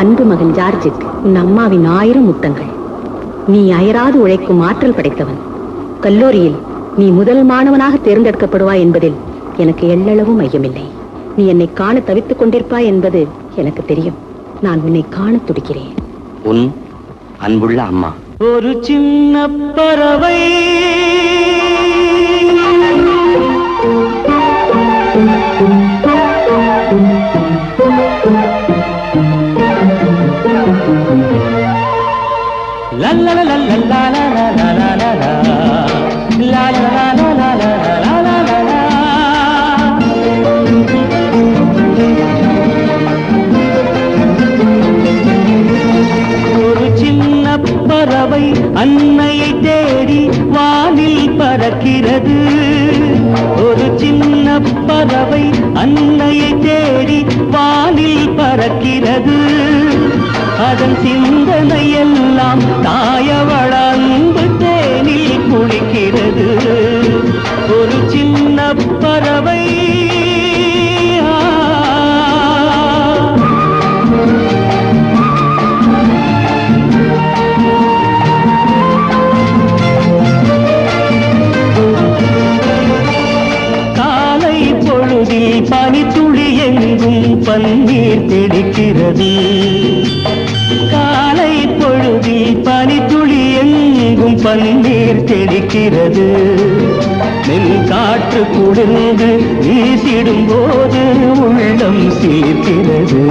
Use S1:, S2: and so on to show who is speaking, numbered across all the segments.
S1: அன்பு மகன் ஜார்ஜுக்கு உன் அம்மாவின் 1000 முத்தங்கள். நீ அயராது உழைக்கும் ஆற்றல் படைத்தவன். கல்லூரியில் நீ முதல் மாணவனாக தேர்ந்தெடுக்கப்படுவாய் என்பதில் எனக்கு எள்ளளவும் ஐயமில்லை. நீ என்னை காண தவித்துக் கொண்டிருப்பாய் என்பது எனக்கு தெரியும். நான் உன்னை காண துடிக்கிறேன்.
S2: உன் அன்புள்ள அம்மா.
S3: ஒரு சின்ன பறவை ஒரு சின்ன பறவை அன்னையை தேடி வானில் பறக்கிறது. ஒரு சின்ன பறவை அன்னையை தேடி வானில் பறக்கிறது. அதன் சிந்தனையெல்லாம் தாயவள அன்பு தேனில் குளிக்கிறது. ஒரு சின்ன பறவை காலை பொழுதில் பனித்துளி எங்கும் பன்னீர் தெளிக்கிறது. காலை பொழுதில் பனித்துளி எங்கும் பன்னீர் தெளிக்கிறது. நெல் காற்று குளிர்ந்து வீசிடும் போது உள்ளம் சீர்க்கிறது.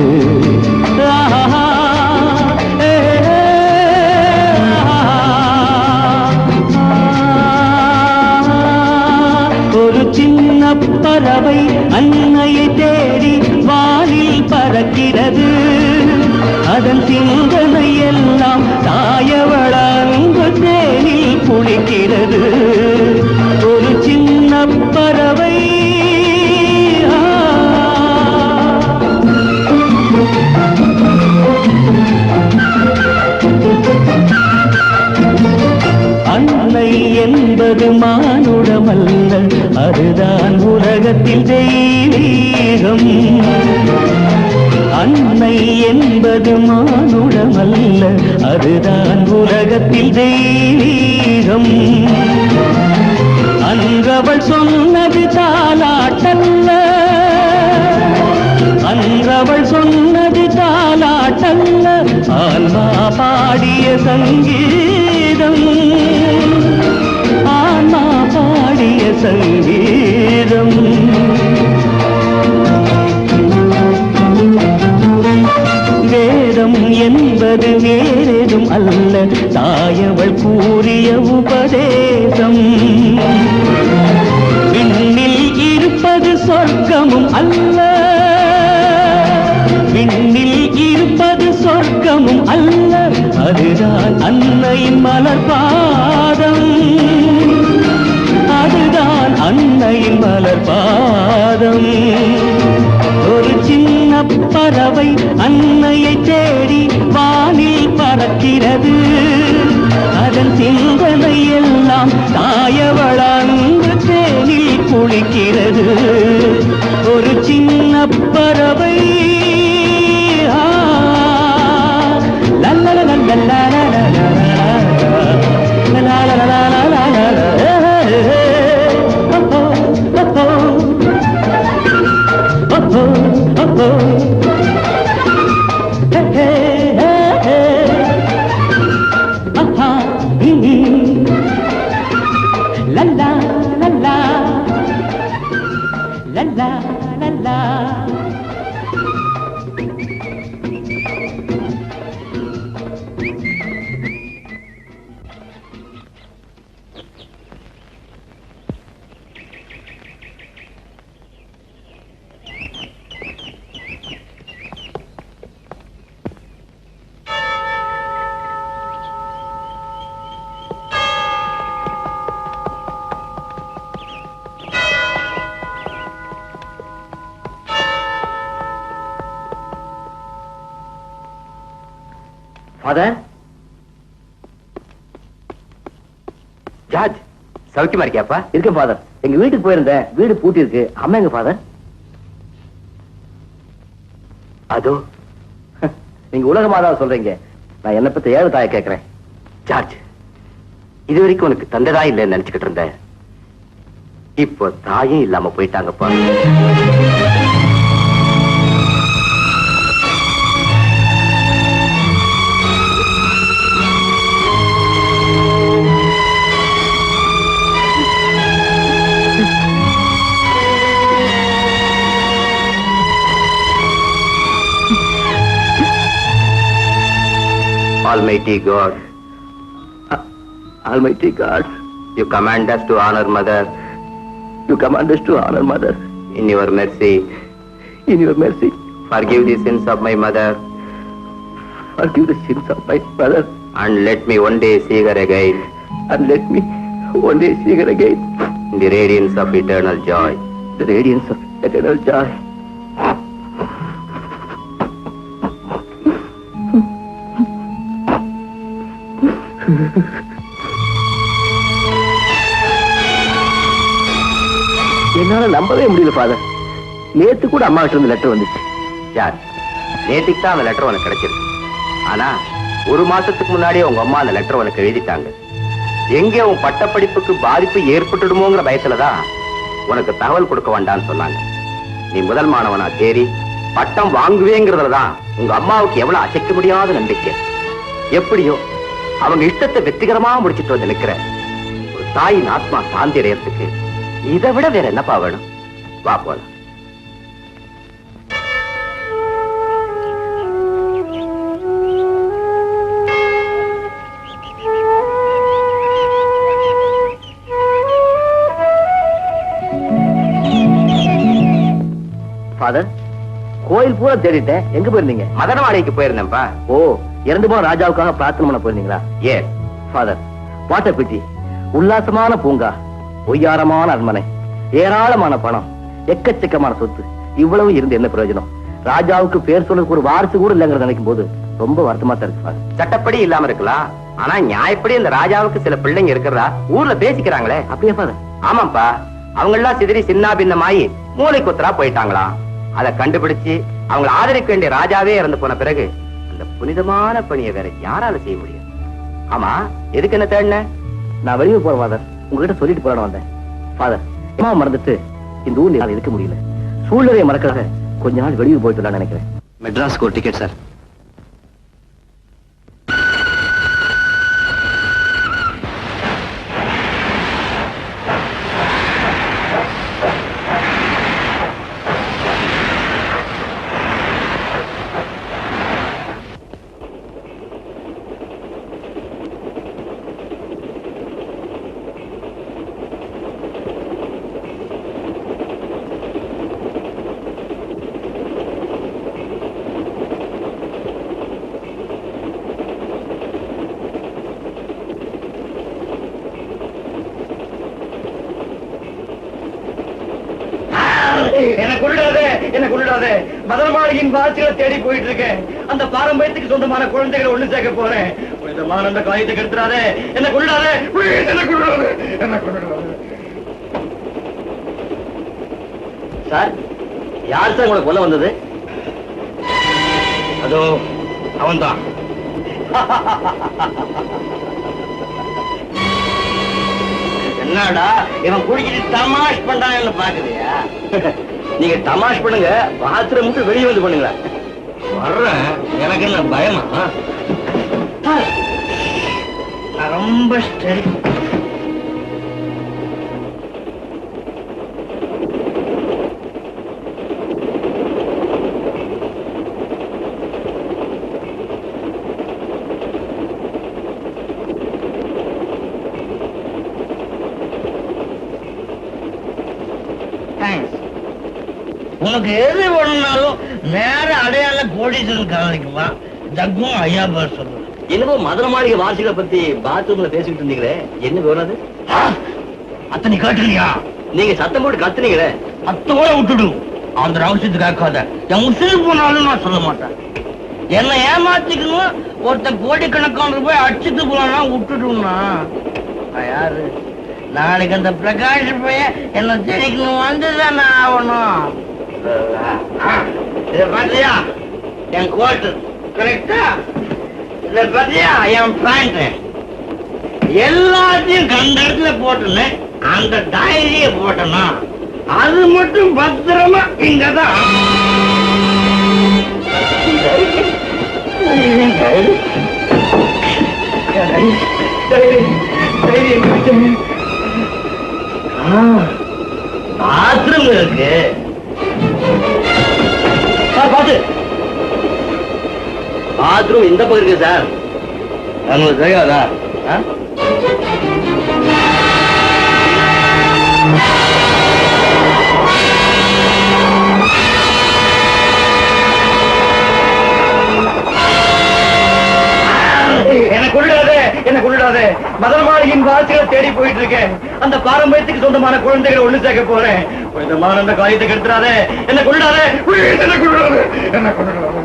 S3: ஒரு சின்ன பறவை அன்னையை தேடி வானில் பறக்கிறது. அதன் சிந்தனை எல்லாம் தாயவள அன்பு தேனில் குளிக்கிறது. ஒரு சின்ன பறவை அன்னை என்பது மானுடமல்ல, அதுதான் உலகத்தில் தெய்வீகம். அன்னை என்பது மானுடமல்ல, அதுதான் உலகத்தில் தெய்வீகம். அன்றவள் சொன்னது தாலாட்டல்ல, அன்றவள் சொன்னது தாலாட்டல்ல, ஆன்மா பாடிய சங்கீதம். ஆன்மா பாடிய சங்கீதம். வேதம் என்பது வேறெதும் அல்ல தாயவள் கூறிய உபதேசம். விண்ணில் இருப்பது சொர்க்கமும் அல்ல, விண்ணில் இருப்பது சொர்க்கமும் அல்ல, அதுதான் அன்னையின் மலர் பாதம், அதுதான் அன்னையின் மலர் பாதம். ஒரு சின்ன பறவை அன்னையை தேடி வானில் பறக்கிறது, அதன் சிந்தனை எல்லாம் தாயவள் அன்பு தேனில் குளிக்கிறது. ஒரு சின்ன பறவை
S2: ஃபாதர். ஜார்ஜ், சௌக்கியமா இருக்கியாப்பா?
S4: இருக்கேன் ஃபாதர். எங்க வீட்டுக்கு போயிருந்தேன், வீடு பூட்டி இருக்கு. அம்மா எங்க ஃபாதர்?
S2: அதோ.
S4: நீங்க உலகமாதான் சொல்றீங்க, நான் என்ன பத்தி ஏழு தாயை கேட்கிறேன்.
S2: ஜார்ஜ், இதுவரைக்கும் உனக்கு தந்ததா இல்லைன்னு நினைச்சுக்கிட்டு இருந்தேன். இப்போ தாயே இல்லாம போயிட்டாங்கப்பா. Almighty God,
S4: Almighty God,
S2: you command us to honor mother.
S4: you command us to honor mother.
S2: In your mercy,
S4: In your mercy,
S2: forgive the sins of my mother,
S4: forgive the sins of my mother,
S2: and let me one day see her again
S4: and let me one day see her again
S2: in the radiance of eternal joy.
S4: the radiance of eternal joy. என்னால நம்பவே முடியல father. நேத்து கூட அம்மா கிட்ட இருந்து letter வந்துச்சு.
S2: யார்? நேற்றுக்கு தான் அந்த லெட்டர் உனக்கு கிடைச்சிருக்கு. ஆனா ஒரு மாசத்துக்கு முன்னாடியே உங்க அம்மா அந்த லெட்டர் உனக்கு எழுதிட்டாங்க. எங்கே உன் பட்டப்படிப்புக்கு பாதிப்பு ஏற்பட்டுடுமோங்கிற பயத்துலதான் உனக்கு தகவல் கொடுக்க வேண்டாம்னு சொன்னாங்க. நீ முதல் மாணவனா தேறி பட்டம் வாங்குவேங்கிறதுலதான் உங்க அம்மாவுக்கு எவ்வளவு அசைக்க முடியாத நம்பிக்கை. எப்படியோ அவங்க இஷ்டத்தை வெற்றிகரமா முடிச்சிட்டு வந்து நிக்கிற ஒரு தாயின் ஆத்மா சாந்தி அடையறதுக்கு இதை விட வேற என்னப்பா வேணும்? வா போலாம்.
S4: ஃபாதர், கோயில் பூரா தேடிட்டேன். எங்க போயிருந்தீங்க?
S2: மதனவாடிக்கு போயிருந்தேன்ப்பா.
S4: ஓ, இறந்து போன ராஜாவுக்காக பிரார்த்தனை பண்ண போயிருந்தீங்களா?
S2: ஏ
S4: ஃபாதர், வாட்ட பிட்டி, உல்லாசமான பூங்கா, ஒய்யாரமான அரண்மனை, ஏராளமான பணம், எக்கச்சக்கமான சொத்து, இவ்வளவு இருந்து என்ன பிரயோஜனம்? ராஜாவுக்கு பேர் சொல்றதுக்கு ஒரு வாரிசு கூட இல்லைங்கிறத நினைக்கும் போது ரொம்ப வருத்தமா தான் இருக்கு ஃபாதர்.
S2: சட்டப்படி இல்லாம இருக்கலாம், ஆனா நியாயப்படி இந்த ராஜாவுக்கு சில பிள்ளைங்க இருக்கிறதா ஊர்ல பேசிக்கிறாங்களே.
S4: அப்படியே ஃபாதர்?
S2: ஆமாப்பா, அவங்க எல்லாம் சிதறி சின்ன பின்னமாயி மூளை கொத்தரா போயிட்டாங்களாம். அதை கண்டுபிடிச்சு அவங்களை ஆதரிக்க வேண்டிய ராஜாவே இறந்து போன பிறகு அந்த புனிதமான பணியை வேற யாரால செய்ய முடியும்? ஆமா, எதுக்கு என்ன தேடின?
S4: நான் வெளியூர் போறேன் ஃபாதர், உங்ககிட்ட சொல்லிட்டு போறான வந்தேன். ஃபாதர், அம்மா மறந்துட்டு இந்த ஊர்ல என்னால இருக்க முடியல. சூழ்நிலையை மறக்கிறத கொஞ்ச நாள் வெளியூர் போயிட்டு நினைக்கிறேன்.
S2: மெட்ராஸ்க்கு ஒரு டிக்கெட் சார்.
S4: என்ன கொள்ளாதே, என்ன கொள்ளாதே. மதன மாளிகையின் வாசிகளை தேடி போயிட்டு இருக்கேன். அந்த பாரம்பரியத்துக்கு சொந்தமான குழந்தைகளை ஒண்ணு சேர்க்க போறேன். புனிதமான அந்த காயத்தை கெடுத்துறாதே, என்ன கொள்ளாதே, என்ன கொள்ளாதே, என்ன கொள்ளாதே. சார், யார் சார் உங்களை கொல்ல வந்தது? அதோ அவன்தான். என்னடா இவன் குடிக்கிட்டு தமாஷ் பண்றான்னு பாக்குறியா? நீங்க தமாஷ் பண்ணுங்க, பாத்ரூம் மட்டும் வெளியே வந்து பண்ணுங்களா? வர்றேன், எனக்கு என்ன பயமா? நான் ரொம்ப ஸ்ட்ரெஸ். உனக்கு எது வேணும்னாலும் நேர அடையாள கோடீஸ்வரன் காலனிக்குமா, ஜக்கும் ஐயா பார் சொல்லுங்க. என்னவோ மதுரை மாளிகை வாசிகளை பத்தி பாத்ரூம்ல பேசிக்கிட்டு இருந்தீங்களே, என்ன வேணாது? அத்தனை கேட்டுனியா? நீங்க சத்தம் போட்டு கத்துனீங்களே, அத்தோட விட்டுடு. அந்த ரகசியத்துக்கு கேட்காத. என் முஸ்லிம் போனாலும் நான் சொல்ல மாட்டேன். என்ன ஏமாத்திக்கணும், ஒருத்த கோடிக்கணக்கான ரூபாய் அடிச்சுட்டு போனா விட்டுடுனா யாரு? நாளைக்கு அந்த பிரகாஷ் பையன் என்ன தெரிக்கணும் வந்துதானே ஆகணும். இத பாத்தியா என் கோட்டு, கரெக்டா? இத பாத்தியா என் பேண்ட், எல்லாத்தையும் கண்ட இடத்துல போட்டுன்னு அந்த டைரிய போட்டனா அது மட்டும் பத்திரமா இங்கதான். பாத்ரூம் இருக்கு. பாத்து பாத்ரூம் இந்த பக்கம் இருக்கு சார். உங்களுக்கு தெரியாதா? என்ன கொள்ளாதே, என்ன கொள்ளாதே. மதன மாளிகையின் வாசிகளை தேடி போயிட்டு இருக்கேன். அந்த பாரம்பரியத்துக்கு சொந்தமான குழந்தைகளை ஒண்ணு சேர்க்க போறேன். புனிதமான அந்த காயத்தை கெடுத்துறாதே, என்ன கொள்ளாதே, என்ன கொள்ளாதே, என்ன கொள்ளாதே.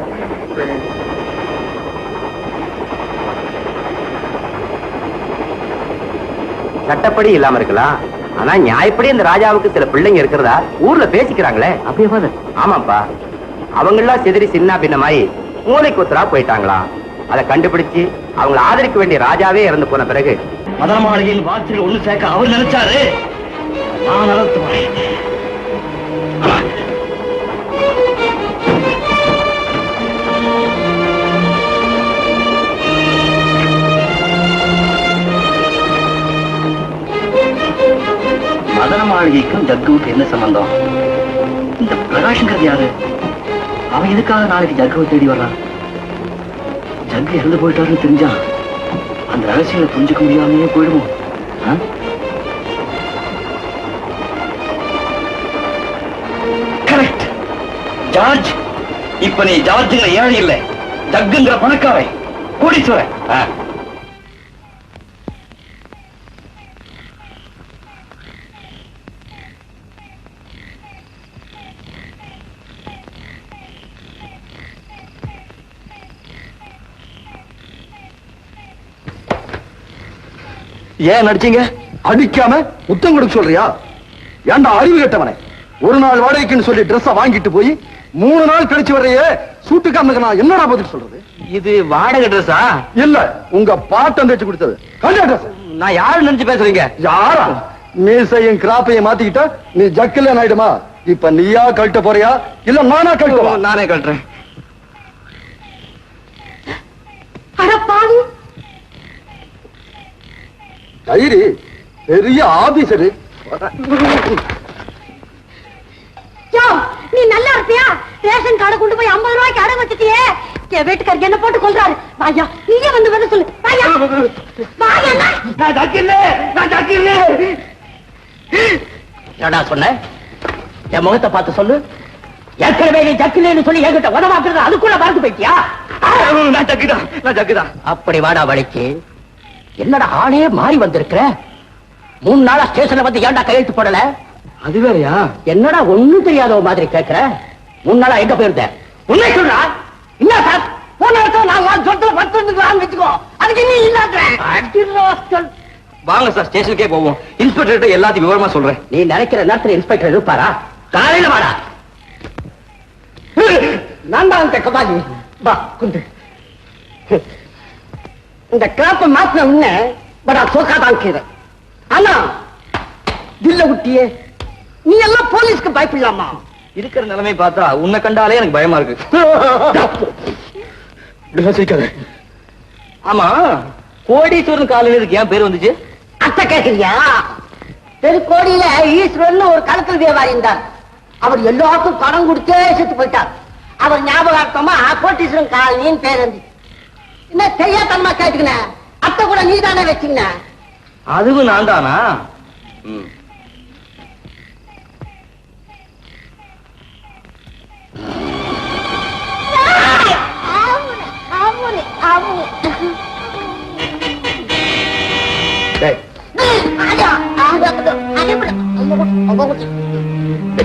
S2: சட்டப்படி இல்லாம இருக்கலாம், ஆனா நியாயப்படி அந்த ராஜாவுக்கு சில பிள்ளைங்க இருக்கிறதா ஊர்ல பேசிக்கிறாங்களே.
S4: அப்படியே பாரு.
S2: ஆமாப்பா, அவங்கெல்லாம் சிதறி சின்ன பின்னமாயி மூளை கொத்தரா போயிட்டாங்களா. அதை கண்டுபிடிச்சு அவங்களை ஆதரிக்க வேண்டிய ராஜாவே இறந்து போன பிறகு
S4: மதன மாளிகையின் வாசிகள் ஒண்ணு சேர்க்க அவர் நினைச்சாரு. நான் நடத்துவேன். மதன மாளிகைக்கும் ஜக்குவுக்கு என்ன சம்பந்தம்? இந்த பிரகாஷ்ங்கிறது யாரு? அவன் எதுக்காக நாளைக்கு ஜக்குவை தேடி வர்றான்? ஜக்கு இறந்து போயிட்டாருன்னு தெரிஞ்சா அந்த ரகசியங்களை புரிஞ்சுக்க முடியாமையே போயிடுமோ? Correct George. இப்ப நீ ஜார்ஜுங்கிற ஏழை இல்ல, ஜக்குங்கிற பணக்காரை கோடீஸ்வரன்.
S5: ஏன் நடிச்சீங்க? அடிக்காம முத்தம் கொடுக்க சொல்றியா? ஏன்டா அறிவு கெட்டவனே, ஒரு நாள் வாடகைக்குன்னு சொல்லி ட்ரெஸ்ஸ வாங்கிட்டு போய் 3 நாள் கழிச்சு வரையே சூட்டுக்காரனுக்கு நான் என்னடா பதில் சொல்றது?
S2: இது வாடகை ட்ரெஸ்ஸா?
S5: இல்ல, உங்க பாட்டம் தைச்சு கொடுத்தது. கல்யாண ட்ரெஸ்.
S2: நான் யாரு நினைச்சு பேசுறீங்க?
S5: யாரா? மீசையும் கிராப்பையும் மாத்திக்கிட்ட நீ ஜக்கில்ல ஆயிடுமா? இப்ப நீயா கழட்ட போறியா இல்ல நானா கழட்டுவா?
S2: நானே கழட்டுறேன்.
S5: தைரி பெரிய ஆபீசரு.
S1: நீ நல்லா இருப்பியா? ரேஷன் கார்டு கொண்டு போய் 50 ரூபாய்க்கு அடை வச்சுட்டியே. என் வீட்டுக்காரர் என்ன போட்டு கொள்றாரு. வாயா, நீயே வந்து வர சொல்லு. வாயா, வாயா.
S4: நான் ஜக்கில்ல, நான் ஜக்கில்ல. என்னடா சொன்ன? என் முகத்தை பார்த்து சொல்லு. ஏற்கனவே நீ ஜக்கில்லைன்னு சொல்லி என்கிட்ட உதவாக்குறது அதுக்குள்ள மறந்து போயிட்டியா? நான் ஜக்குதான், நான் ஜக்குதான். அப்படி வாடா வழிக்கு. என்னடா ஆளே மாறி வந்திருக்கிற? 3 நாளா ஸ்டேஷன்ல வந்து ஏன்டா கையெழுத்து போடல? அது வேறயா?
S6: என்னடா ஒண்ணும் தெரியாத மாதிரி கேட்கிற? 3 நாளா எங்க போயிருந்த? உண்மை சொல்றா. இல்ல சார், போன இடத்துல நாங்க சொத்துல 10 நிமிஷம் வச்சுக்கோ. அதுக்கு நீ இல்லாத.
S4: வாங்க சார், ஸ்டேஷனுக்கே போவோம். இன்ஸ்பெக்டர் எல்லாத்தையும் விவரமா சொல்றேன்.
S6: நீ நினைக்கிற நேரத்துல இன்ஸ்பெக்டர் இருப்பாரா? காலையில வாடா. நான் தான் அந்த கபாலி. வா குந்து. இந்த கிராப்ப மாத்தின உடனே படா சோக்காதான் கீரை. ஆனா தில்ல குட்டியே, நீ எல்லாம் போலீஸ்க்கு பயப்படலாமா?
S4: இருக்கிற நிலைமை பார்த்தா உன்னை கண்டாலே எனக்கு பயமா இருக்கு. ஆமா, கோடீஸ்வரன் காலையில இருக்கு ஏன் பேர் வந்துச்சு?
S6: அத்தை கேட்கறியா? தெருக்கோடியில ஈஸ்வரன் ஒரு கலக்கல் வியாபாரி இருந்தார். அவர் எல்லாருக்கும் பணம் கொடுத்தே செத்து போயிட்டார். அவர் ஞாபகார்த்தமா கோட்டீஸ்வரன் காலனின்னு பேர் வந்து. என்ன செய்யாதனமா கேட்டுக்கின? அத்தை கூட நீ தானே வச்சுக்கின?
S4: அதுவும் நான் தானா?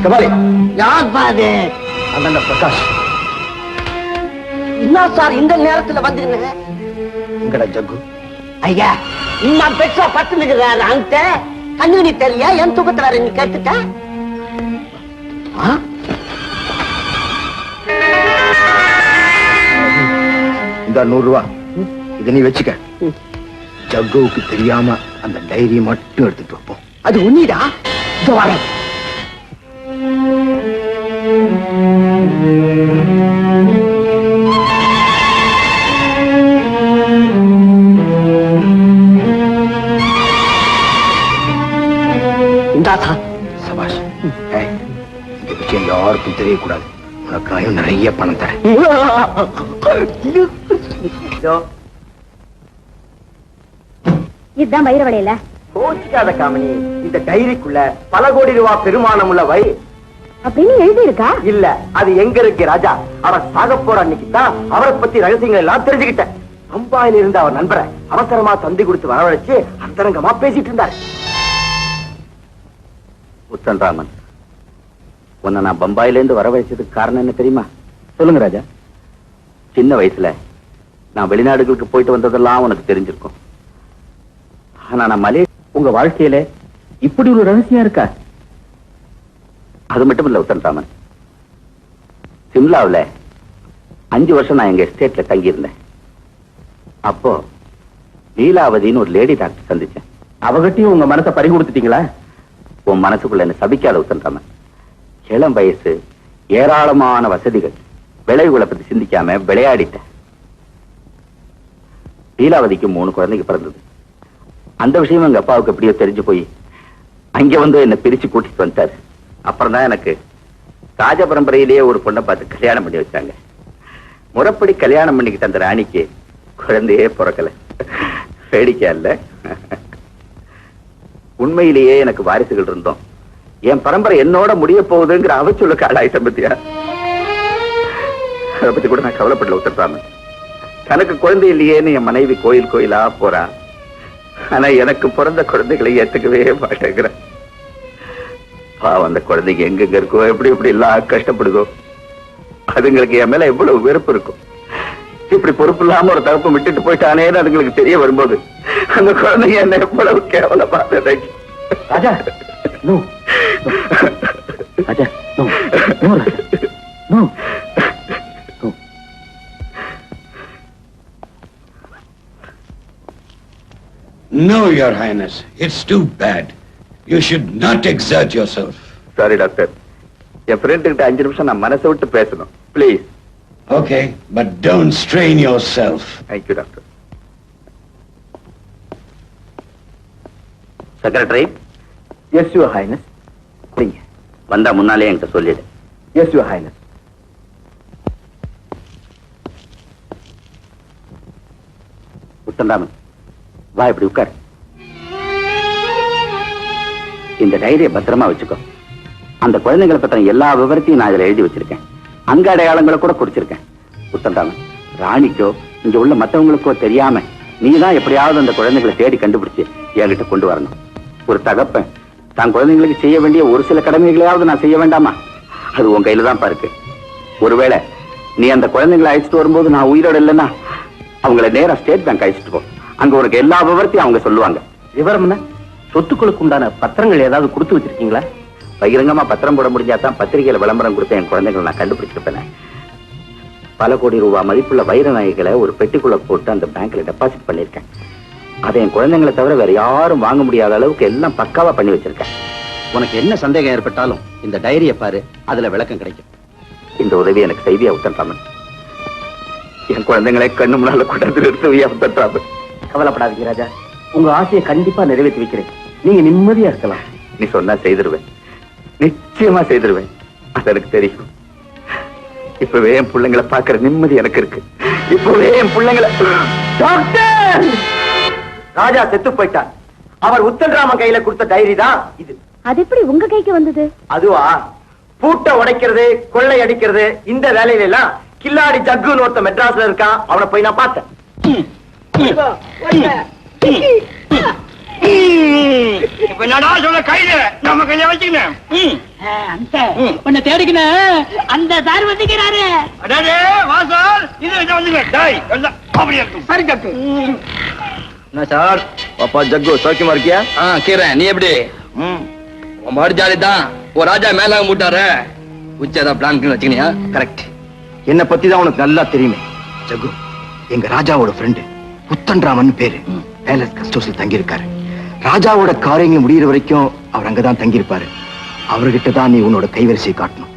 S5: கபாலி,
S6: யார் பாது?
S5: அந்த பிரகாஷ்
S6: என்ன சார் இந்த நேரத்துல வந்துருங்க?
S5: உங்கட ஜக்கு.
S6: ஐயா, இன்னும் பெருசா பத்து நிக்கிறாரு அந்த கண்ணு நீ தெரியல. என் தூக்கத்துல வர நீ கேட்டுட்ட?
S5: இந்த 100 ரூபா இது நீ வச்சுக்க. ஜக்குவுக்கு தெரியாம அந்த டைரி மட்டும் எடுத்துட்டு வைப்போம்.
S6: அது உன்னிடா. வரேன்.
S5: சபாஷ். இந்த விஷயம் யாருக்கும் தெரியக்கூடாது. உனக்கு நிறைய பணம் தரேன்.
S1: இதுதான் வயிறு வளையல.
S4: கோச்சிக்காத காமினி, இந்த டைரிக்குள்ள பல கோடி ரூபாய் பெருமானம் உள்ள வை
S1: அப்படின்னு எழுதி இருக்கா?
S4: இல்ல, அது எங்க இருக்கு ராஜா? அவர் சாக போற அன்னைக்கு தான் அவரை பத்தி ரகசியங்கள் எல்லாம் தெரிஞ்சுக்கிட்டேன். பம்பாயில இருந்து அவர் நண்பரை அவசரமா தந்தி கொடுத்து வரவழைச்சு அந்தரங்கமா பேசிட்டு இருந்தார்.
S2: உத்தன்ராமன், உன்னை நான் பம்பாயில இருந்து வரவழைச்சதுக்கு காரணம் என்ன தெரியுமா? சொல்லுங்க ராஜா. சின்ன வயசுல நான் வெளிநாடுகளுக்கு போயிட்டு வந்ததெல்லாம் உனக்கு தெரிஞ்சிருக்கும். ஆனா நான் உங்க வாழ்க்கையில இப்படி ஒரு ரகசியம் இருக்கா? அது மட்டும் இல்ல உத்தன்ராமன், சிம்லாவுல 5 வருஷம் நான் எங்க எஸ்டேட்ல தங்கி இருந்தேன். அப்போ லீலாவதின்னு ஒரு லேடி டாக்டர் சந்திச்சேன். அவகிட்டையும் உங்க மனசை பறி கொடுத்துட்டீங்களா? உன் மனசுக்குள்ள என்ன சபிக்காத உத்தன்ராமன். இளம் வயசு, ஏராளமான வசதிகள், விளைவுகளை பத்தி சிந்திக்காம விளையாடிட்டேன். லீலாவதிக்கு 3 குழந்தைங்க பிறந்தது. அந்த விஷயம் எங்க அப்பாவுக்கு எப்படியோ தெரிஞ்சு போய் அங்க வந்து என்ன பிரிச்சு கூட்டிட்டு வந்துட்டாரு. அப்புறம் தான் எனக்கு ராஜ பரம்பரையிலேயே ஒரு பொண்ணை பார்த்து கல்யாணம் பண்ணி வச்சாங்க. முறைப்படி கல்யாணம் பண்ணிக்கிட்ட அந்த ராணிக்கு குழந்தையே பிறக்கல. வேடிக்கை இல்ல, உண்மையிலேயே எனக்கு வாரிசுகள் இருந்தோம். என் பரம்பரை என்னோட முடிய போகுதுங்கிற அவச்சொல்லுக்கு ஆளாயிட்ட பத்தியா? அதை பத்தி கூட நான் கவலைப்படல உத்தரராமன். தனக்கு குழந்தை இல்லையேன்னு என் மனைவி கோயில் கோயிலா போறா. ஆனா எனக்கு பிறந்த குழந்தைகளை ஏத்துக்கவே மாட்டேங்கிற. பாவம், அந்த குழந்தைங்க எங்கெங்க இருக்கோ, எப்படி எப்படி எல்லாம் கஷ்டப்படுதோ, அதுங்களுக்கு என் மேல எவ்வளவு வெறுப்பு இருக்கும். இப்படி பொறுப்பு இல்லாம ஒரு தகப்ப விட்டுட்டு போயிட்டானேன்னு அதுங்களுக்கு தெரிய வரும்போது அந்த குழந்தைங்க என்ன எவ்வளவு கேவலமா நினைக்கும்.
S4: Raja, no Raja, no no Raja, no.
S7: No, Your Highness. It's too bad. You should not exert yourself.
S2: Sorry doctor, N friend கிட்ட 5 நிமிஷம் நான் மனசை விட்டு பேசணும். Please.
S7: Okay, but don't strain yourself.
S2: Thank you doctor. Secretary.
S4: Yes your highness.
S2: வந்தா முன்னாலே என்கிட்ட சொல்லிடு.
S4: Yes your highness.
S2: உத்தன்ராமன், வா இப்படி உட்கார். இந்த டைரியை பத்திரமா வச்சுக்கோ. அந்த குழந்தைகளை பத்தின எல்லா விவரத்தையும் நான் இதுல எழுதி வச்சிருக்கேன். அங்க அடையாளங்களை கூட குறிச்சிருக்கேன். உத்தன்ராமன், ராணிக்கோ இங்க உள்ள மத்தவங்களுக்கோ தெரியாம நீதான் எப்படியாவது அந்த குழந்தைகளை தேடி கண்டுபிடிச்சு என்கிட்ட கொண்டு வரணும். ஒரு தகப்பன் தான் குழந்தைங்களுக்கு செய்ய வேண்டிய ஒரு சில கடமைகளையாவது நான் செய்ய வேண்டாமா? அது உன் கையில தான் இருக்கு. ஒருவேளை நீ அந்த குழந்தைங்களை அழைச்சிட்டு வரும்போது நான் உயிரோட இல்லைன்னா அவங்கள நேரா ஸ்டேட் பேங்க் அழைச்சிட்டு போ. அங்க உனக்கு எல்லா விவரத்தையும் அவங்க சொல்லுவாங்க.
S4: விவரம் என்ன? சொத்துக்களுக்கு உண்டான பத்திரங்கள் ஏதாவது கொடுத்து வச்சிருக்கீங்களா?
S2: பகிரங்கமா பத்திரம் போட முடிஞ்சாதான் பத்திரிகையில விளம்பரம் கொடுத்த என் குழந்தைகளை நான் கண்டுபிடிச்சிருப்பேன். பல கோடி ரூபாய் மதிப்புள்ள வைர நகைகளை ஒரு பெட்டிக்குள்ள போட்டு அந்த பேங்க்ல டெபாசிட் பண்ணிருக்கேன். அதை என் குழந்தைங்களை தவிர வேற யாரும் வாங்க முடியாத அளவுக்கு எல்லாம் பக்காவா பண்ணி வச்சிருக்கேன்.
S4: உனக்கு என்ன சந்தேகம் ஏற்பட்டாலும் இந்த டைரியை பாரு, அதுல விளக்கம் கிடைக்கும்.
S2: இந்த உதவி எனக்கு செய்தியா உத்தரட்டாமன். என் குழந்தைங்களை கண்ணு முன்னால கொண்டாந்து நிறுத்துவியா உத்தரட்டாமன்.
S4: கவலைப்படாதீங்க ராஜா, உங்க ஆசையை கண்டிப்பா நிறைவேற்றி வைக்கிறேன். நீங்க நிம்மதியா இருக்கலாம்.
S2: நீ சொன்னா செய்திருவேன், நிச்சயமா செய்திருவேன். அது எனக்கு தெரியும். இப்பவே என் பிள்ளைங்களை பாக்குற நிம்மதி எனக்கு இருக்கு. இப்பவே என் பிள்ளைங்களை.
S4: டாக்டர், ராஜா செத்து போயிட்டார். அவர் உத்தல்ராமன் கையில கொடுத்த டைரி தான் இது.
S1: அது எப்படி உங்க கைக்கு வந்தது?
S4: அதுவா, பூட்டை உடைக்கிறது, கொள்ளை அடிக்கிறது, இந்த வேலையில எல்லாம் கில்லாடி ஜக்குன்னு ஒருத்த மெட்ராஸ்ல இருக்கான். அவனை போய் நான் பார்த்தேன்.
S3: இப்ப நடா சொல்ல கையில நம்ம கையில வச்சுக்கணும்.
S6: உன்னை தேடிக்கின அந்த சார் வந்துக்கிறாரு.
S3: அடே வாசல், இது வந்துங்க. டேய் கொஞ்சம் அப்படி இருக்கும்.
S6: சரி ஜக்கு.
S4: என்ன சார், பாப்பா ஜக்கு சௌக்கியமா இருக்கியா?
S8: கீரன், நீ எப்படி? உன் மாடு ஜாலி தான். ஒரு ராஜா மேல மூட்டாரு உச்சதா பிளான் பண்ணி வச்சுக்கினியா?
S5: கரெக்ட். என்ன பத்தி தான் உனக்கு நல்லா தெரியுமே. ஜகு எங்க ராஜாவோட ஃப்ரெண்டு புத்தன்ராமன் பேரு. பேலஸ் கெஸ்ட் ஹவுஸ்ல தங்கி இருக்காரு. ராஜாவோட காரியங்கள் முடியிற வரைக்கும் அவர் அங்கதான் தங்கி இருப்பாரு. அவர்கிட்ட தான் நீ உன்னோட கைவரிசையை காட்டணும்.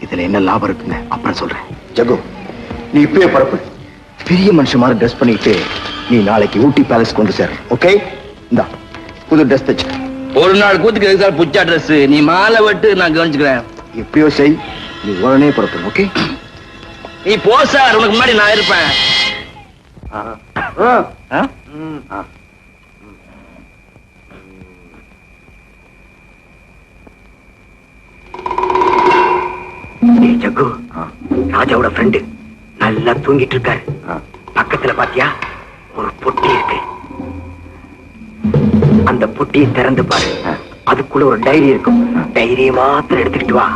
S5: இதுல என்ன லாபம் இருக்குங்க அப்புறம் சொல்றேன். ஜகு, நீ இப்பவே பரப்பு. பெரிய மனுஷன் மாதிரி ட்ரெஸ் பண்ணிட்டு நீ நாளைக்கு ஊட்டி பேலஸ் கொண்டு சேர. ஓகே, இந்தா புது ட்ரெஸ் தச்சு.
S8: ஒரு நாள் கூத்துக்கு எதுக்கு சார் புச்சா ட்ரெஸ்? நீ மாலை வெட்டு, நான் கவனிச்சுக்கிறேன்.
S5: எப்படியோ செய், நீ உடனே புறப்படும். ஓகே,
S8: நீ போ சார், உனக்கு முன்னாடி நான் இருப்பேன்.
S2: ஜக்கு, ராஜாவோட ஃப்ரெண்டு நல்லா தூங்கிட்டு இருக்காரு. பக்கத்துல பாத்தியா ஒரு பொட்டி இருக்கு. அந்த பொட்டியை திறந்து பாரு. அதுக்குள்ள ஒரு டைரி இருக்கும். டைரியை மாத்திரம் எடுத்துக்கிட்டு வா.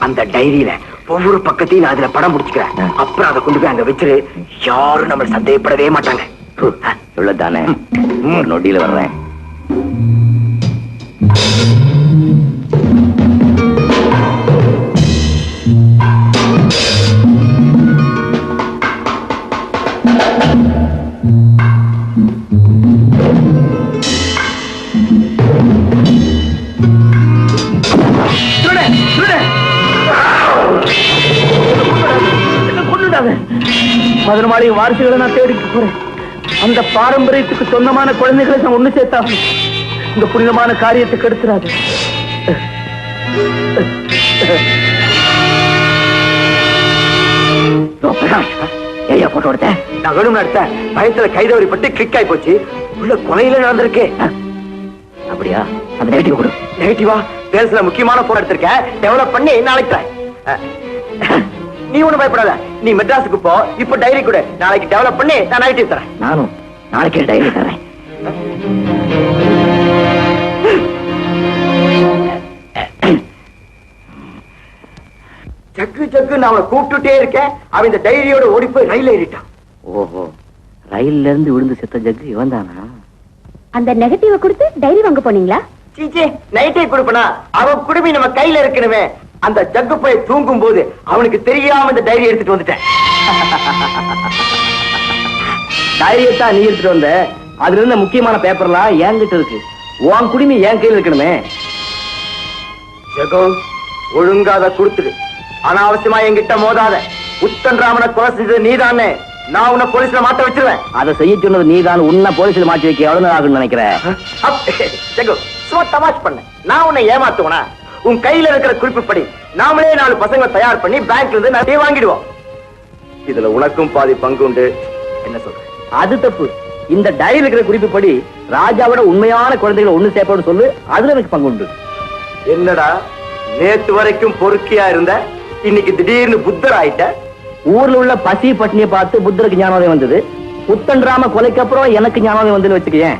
S2: அந்த டைரியில ஒவ்வொரு பக்கத்தையும் நான் அதுல படம் பிடிச்சுக்கிறேன். அப்புறம் அதை கொண்டு போய் அங்க வச்சிரு. யாரும் நம்ம சந்தேகப்படவே மாட்டாங்க.
S4: இவ்வளவுதானே? ஒரு நொடியில வர்றேன்.
S3: மதுரமாளி வாரிசுகளை நான் தேடிட்டு போறேன். அந்த பாரம்பரியத்துக்கு சொந்தமான குழந்தைகளை நான் ஒண்ணு சேர்த்தா இந்த புனிதமான காரியத்தை கெடுத்துறாது.
S4: ஏரியா போட்டோ எடுத்தேன்.
S2: நான் வேணும்னு எடுத்தேன். பயத்துல கைதவறிப்பட்டு கிளிக் ஆகி போச்சு. உள்ள கொலையில நடந்திருக்கு.
S4: அப்படியா? அந்த நெகட்டிவ் கொடு.
S2: நெகட்டிவா? பேஸ்ல முக்கியமான போன் எடுத்திருக்கேன். டெவலப் பண்ணி நாளைக்கு தரேன். நீ ஒண்ணு பயப்படாத. நீ மெட்ராஸுக்கு போ. இப்ப டைரி கொடு. நாளைக்கு டெவலப் பண்ணி நான் நெகட்டிவ் தரேன்.
S4: நானும் நாளைக்கே டைரி தரேன்.
S2: ஜக்கு ஜக்கு நான் அவனை கூப்பிட்டுட்டே இருக்கேன். அவன் இந்த டைரியோட ஓடி போய் ரயில் ஏறிட்டான்.
S4: ஓஹோ, ரயில்ல இருந்து விழுந்து செத்த ஜக்கு இவன் தானா?
S1: அந்த நெகட்டிவ கொடுத்து டைரி வாங்க போனீங்களா?
S2: சீச்சே, நைட்டே கொடுப்பனா? அவன் குடுமி நம்ம கையில இருக்கணுமே. அந்த ஜக்கு போய் தூங்கும் போது அவனுக்கு தெரியாம இந்த டைரி எடுத்துட்டு வந்துட்டேன்.
S4: டைரியத்தான் நீ எடுத்துட்டு வந்த. அதுல இருந்த முக்கியமான பேப்பர்லாம் என்கிட்ட இருக்கு. உன் குடிமை என் கையில் இருக்கணுமே.
S2: ஜகு, ஒழுங்காத கொடுத்துடு. அனாவசியமா என்கிட்ட மோதாத. உத்தன்ராமனை கொலை செஞ்சது நீதானே. நான் உன்னை போலீஸ்ல மாட்ட வச்சிருவேன்.
S4: அதை செய்ய சொன்னது நீதான். உன்னை போலீஸ்ல மாட்டி வைக்க எவ்வளவு நேரம் ஆகும்னு நினைக்கிறேன்.
S2: ஜகு, சும்மா தமாஷ் பண்ண. நான் உன்னை ஏமாத்துவனா? உன் கையில இருக்கிற குறிப்புப்படி நாமளே 4 பசங்களை தயார் பண்ணி பேங்க்ல இருந்து நிறைய வாங்கிடுவோம். இதுல உனக்கும் பாதி பங்கு உண்டு. என்ன சொல்ற?
S4: அது தப்பு. இந்த டைரியில் இருக்கிற குறிப்புப்படி ராஜாவோட உண்மையான குழந்தைகளை ஒண்ணு சேர்ப்போம்னு சொல்லு. அதுல எனக்கு பங்கு உண்டு.
S2: என்னடா, நேத்து வரைக்கும் பொறுக்கியா இருந்த, இன்னைக்கு திடீர்னு புத்தர் ஆயிட்ட?
S4: ஊர்ல உள்ள பசி பட்டினியை பார்த்து புத்தருக்கு ஞானோதயம் வந்தது. புத்தன்ராம கொலைக்கு அப்புறம் எனக்கு ஞானோதயம் வந்து வச்சுக்கேன்.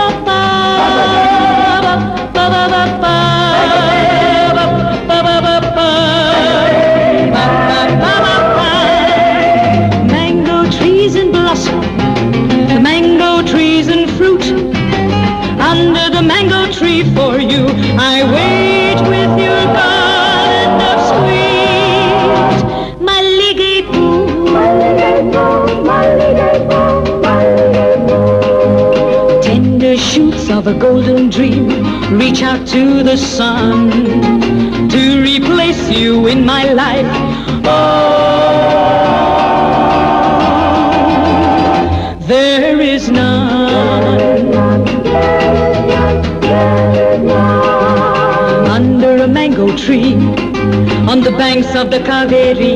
S9: Mango trees in blossom, the mango trees in fruit. Under the mango tree a golden dream, reach out to the sun to replace you in my life. There is none. Under a mango tree, on the banks of the Kaveri,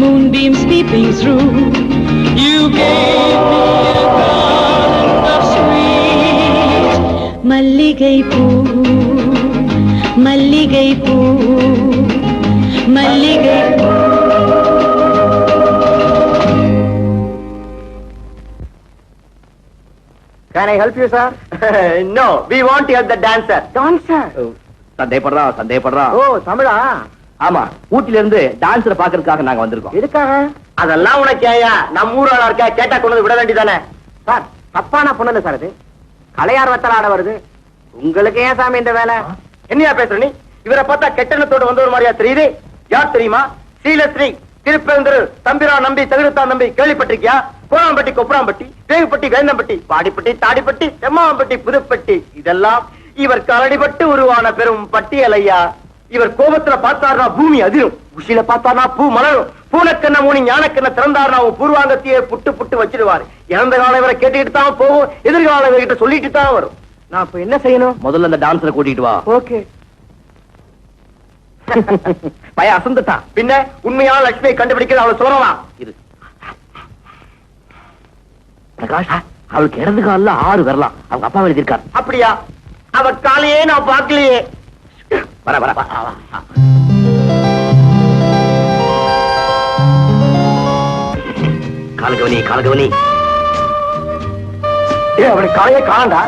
S9: moonbeams peeping through, you gave me a garland of sweet Malligai poo, Malligai poo, Malligai poo.
S3: Can I help you, sir? No, we want to help the dancer. Dancer?
S4: சந்தேகப்படுறான்.
S3: ஓ, தமிழா?
S4: ஆமா, ஊட்டில இருந்து டான்ஸரை பாக்குறதுக்காக நாங்க வந்திருக்கோம்.
S3: எதுக்காக? அதெல்லாம் உனக்கு ஏயா? நம்ம ஊராளா இருக்கா, கேட்டா கொண்டு விட வேண்டியதானே? சார், தப்பான பொண்ணு இல்ல சார் இது. கலையார்வத்தால் ஆட வருது. உங்களுக்கு ஏன் சாமி இந்த வேலை? என்னையா பேசுற நீ? இவரை பார்த்தா கெட்டனத்தோடு வந்த ஒரு மாதிரியா தெரியுது. யார் தெரியுமா? ஸ்ரீலஸ்ரீ திருப்பெருந்திரு தம்பிரான் நம்பி தகுடுத்தான் நம்பி கேள்விப்பட்டிருக்கியா? கோணாம்பட்டி கொப்புராம்பட்டி வேகுப்பட்டி வேந்தம்பட்டி பாடிப்பட்டி தாடிப்பட்டி செம்மாம்பட்டி புதுப்பட்டி இதெல்லாம் இவர் கரடிபட்டு உருவான பெரும் பட்டியலையா. இவர் கோபத்துல பார்த்தார்னா பூமி அதிரும், உஷில பார்த்தார்னா பூ மலரும், பூனக்கண்ண மூணி ஞானக்கண்ண திறந்தார்னா பூர்வாங்கத்தையே புட்டு புட்டு வச்சிருவாரு. இறந்த காலம் இவரை கேட்டுக்கிட்டு தான் போகும், எதிர்காலம் இவர்கிட்ட சொல்லிட்டு தான் வரும். நான் இப்ப என்ன செய்யணும்?
S4: முதல்ல அந்த டான்ஸரை கூட்டிட்டு வா.
S3: ஓகே. பையன் அசந்துட்டான். பின்ன உண்மையான லட்சுமியை கண்டுபிடிக்கிறது அவளை சொல்லலாம்.
S4: இது பிரகாஷ், அவளுக்கு இடது காலில் 6 வரலாம். அவங்க அப்பா எழுதியிருக்காரு.
S3: அப்படியா? அவ காலையே நான் பார்க்கலையே.
S4: வர வர காலகவனி காலகவனி.
S3: அவனுக்கு காலையே காணண்டா.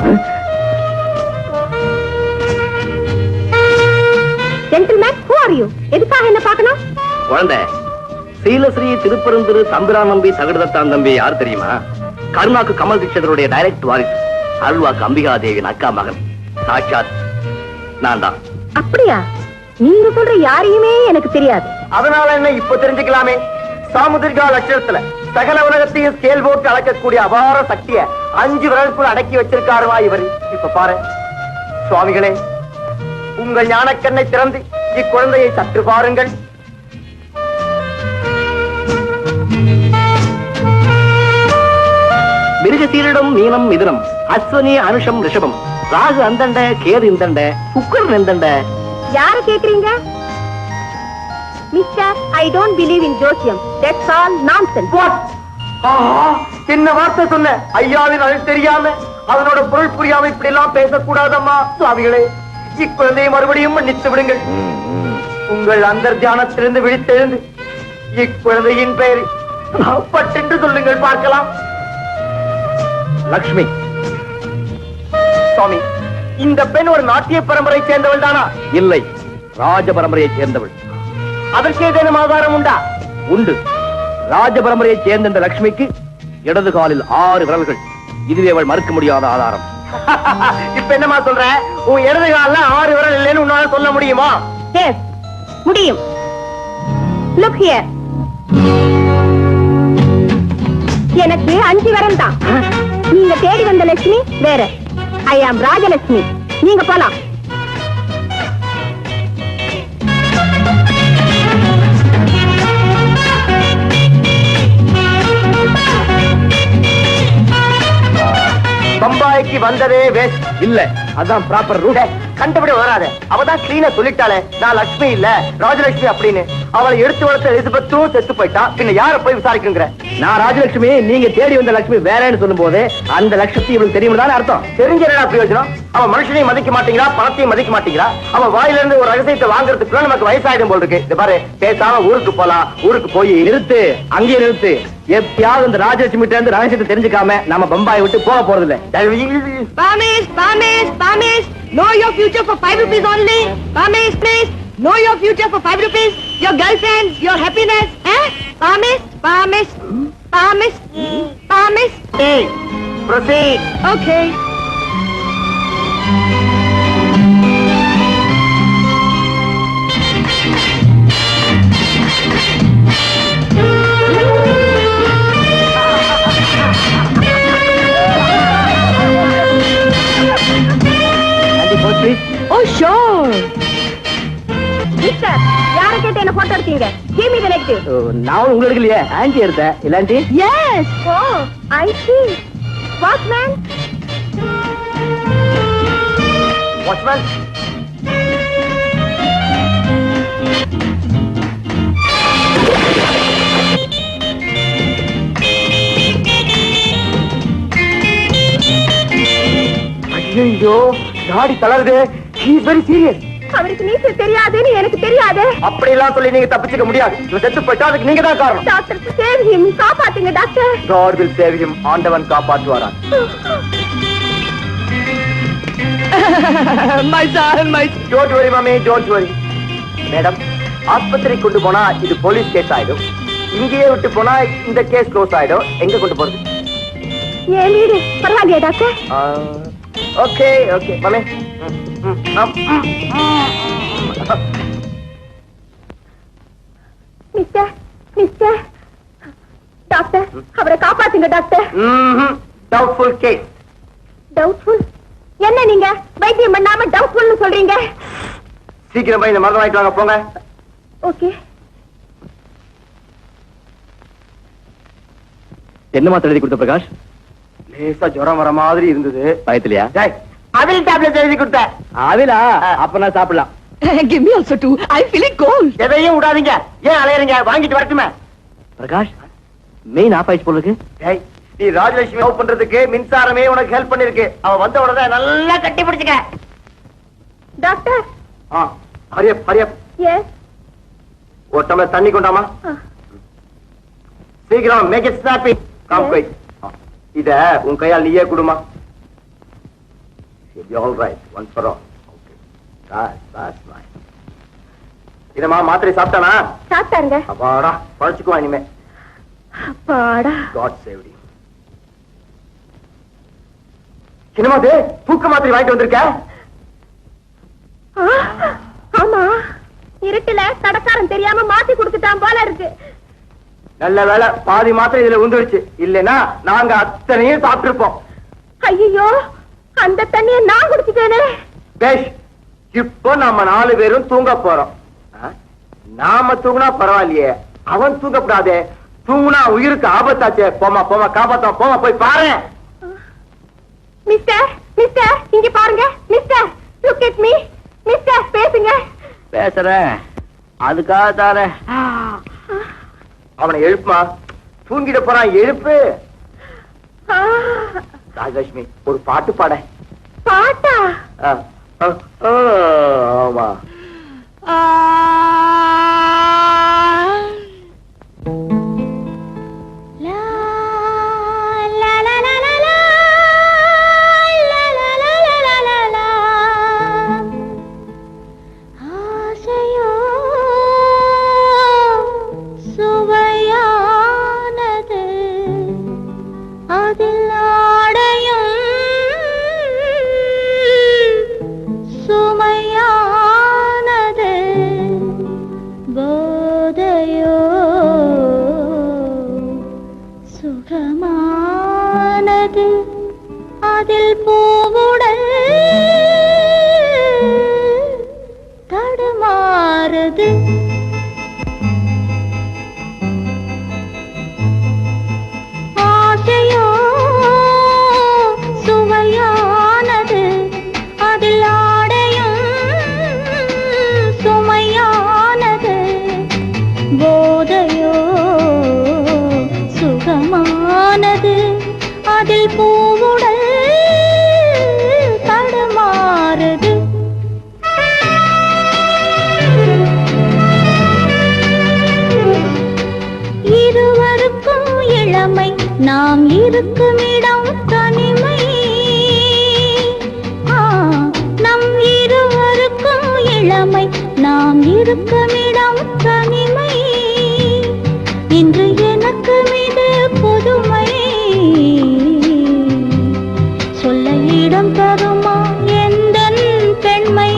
S1: Gentleman, who are you? எதுக்காக என்ன பார்க்கணும்?
S4: குழந்தை, ஸ்ரீலஸ்ரீ திருப்பெருந்திரு தம்பிரான் நம்பி தகுடுத்தான் நம்பி யார் தெரியுமா? கருணாக்கு கமல் தீட்சிதருடைய டைரக்ட் வாரிசு, அருள்வாக்கு அம்பிகா தேவியின் அக்கா மகன். சாட்சாத் நான் தான்.
S1: அப்படியா? நீங்க சொல்ற யாரையுமே எனக்கு தெரியாது.
S3: அதனால என்ன, இப்ப தெரிஞ்சுக்கலாமே. சாமுதிரிகா லட்சணத்துல சகல உலகத்தையும் ஸ்கேல் போட்டு அளக்கக்கூடிய அபார சக்திய 5 விரலுக்குள் அடக்கி வச்சிருக்காருவா இவர். இப்ப பாரு சுவாமிகளே, உங்கள் ஞானக்கண்ணை திறந்து இக்குழந்தையை சற்று பாருங்கள்.
S4: மிருகசீரிடம் மீனம் மிதுனம், அஸ்வனி அனுஷம் ரிஷபம், ராகு அந்தண்ட கேது இந்தண்ட சுக்கரன் எந்தண்ட.
S1: யார கேக்குறீங்க? Mister, I don't believe in ஜோசியம். That's all nonsense.
S3: என்ன வார்த்தை சொன்ன? ஐயாவின் அது தெரியாம, அதனோட பொருள் புரியாம இப்படி எல்லாம் பேசக்கூடாதம்மா. சுவாமிகளே, இக்குழந்தையை மறுபடியும் மன்னித்து விடுங்கள். உங்கள் அந்தர்தியானத்திலிருந்து விழித்தெழுந்து இக்குழந்தையின் பெயர் பட்டென்று சொல்லுங்கள் பார்க்கலாம்.
S4: லக்ஷ்மி.
S3: சுவாமி, இந்த பெண் ஒரு நாட்டிய பரம்பரை சேர்ந்தவள் தானா?
S4: இல்லை, ராஜ பரம்பரையை சேர்ந்தவள்.
S3: அதற்கு ஏதேனும் ஆதாரம் உண்டா?
S4: உண்டு. ராஜ பரம்பரையை சேர்ந்த இந்த லட்சுமிக்கு இடது காலில் 6 விரல்கள். இதுவே அவள் மறுக்க முடியாத ஆதாரம்.
S3: இப்ப என்னமா சொல்ற? உன் இடது கால்ல 6 விரல் இல்லைன்னு உன்னால சொல்ல முடியுமா?
S1: Yes, முடியும். Look here. எனக்கு 5 விரல் தான். நீங்க தேடி வந்த லட்சுமி வேற. I am Rajalakshmi. நீங்க போலாம்.
S3: பம்பாய்க்கு வந்ததே வேஸ்ட்.
S4: இல்ல, அதான் ப்ராப்பர் ரூட்.
S3: கண்டுபிடி வராத. அவதான் கிளீனா சொல்லிட்டாளே, நான் லட்சுமி இல்ல ராஜலட்சுமி அப்படின்னு. அவளை எடுத்து வளர்த்த எலிசபெத்தும் செத்து போயிட்டா. பின்ன யார போய் விசாரிக்குங்கிற?
S4: நான் ராஜலட்சுமி, நீங்க தேடி வந்த லட்சுமி வேறன்னு சொல்லும் போது அந்த லட்சத்தி இவளுக்கு தெரியும் தானே அர்த்தம்.
S3: தெரிஞ்ச என்ன பிரயோஜனம்? அவ மனுஷனையும் மதிக்க மாட்டீங்களா, பணத்தையும் மதிக்க மாட்டீங்களா? அவ வாயில இருந்து ஒரு ரகசியத்தை வாங்குறதுக்குள்ள நமக்கு வயசாயிடும் போல் இருக்கு. இது பாரு, பேசாம ஊருக்கு போலாம். ஊருக்கு போய்
S4: நிறுத்து, அங்கேயே நிறுத்து. எப்பயாவது இந்த ராஜலட்சுமி கிட்ட இருந்து ரகசியத்தை தெரிஞ்சுக்காம நம்ம பம்பாயை விட்டு போக போறது இல்ல.
S1: Pamis, Pamis, Pamis. Know your future for 5 rupees only. Pamis, please. Know your future for 5 rupees. Your girlfriend, your happiness. Eh? Pamis, Pamis, Pamis, Pamis.
S3: Hey, proceed.
S1: Okay.
S4: Please.
S1: Oh sure. Mister, யாரை கேட்டு என்ன photo எடுத்தீங்க? Give me the negative.
S4: நான் உங்களுக்கு இல்லையே, anti எடுத்தேன். இல்ல anti?
S1: Yes. Oh, I see. Watchman.
S3: Watchman, ஐயோ நாடி தளருது. He is very serious.
S1: அவருக்கு நீச்சல் தெரியாதுன்னு எனக்கு தெரியாது.
S3: அப்படி எல்லாம் சொல்லி நீங்க தப்பிச்சுக்க முடியாது. இவன் செத்து போயிட்டா அதுக்கு நீங்க தான் காரணம்.
S1: Doctor, save him. காப்பாத்துங்க doctor.
S3: God will save him. ஆண்டவன் காப்பாற்றுவாரா?
S4: My son, my...
S3: Don't worry mummy, don't worry. Madam, ஆஸ்பத்திரி கொண்டு போனா இது போலீஸ் கேஸ் ஆயிடும். இங்கேயே விட்டு போனா இந்த கேஸ் க்ளோஸ் ஆயிடும். எங்க கொண்டு போறது?
S1: ஏன் வீடு பரவாயில்லையா doctor?
S3: Okay okay mummy.
S1: Mister, mister doctor, அவரை காப்பாத்துங்க டாக்டர்.
S3: Doubtful case.
S1: டவுட்ஃபுல்? என்ன நீங்க வைத்தியம் பண்ணாம டவுட்ஃபுல்னு சொல்றீங்க?
S3: சீக்கிரம் போய் இந்த மருந்து வாங்கிட்டு வாங்க போங்க.
S1: ஓகே.
S4: என்ன மாத்திரை எழுதி கொடுத்த பிரகாஷ்?
S3: லேசா ஜுரம் வர மாதிரி இருந்தது.
S4: பயத்திலையா?
S3: அவில் டேப்லெட் எழுதி கொடுத்தேன்.
S4: அவிலா? அப்ப நான் சாப்பிடலாம்.
S1: Give me also too. I feel it cold.
S3: எதையும் விடாதீங்க. ஏன் அலையறீங்க? வாங்கிட்டு வரட்டுமே.
S4: பிரகாஷ், மெயின் ஆஃப் ஆயிடுச்சு போல இருக்கு.
S3: டேய், நீ ராஜலட்சுமி லவ் பண்றதுக்கு மின்சாரமே உனக்கு ஹெல்ப் பண்ணிருக்கு. அவ வந்த உடனே நல்லா கட்டி பிடிச்சுக்க.
S1: டாக்டர்.
S3: Hurry up hurry up.
S1: எஸ்.
S3: ஒரு டம்ளர் தண்ணி கொண்டாமா. சீக்கிரம் make it snappy. Come quick. இத உன் கையால் நீயே குடுமா. You'll be all right once for all. Okay. That's nice. இதமா மாத்திரை சாப்பிட்டானா?
S1: சாப்பிட்டாருங்க.
S3: அப்பாடா, பழச்சுக்குவா இனிமே.
S1: அப்பாடா.
S3: God saved you. என்னமா இது? தூக்க மாத்திரை வாங்கிட்டு வந்திருக்க?
S1: ஆமா, இருட்டுல கடைக்காரன் தெரியாம மாத்தி கொடுத்துட்டான் போல இருக்கு.
S3: நல்ல வேளை பாதி மாத்திரை இதுல உந்துருச்சு. இல்லைன்னா நாங்க அத்தனையும் சாப்பிட்டிருப்போம்.
S1: ஐயோ, அந்த தண்ணியை நான் குடிச்சிட்டேனே.
S3: பேஷ், இப்போ நம்ம 4 பேரும் தூங்க போறோம். நாம தூங்கினா பரவாயில்லையே, அவன் தூங்கப்படாதே. தூங்கினா உயிருக்கு ஆபத்தாச்சே. போமா போமா, காப்பாத்தோம். போமா, போய் பாரு.
S1: மிஸ்டர், மிஸ்டர், இங்க பாருங்க. Mister, look at me. Mister, பேசுங்க.
S4: பேசுறேன். அதுக்காக தாரே.
S3: அவனை எழுப்புமா. தூங்கிட போறான், எழுப்பு. ராஜலட்சுமி, ஒரு பாட்டு பாட.
S1: பாட்டா?
S3: ஆமா.
S9: நாம் இருக்கும் இடம் தனிமை. நம் இருவருக்கும் இளமை, நாம் இருக்கும் இடம் தனிமை. இன்று எனக்கு மீது புதுமை, சொல்ல இடம் தருமா எந்தன் பெண்மை.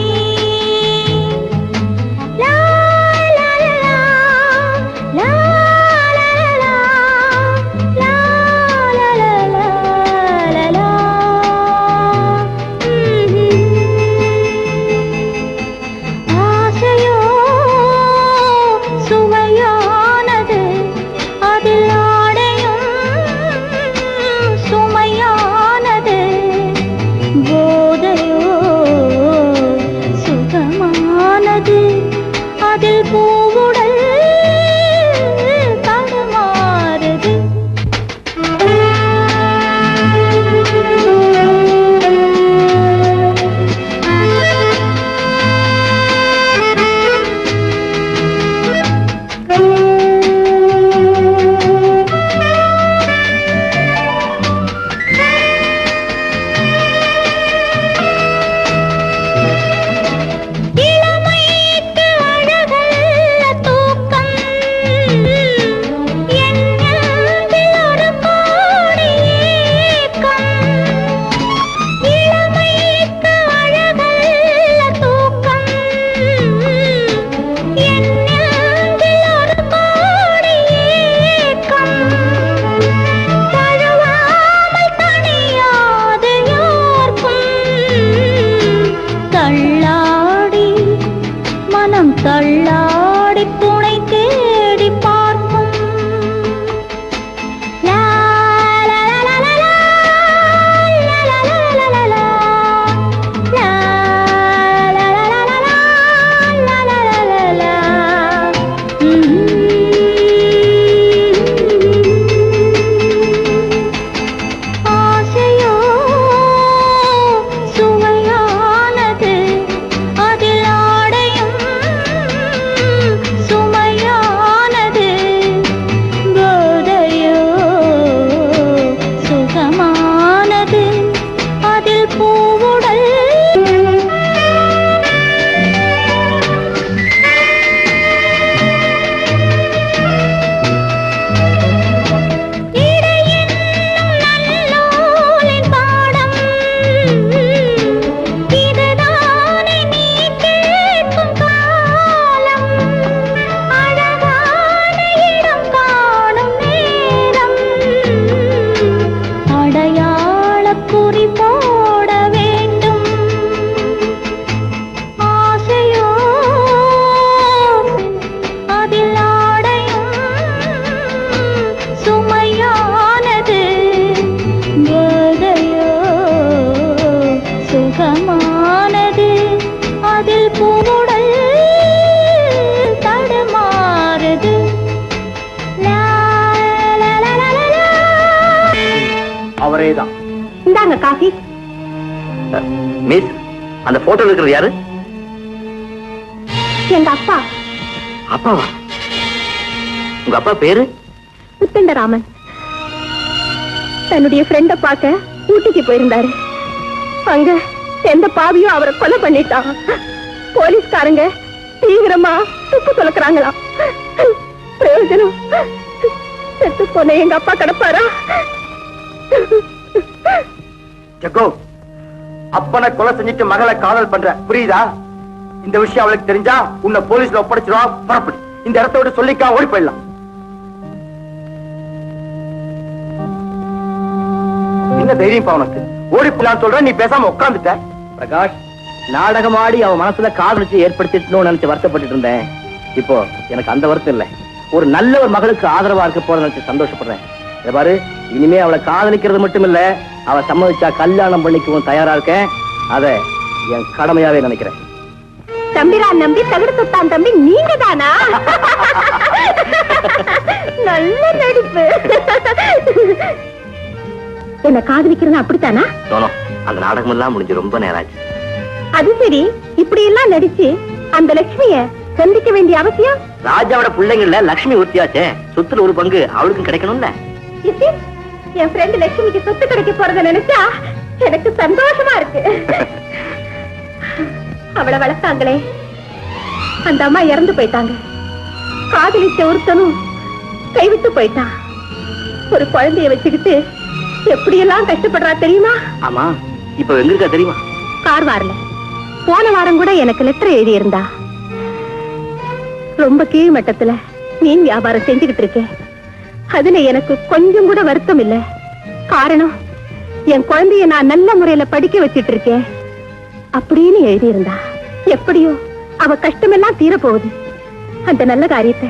S9: ஆனது அதில் பூவுடல் தடுமாறுது. லா, லா, லா, லா, லா, லா.
S3: அவரேதான்.
S1: இந்தாங்க காஃபி.
S4: மிஸ், அந்த போட்டோ இருக்கிறது யாரு?
S1: எங்க அப்பா.
S4: அப்பாவா? உங்க அப்பா பேரு?
S1: புத்தண்டராமன். தன்னுடைய ஃப்ரெண்ட பார்க்க ஊட்டிக்கு போயிருந்தாரு. அங்க எந்த பாவியும் அவரை கொலை பண்ணிட்டான். போலீஸ்காரங்க தீவிரமா துப்பு துலக்குறாங்களாம். பிரயோஜனம், செத்து போன எங்க அப்பா கிடப்பாரா?
S3: ஜக்கோ, அப்பனை கொலை செஞ்சுட்டு மகளை காதல் பண்ற, புரியுதா? இந்த விஷயம் அவளுக்கு தெரிஞ்சா உன்னை போலீஸ்ல ஒப்படைச்சிருவா. புறப்படு, இந்த இடத்த விட்டு சொல்லிக்கா ஓடி போயிடலாம். என்ன தைரியம் உனக்கு? ஓடி போயிடலாம் சொல்ற, நீ பேசாம உட்கார்ந்துட்ட.
S4: பிரகாஷ், நாடகமாடி அவன் மனசுல காதலிச்சு ஏற்படுத்திட்டு நினைச்சு வருத்தப்பட்டு இருந்தேன். இப்போ எனக்கு அந்த வருத்தம் இல்ல. ஒரு நல்ல ஒரு மகளுக்கு ஆதரவா இருக்க போற நினைச்சு சந்தோஷப்படுறேன். இதை பாரு, இனிமே அவளை காதலிக்கிறது மட்டும் இல்ல, அவ சம்மதிச்சா கல்யாணம் பண்ணிக்கவும் தயாரா இருக்கேன். அத என் கடமையாவே நினைக்கிறேன்.
S1: தம்பிரான் நம்பி தகுடு தொட்டான் தம்பி, நீங்க தானா? நல்ல நடிப்பு. என்ன காதலிக்கிறது அப்படித்தானா?
S4: அந்த நாடகம் எல்லாம் முடிஞ்சு ரொம்ப நேரம் ஆச்சு.
S1: அது சரி, இப்படி எல்லாம் நடிச்சு அந்த லட்சுமிய சந்திக்க வேண்டிய அவசியம்?
S4: ராஜாவோட பிள்ளைங்கள்ல லட்சுமி ஒருத்தியாச்சே, சொத்துல ஒரு பங்கு அவளுக்கும் கிடைக்கணும்ல.
S1: என் ஃப்ரெண்ட் லட்சுமிக்கு சொத்து கிடைக்க போறத நினைச்சா எனக்கு சந்தோஷமா இருக்கு. அவளை வளர்த்தாங்களே, அந்த அம்மா இறந்து போயிட்டாங்க. காதலிச்ச ஒருத்தனும் கைவிட்டு போயிட்டான். ஒரு குழந்தைய வச்சுக்கிட்டு எப்படி எல்லாம் கஷ்டப்படுறா தெரியுமா?
S4: ஆமா, இப்ப எங்க இருக்கா தெரியுமா?
S1: கார்வார்ல. போன வாரம் கூட எனக்கு லெட்டர் எழுதி இருந்தா. ரொம்ப கீழ் மட்டத்துல மீன் வியாபாரம் செஞ்சுக்கிட்டு இருக்கேன். அதுல எனக்கு கொஞ்சம் கூட வருத்தம் இல்ல. காரணம், என் குழந்தைய நான் நல்ல முறையில படிக்க வச்சிட்டு இருக்கேன் அப்படின்னு எழுதி இருந்தா. எப்படியோ அவ கஷ்டமெல்லாம் தீர போகுது. அந்த நல்ல காரியத்தை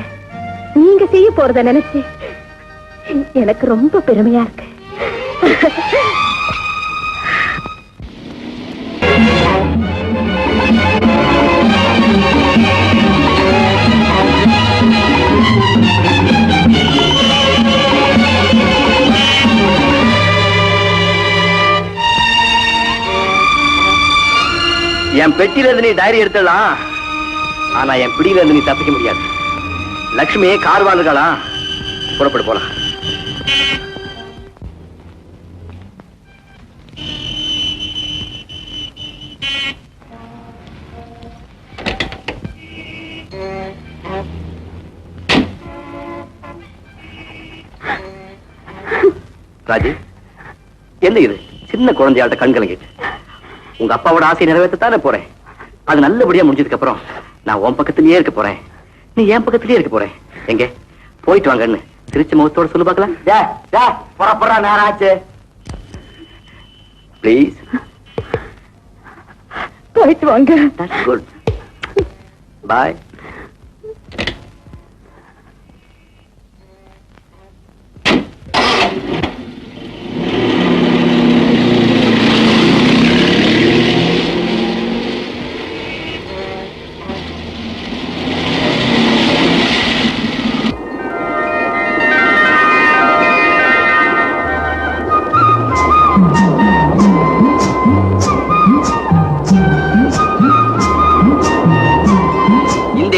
S1: நீங்க செய்ய போறத நினைச்சு எனக்கு ரொம்ப பெருமையா இருக்கு.
S4: என் பெட்டியில இருந்து நீ டைரி எடுத்துடலாம், ஆனா என் பிடியில இருந்து நீ தப்பிக்க முடியாது. லட்சுமி கார் வாழ்களா, புறப்படு போலாம். ராஜி, என்ன இது சின்ன குழந்தையாட்ட கண் கலங்கிட்டு? உங்க அப்பாவோட ஆசையை நிறைவேற்றத்தானே போறேன். அது நல்லபடியா முடிஞ்சதுக்கு அப்புறம் நான் உன் பக்கத்திலேயே இருக்க போறேன், நீ என் பக்கத்திலேயே இருக்க போறேன். எங்க போயிட்டு வாங்கன்னு சிரிச்ச முகத்தோட சொல்லு பாக்கலாம்.
S3: புறப்படுற நேரம் ஆச்சு.
S4: பிளீஸ்
S1: போயிட்டு வாங்க.
S4: குட் பாய்.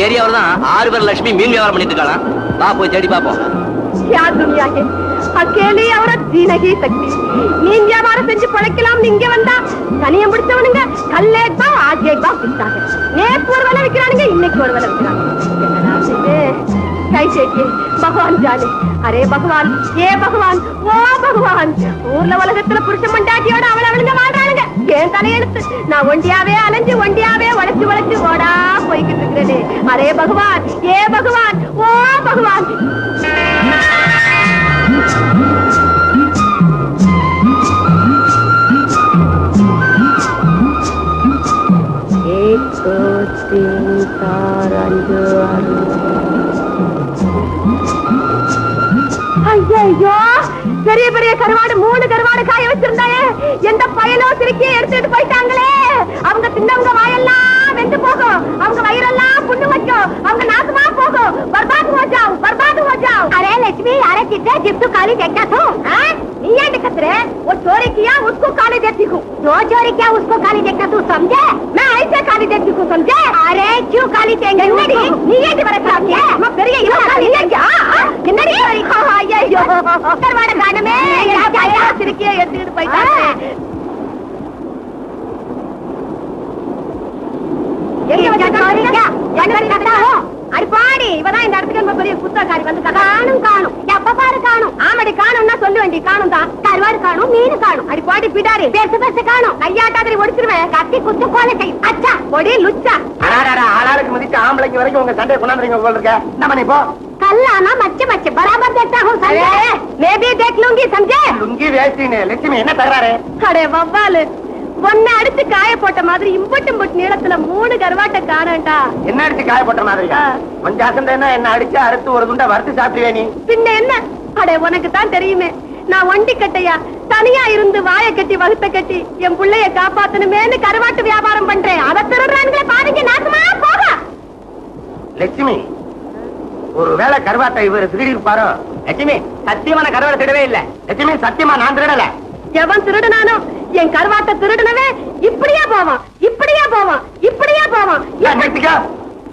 S4: ஏரியாவில தான் 6 பேர் லட்சுமி மீன் வியாபாரம் பண்ணிட்டு இருக்காளாம். வா போய் தேடி பாப்போம்.
S1: क्या दुनिया है, अकेली औरत जी नहीं सकती. மீன் வியாபாரம் செஞ்சு பழைக்கலாம். இங்க வந்தா தனியம் பிடிச்சவனுங்க கல் एक बार आज एक बार வித்தாங்க. நேத்து ஒரு வேலை விக்கிறானுங்க, இன்னைக்கு ஒரு வேலை விக்கிறாங்க. कैसे के भगवान जाने. अरे भगवान, ये भगवान, वो भगवान. ஊர்ல உலகத்துல புருஷ மண்டாட்டியோட அவளுங்க வாழ்றானுங்க. ஏன் தலையெடுத்து நான் ஒண்டியாவே அலைஞ்சு ஒண்டியாவே உழைச்சு ஓடா போய்கிட்டு இருக்கிறேனே. அரே பகவான், ஏ பகவான், ஓ பகவான். एक दो तीन चार அஞ்சு ஆறு. ஐயோ, பெரிய பெரிய கருவாடு 3 கருவாடு காய வச்சிருந்தாயே, எந்த பயலோ சிரிக்கிய எடுத்துட்டு போயிட்டாங்களே. அவங்க தின்னவங்க வாயெல்லாம் வெந்து போகும், அவங்க வயிறெல்லாம் புண்ணு வைக்கும், அவங்க நாசமா போகும். बर्बाद हो जाओ, बर्बाद हो जाओ. अरे लक्ष्मी, अरे चिट्टे जिप तू काली देखता तू, नहीं है दिक्कत रे. वो चोरी किया उसको काली देखती हूँ. जो चोरी किया उसको काली देखता तू, समझे? मैं ऐसे काली देखती हूँ, समझे? अरे क्यों काली देंगे? नहीं है तुम्हारे साथ क्या? मैं फिर ये काली देंगे? किन्नड़ी? हाँ ये जो करवाड़ा गाने में क्या सिरकिया எடுத்துட்டு போயிட்டாங்க. எங்க வச்ச चोरी क्या? என்ன करता हो? அடிப்பாடி இவதான் இந்த இடத்துக்கு ரொம்ப பெரிய குத்தக்காரி வந்து காணும் காணும் எப்ப பாரு காணும். ஆமாடி காணும்னா சொல்ல வேண்டி காணும் தான். கருவாடு காணும், மீன் காணும். அடிப்பாடி பிடாரி பெருசு பெருசு காணும். கையாட்டாதிரி ஒடிச்சிருவேன். கத்தி குத்து கோலை கை அச்சா பொடி லுச்சா.
S3: ஆளாளுக்கு மதிச்சு ஆம்பளைக்கு வரைக்கும் உங்க சண்டையை கொண்டாந்துறீங்க போல இருக்க. நம்ம நீ போ.
S1: கல்லானா மச்ச மச்ச बराबर देखता हूं, समझे? मैं भी देख लूंगी, समझे?
S3: லுங்கி வேஸ்டினே லட்சுமி என்ன தகராறு?
S1: அடே வவ்வாலு, ஒன்ன அடிச்சு காய போட்ட மாதிரி இம்புட்டு நீளத்துல 3 கருவாட்டை காணண்டா.
S3: என்ன அடிச்சு காய போட்ட மாதிரி? கொஞ்சம் அசந்தேன்னா என்ன அடிச்சு அறுத்து ஒரு துண்டை வறுத்து சாப்பிடுவே நீ.
S1: பின்ன என்ன? அடே உனக்கு தான் தெரியுமே, நான் ஒண்டி கட்டையா தனியா இருந்து வாய கட்டி வகுத்த கட்டி என் புள்ளைய காப்பாத்தணுமேன்னு கருவாட்டு வியாபாரம் பண்றேன். அதை திருடுறானுங்களே பாருங்க, நாசமா போக.
S3: லட்சுமி, ஒரு வேளை கருவாட்டை இவர் திருடி இருப்பாரோ? லட்சுமி, சத்தியமான கருவாட்டை திருடவே இல்ல. லட்சுமி, சத்தியமா நான் திருடல.
S1: எவன் திருடுனானோ என் கருவாட்டை திருடுனவே இப்படியே போவான், இப்படியே போவான், இப்படியே போவான்.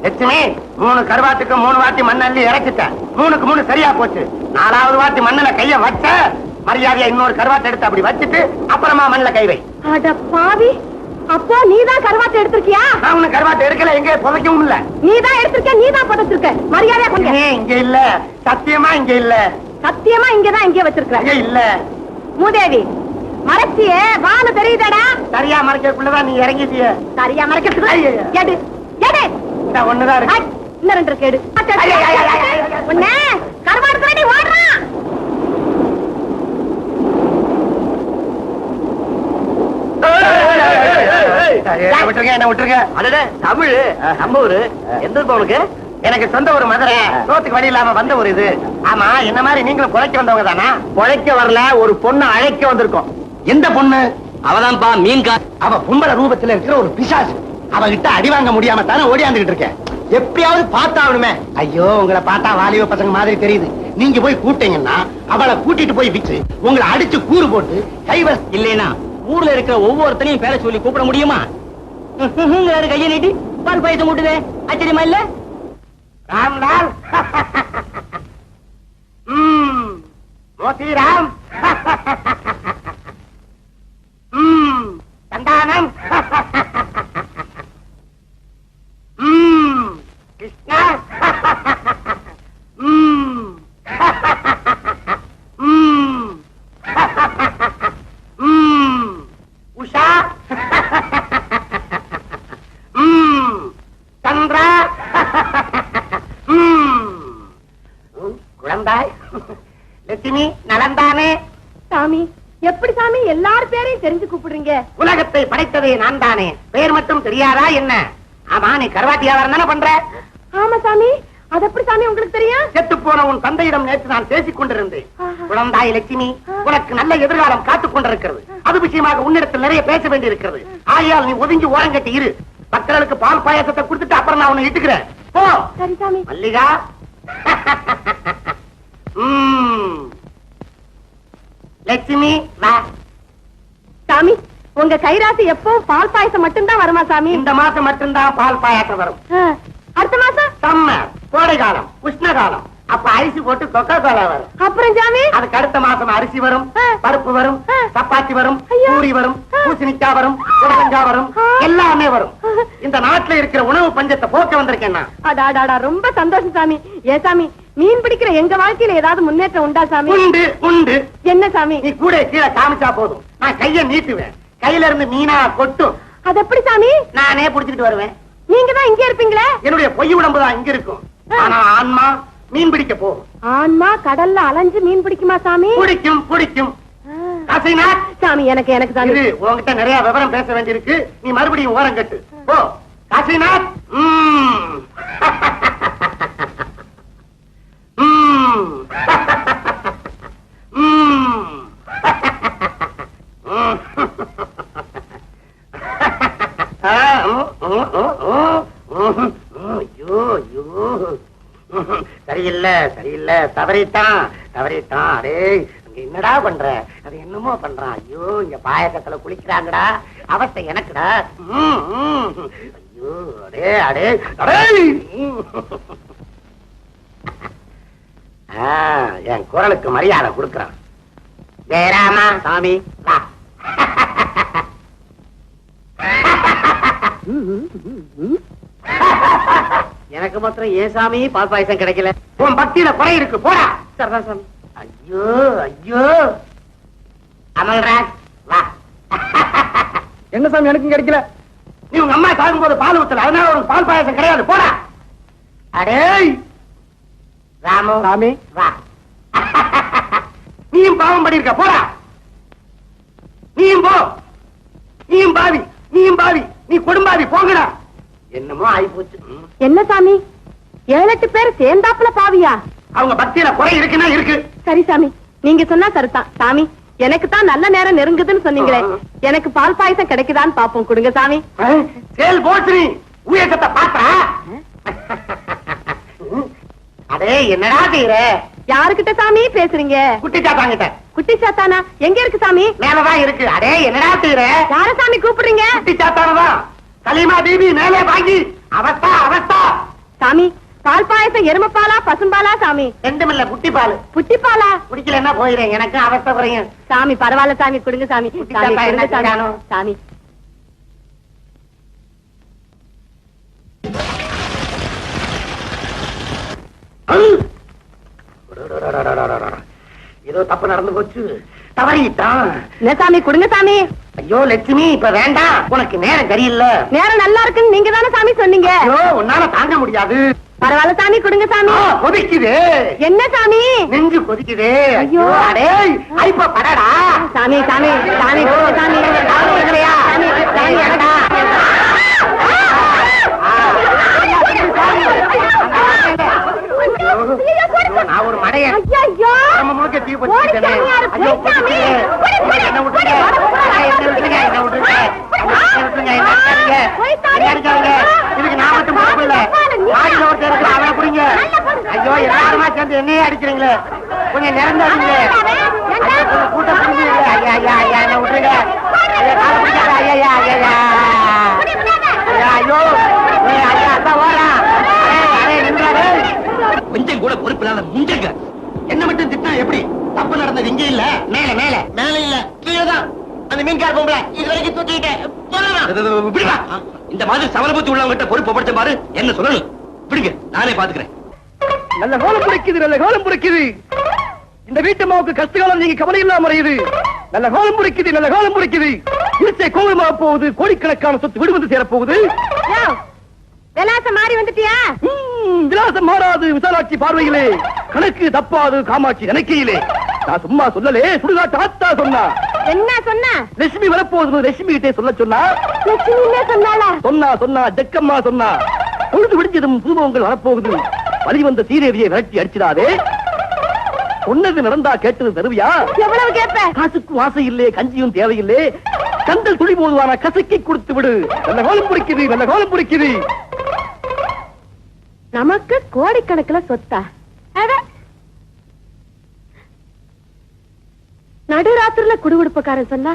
S3: லட்சுமி, 3 கருவாட்டுக்கு 3 வாட்டி மண்ணள்ளி இறக்கிட்டேன். 3க்கு 3 சரியா போச்சு. 4வது வாட்டி மண்ணுல கைய வச்ச மரியாதையா இன்னொரு கருவாட்டை எடுத்து அப்படி வச்சுட்டு அப்புறமா மண்ணுல கை வை.
S1: அட பாவி, அப்போ நீதான் கருவாட்டை எடுத்திருக்கியா?
S3: நான் உனக்கு கருவாட்டை எடுக்கல, எங்க புதைக்கவும் இல்ல.
S1: நீதான் எடுத்திருக்க, நீதான் புதைச்சிருக்க. மரியாதையா கொஞ்சம்
S3: இங்க இல்ல, சத்தியமா இங்க இல்ல.
S1: சத்தியமா இங்கதான் இங்கே வச்சிருக்க.
S3: இல்ல
S1: மூதேவி, மறைச்சியே வானு தெரியுதடா.
S3: சரியா மறைக்கிறதுக்குள்ளதான் நீ இறங்கிட்டிய.
S1: சரியா மறைக்கிறதுக்கு எடு எடு.
S3: இந்த ஒண்ணுதான் இருக்கு.
S1: இன்னும் 2 கேடு. உன்ன கருவாடு திருடி ஓடுறான்.
S3: விட்டுருங்க, என்ன விட்டுருங்க.
S4: அடடே தமிழ் நம்ம ஊரு. எந்த ஊரு உனக்கு?
S3: எனக்கு சொந்த ஒரு மதுரை, சோத்துக்கு வழி இல்லாம வந்த ஒரு இது. ஆமா, என்ன மாதிரி நீங்களும் பொழைக்க வந்தவங்க தானா? பொழைக்க வரல, ஒரு பொண்ணு அழைக்க வந்திருக்கோம். எந்த பொண்ணு?
S4: அவதான்பா மீன்கா.
S3: அவ பொம்பளை ரூபத்துல இருக்கிற ஒரு பிசாசு. அவகிட்ட அடி வாங்க முடியாம தானே ஓடியாந்துகிட்டு இருக்கேன். எப்படியாவது பார்த்தாவணுமே. ஐயோ, உங்களை பார்த்தா வாலிப பசங்க மாதிரி தெரியுது. நீங்க போய் கூட்டீங்கன்னா அவளை கூட்டிட்டு போய் விச்சு உங்களை அடிச்சு கூறு போட்டு கைவ
S4: இல்லைனா ஊர்ல இருக்கிற ஒவ்வொருத்தனையும் பேரை சொல்லி கூப்பிட முடியுமா? கையை நீட்டி பால் பாயசம் கூட்டுதே, ஆச்சரியமா இல்ல?
S3: ராம்லால், மோசிராம், சந்தானம், கிருஷ்ணா, உஷா, சந்திரா, குழந்தாய், லட்சுமி, நலந்தானே?
S1: சாமி, எப்படி சாமி எல்லார் பேரையும் தெரிஞ்சு கூப்பிடுறீங்க?
S3: உலகத்தை படைத்ததே நான் தானே, பெயர் மட்டும் தெரியாதா என்ன? ஆமா, நீ கருவாட்டி வியாபாரம் தானே பண்ற?
S1: ஆமா சாமி, அது எப்படி சாமி உங்களுக்கு தெரியும்?
S3: செத்து போன உன் தந்தையிடம் நேற்று நான் பேசிக் கொண்டிருந்தேன். குழந்தாய் லட்சுமி, உனக்கு நல்ல எதிர்காலம் காத்துக் கொண்டிருக்கிறது. அது விஷயமாக உன்னிடத்தில் நிறைய பேச வேண்டி இருக்கிறது. ஆகையால் நீ ஒதுங்கி ஓரங்கட்டி இரு. பக்தர்களுக்கு பால் பாயசத்தை கொடுத்துட்டு அப்புறம் நான் உன்னை இட்டுக்கிறேன். போ.
S1: சரி சாமி.
S3: மல்லிகா, லட்சுமி, வா.
S1: சாமி, உங்க கைராசி எப்பவும் பால் பாயசம் மட்டும்தான் வருமா சாமி?
S3: இந்த மாசம் மட்டும்தான் பால் பாயாசம் வரும்.
S1: அடுத்த மாசம்
S3: சம்மர், கோடை காலம், உஷ்ண காலம். அப்ப அரிசி போட்டு கொக்கோ கோலா வரும்.
S1: அப்புறம் சாமி
S3: அதுக்கு அடுத்த மாசம் அரிசி வரும், பருப்பு வரும், சப்பாத்தி வரும், பூரி வரும், பூசணிக்காய் வரும், புடலங்காய் வரும், எல்லாமே வரும். இந்த நாட்டுல இருக்கிற உணவு பஞ்சத்தை போக்க வந்திருக்கேன் நான்.
S1: அடாடாடா, ரொம்ப சந்தோஷம் சாமி. ஏ சாமி, மீன் பிடிக்கிற எங்க வாழ்க்கையில ஏதாவது முன்னேற்றம் உண்டா சாமி?
S3: உண்டு உண்டு.
S1: என்ன சாமி?
S3: நீ கூட கீழே காமிச்சா போதும், நான் கைய நீட்டுவேன். கையில இருந்து மீனா கொட்டும்.
S1: அது எப்படி சாமி?
S3: நானே புடிச்சிட்டு வருவேன்.
S1: நீங்க தான் இங்க இருப்பீங்களே?
S3: என்னுடைய பொய் உடம்பு தான் இங்க இருக்கும். ஆனா ஆன்மா மீன் பிடிக்க போகும்.
S1: ஆன்மா கடல்ல அலைஞ்சு மீன் பிடிக்குமா சாமி?
S3: பிடிக்கும் பிடிக்கும். காசிநாத்
S1: சாமி, எனக்கு சாமி.
S3: இது உங்ககிட்ட நிறைய விவரம் பேச வேண்டியிருக்கு. நீ மறுபடியும் ஓரம் கட்டு போ. காசிநாத், ஐயோ ஐயோ சரியில்லை சரியில்லை, தவறிட்டான் தவறிட்டான். அடே இங்க என்னடா பண்ற? அது என்னமோ பண்றான். ஐயோ இங்க பாயக்கத்துல குளிக்கிறாங்கடா, அவஸ்தை எனக்குடா. ஐயோ அடே அடே அடே. என் குரலுக்கு மரியாதை கொடுக்கறான். ஜெயராமா சாமி வா. எனக்கு மாத்திரம் ஏன் சாமி பால் பாயசம் கிடைக்கல? உன் பக்தியில குறை இருக்கு, போடா. சரிதான் சாமி. ஐயோ ஐயோ அமல்ராஜ் வா. என்ன சாமி எனக்கு கிடைக்கல? நீ உங்க அம்மா சாகும் போது பால் ஊத்தல, அதனால உனக்கு பால் பாயசம் கிடையாது, போடா. அடே ராமு சாமி வா. நீயும் பாவம் பண்ணிருக்க, போடா. நீயும் போ. நீயும் பாவி, நீயும் பாவி, நீ கொடும்பாவி, போங்கடா. என்னமோ ஆயி போச்சு.
S1: என்ன சாமி 7-8 பேர் சேர்ந்தாப்புல பாவியா?
S3: அவங்க பக்தியில குறை இருக்குன்னா இருக்கு.
S1: சரி சாமி, நீங்க சொன்னா சரிதான். சாமி எனக்கு தான் நல்ல நேரம் நெருங்குதுன்னு சொன்னீங்களே, எனக்கு பால் பாயசம் கிடைக்குதான்னு பாப்போம், கொடுங்க சாமி.
S3: சேல் போச்சு, நீ ஊயக்கத்தை பாத்தா? அடே என்னடா செய்யற?
S1: யாருக்கிட்ட சாமி பேசுறீங்க?
S3: குட்டி சாத்தாங்கிட்ட.
S1: குட்டி சாத்தானா எங்க இருக்கு சாமி?
S3: மேலதான் இருக்கு. அடே என்னடா செய்யற?
S1: யார சாமி கூப்பிடுறீங்க?
S3: குட்டி சாத்தானதான். கலிமா தீபி மேலே வாங்கி. அவஸ்தா அவஸ்தா.
S1: சாமி பால் பாயசம் எருமப்பாலா பசும்பாலா சாமி?
S3: ரெண்டுமில்ல, குட்டி பால்.
S1: குட்டி பாலா?
S3: குடிக்கலன்னா போயிடுறேன், எனக்கு அவஸ்தை குறையும்.
S1: சாமி பரவாயில்ல சாமி, கொடுங்க சாமி.
S3: குட்டி
S1: சாமி
S3: சாத்தா என்ன
S1: கொடுங்க சாமி.
S3: செய்யறானோ?
S1: சாமி
S3: ஏதோ தப்பு நடந்து போச்சு, தவறிட்டான்.
S1: என்ன சாமி, கொடுங்க சாமி.
S3: ஐயோ லட்சுமி இப்ப வேண்டாம், உனக்கு நேரம் சரியில்லை.
S1: நேரம் நல்லா இருக்குன்னு நீங்க தானே சாமி சொன்னீங்க.
S3: ஐயோ உன்னால தாங்க முடியாது.
S1: பரவாயில்ல சாமி, கொடுங்க சாமி.
S3: கொதிக்குது.
S1: என்ன சாமி?
S3: நெஞ்சு கொதிக்குது.
S1: ஐயோ.
S3: அடே ஐப்ப படடா.
S1: சாமி சாமி சாமி கொடுங்க சாமி. சாமி சாமி அடடா.
S3: நான் ஒரு மடையன்.
S1: ஐயோ
S3: நம்ம முழுக்க தீ பத்திட்டேனே. ஐயோ கொதிக்குது. என்ன விட்டுருங்க, என்ன விட்டுருங்க, என்ன விட்டுருங்க, என்ன விட்டுருங்க, என்ன இருக்காங்க? இதுக்கு நான் மட்டும் பொறுப்பில்ல. மாடியில ஒருத்தர் இருக்கிற அவனை புடிங்க. ஐயோ எல்லாருமா சேர்ந்து என்னையே அடிக்கிறீங்களே, கொஞ்சம் நிறந்தாருங்க. கூட்டம் புரிஞ்சு. ஐயா ஐயா ஐயா என்ன விட்டுருங்க. ஐயா கால பிடிக்காத. ஐயா ஐயா ஐயா ஐயா ஐயோ ஐயா அதான் ஓரா. அரே நின்றாரு.
S4: கொஞ்சம் கூட பொறுப்பில்லாத முஞ்சங்க.
S3: என்ன மட்டும் திட்டினா எப்படி? தப்பு நடந்தது இங்க இல்ல, மேல மேல மேல இல்ல, கீழதான். அந்த மீன்கார பொம்பளை இது வரைக்கும் தூக்கிட்டேன்.
S4: விடுவா. இந்த மாதிரி சமரபுத்தி உள்ளவங்கிட்ட பொறுப்பு படுத்த பாரு, என்ன சொல்லணும்? விடுங்க, நானே பாத்துக்கிறேன்.
S3: நல்ல கோலம் புடைக்குது, நல்ல கோலம் புடைக்குது. இந்த வீட்டு மாவுக்கு கஷ்டகாலம் நீங்க கவலை இல்லாம முறையுது. நல்ல கோலம் புடைக்குது, நல்ல கோலம் புடைக்குது. இருச்சை கோலமாக போகுது, கோடிக்கணக்கான சொத்து விடுவது சேரப்போகுது.
S1: விலாசம் மாறி வந்துட்டியா?
S3: விலாசம் மாறாது விசாலாட்சி பார்வையிலே, கணக்கு தப்பாது காமாட்சி நினைக்கையிலே. நான் சும்மா சொல்லலே, சுடுகாட்டு ஆத்தா சொன்னா.
S1: என்ன சொன்ன?
S3: லட்சுமி வரப்போகுது, லட்சுமி கிட்டே சொல்ல சொன்னா.
S1: லட்சுமியே சொன்னாளா?
S3: சொன்னா ஜக்கம்மா சொன்னா. பொழுது விடிஞ்சதும் புதுமுகங்கள் வரப்போகுது, வழி வந்த சீரேவியை விரட்டி அடிச்சிடாதே. சொன்னது நடந்தா கேட்டது தருவியா?
S1: எவ்வளவு கேட்ப?
S3: காசுக்கும் ஆசை இல்லே, கஞ்சியும் தேவையில்லை. கந்தல் துளி போதுவான கசக்கி கொடுத்து விடு. நல்ல கோலம் பிடிக்குது, நல்ல கோலம் பிடிக்குது.
S1: நமக்கு கோடிக்கணக்குல சொத்தா? நடுராத்திரில குடுகுடுப்பக்காரன் சொன்னா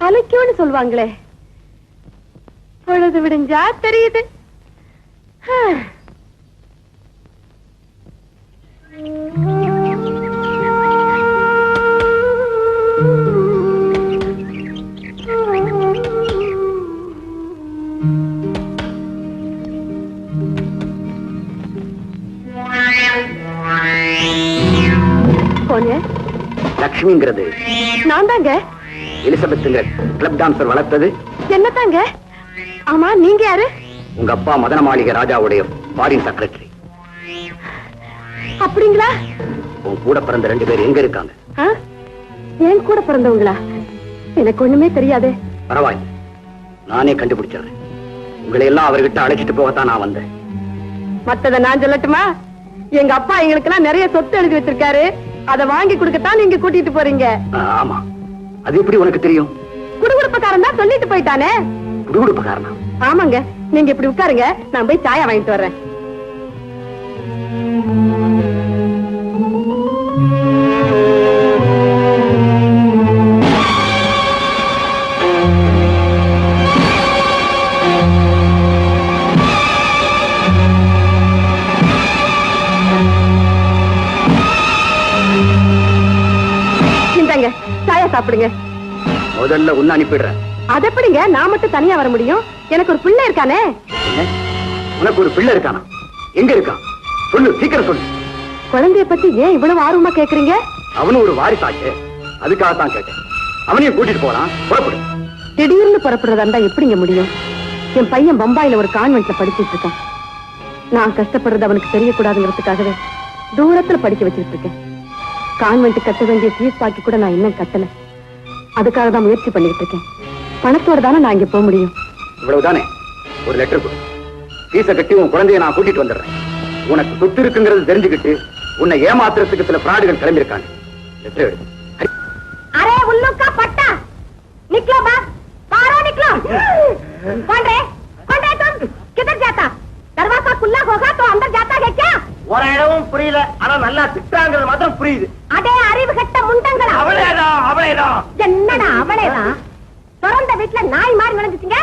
S1: அலைக்கும்னு சொல்லுவாங்களே, பொழுது விடிஞ்சா தெரியுது.
S2: லட்சுமிங்கிறது
S1: நான் தாங்க.
S2: எலிசபெத்துங்கிற கிளப் டான்சர் வளர்த்தது
S1: என்ன தாங்க? ஆமா, நீங்க யாரு?
S2: உங்க அப்பா மதன மாளிகை ராஜாவுடைய ஃபாரின் செக்ரட்டரி.
S1: அப்படிங்களா?
S2: உன் கூட பிறந்த 2 பேர் எங்க இருக்காங்க?
S1: என் கூட பிறந்தவங்களா? எனக்கு ஒண்ணுமே தெரியாதே.
S2: பரவாயில்ல, நானே கண்டுபிடிச்சிடுறேன். உங்களை எல்லாம் அவர்கிட்ட அழைச்சிட்டு போகத்தான் நான் வந்தேன்.
S1: மத்தத நான் சொல்லட்டுமா? எங்க அப்பா எங்களுக்கு எல்லாம் நிறைய சொத்து எழுதி வச்சிருக்காரு, அதை வாங்கி கொடுக்கத்தான் நீங்க கூட்டிட்டு போறீங்க.
S2: ஆமா, அது எப்படி உனக்கு தெரியும்?
S1: குடுகுடுப்பக்காரன் தான் சொல்லிட்டு போயிட்டானே.
S2: குடுகுடுப்பக்காரனா?
S1: ஆமாங்க, நீங்க இப்படி உட்காருங்க, நான் போய் சாயா வாங்கிட்டு வர்றேன். இந்தாங்க, சாயா சாப்பிடுங்க.
S2: முதல்ல உன்ன அனுப்பிடுறேன்.
S1: அது எப்படிங்க நான் மட்டும் தனியா வர முடியும்? எனக்கு ஒரு பிள்ளை இருக்கானே.
S2: உனக்கு ஒரு பிள்ளை இருக்கானா? எங்க இருக்கான்? சொல்லு, சீக்கிரம் சொல்லு.
S1: குழந்தைய பத்தி ஏன் இவ்வளவு ஆர்வமா கேக்குறீங்க?
S2: அவனு ஒரு வாரிசாச்சு, அதுக்காகத்தான் கேட்டேன். அவனையும் கூட்டிட்டு போலாம், புறப்படு.
S1: திடீர்னு புறப்படுறதா இருந்தா எப்படிங்க முடியும்? என் பையன் பம்பாயில ஒரு கான்வென்ட்ல படிச்சிட்டு இருக்கான். நான் கஷ்டப்படுறது அவனுக்கு தெரியக்கூடாதுங்கிறதுக்காகவே தூரத்துல படிக்க வச்சிட்டு இருக்கேன். கான்வென்ட் கட்ட வேண்டிய ஃபீஸ் பாக்கி கூட நான் இன்னும் கட்டல. அதுக்காக தான் முயற்சி பண்ணிட்டு இருக்கேன். பணத்தோட தானே நான் இங்க போக முடியும்.
S2: இவ்வளவுதானே? ஒரு லெட்டர் கொடு. ஃபீஸை கட்டி உன் குழந்தைய நான் கூட்டிட்டு வந்துடுறேன். உனக்கு சொத்து இருக்குங்கிறது தெரிஞ்சுக்கிட்டு உன்னை ஏமாத்துறதுக்கு சில பிராடுகள் கிளம்பியிருக்காங்க. லெட்டர் எடு.
S1: अरे उल्लू का पट्टा निकलो बस, बाहर निकलो. कौन रे तुम? किधर जाता? दरवाजा खुला होगा तो अंदर जाता है क्या?
S3: ஒரு இடமும் புரியல, ஆனா நல்லா திட்டாங்கிறது மாத்திரம் புரியுது.
S1: அடே அறிவு கட்ட முண்டங்களா,
S3: அவளேதான்.
S1: என்னடா அவளேதான்? திறந்த வீட்டுல நாய் மாதிரி நுழைஞ்சிட்டீங்க.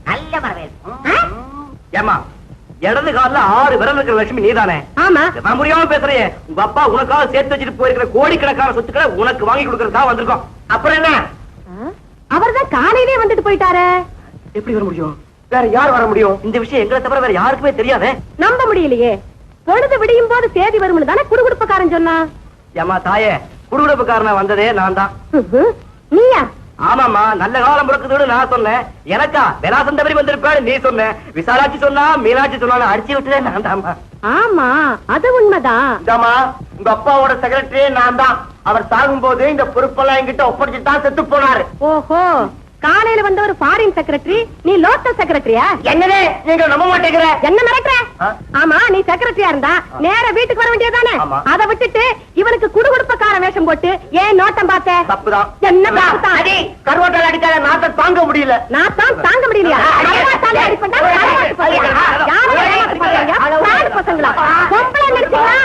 S6: நல்ல வரவேல்.
S3: ஏமா, இடது கால்ல 6 விரல் இருக்கிற லட்சுமி நீதானே?
S1: ஆமா.
S3: நான் புரியாம பேசுறேன். உங்க அப்பா உனக்காக சேர்த்து வச்சுட்டு போயிருக்கிற கோடிக்கணக்கான சொத்துக்களை உனக்கு வாங்கி கொடுக்கறதுக்காக வந்திருக்கோம். அப்புறம் என்ன?
S1: அவர்தான் காலையிலே வந்துட்டு போயிட்டாரு.
S3: எப்படி வர முடியும்? வேற யார் வர முடியும்? இந்த விஷயம் எங்களை தவிர வேற யாருக்குமே தெரியாதே.
S1: நம்ப முடியலையே. பொழுது விடியும் போது தேதி வரும்னு தானே குடுகுடுப்பக்காரன் சொன்னா.
S3: ஏமா தாயே, குடுகுடுப்புக்காரனா வந்ததே நான் தான்.
S1: நீயா?
S3: ஆமாமா, நல்ல காலம் பிறக்குதுன்னு நான் சொன்னேன். எனக்கா விலாசம் தவறி வந்திருப்பேன்னு நீ சொன்ன. விசாலாட்சி சொன்னா, மீனாட்சி சொன்னாலும் அடிச்சு விட்டுதே நான் தாமா.
S1: ஆமா, அது உண்மைதான்.
S3: உங்க அப்பாவோட செக்ரட்டரியே நான் தான். அவர் சாகும் போது இந்த பொறுப்பெல்லாம் என்கிட்ட ஒப்படைச்சுட்டு தான் செத்து போனாரு.
S1: ஓஹோ, காலையில வந்த ஒரு ஃபாரின் செக்ரட்டரி, நீ லோக்கல் செக்ரட்டரியா?
S3: என்னவே நீங்க நம்ப மாட்டேங்கிற?
S1: என்ன மிரட்டுற? ஆமா, நீ செக்ரட்டரியா இருந்தா நேர வீட்டுக்கு வர வேண்டியதானே?
S3: ஆமா.
S1: அதை விட்டுட்டு இவனுக்கு குடுகுடுப்பக்கார வேஷம் போட்டு ஏன் நோட்டம் பார்த்த?
S3: தப்புதான்.
S1: என்ன தப்புதான்?
S3: கருவாட்டால அடிக்காத நாட்டம் தாங்க முடியல.
S1: நான் தான் தாங்க முடியலையா? கருவாட்டால அடிப்பட்டா கருவாட்டு பசங்களா? யாரை ஏமாத்த பாக்குறீங்க? பிராடு பசங்களா? பொம்பளை நினைச்சீங்களா?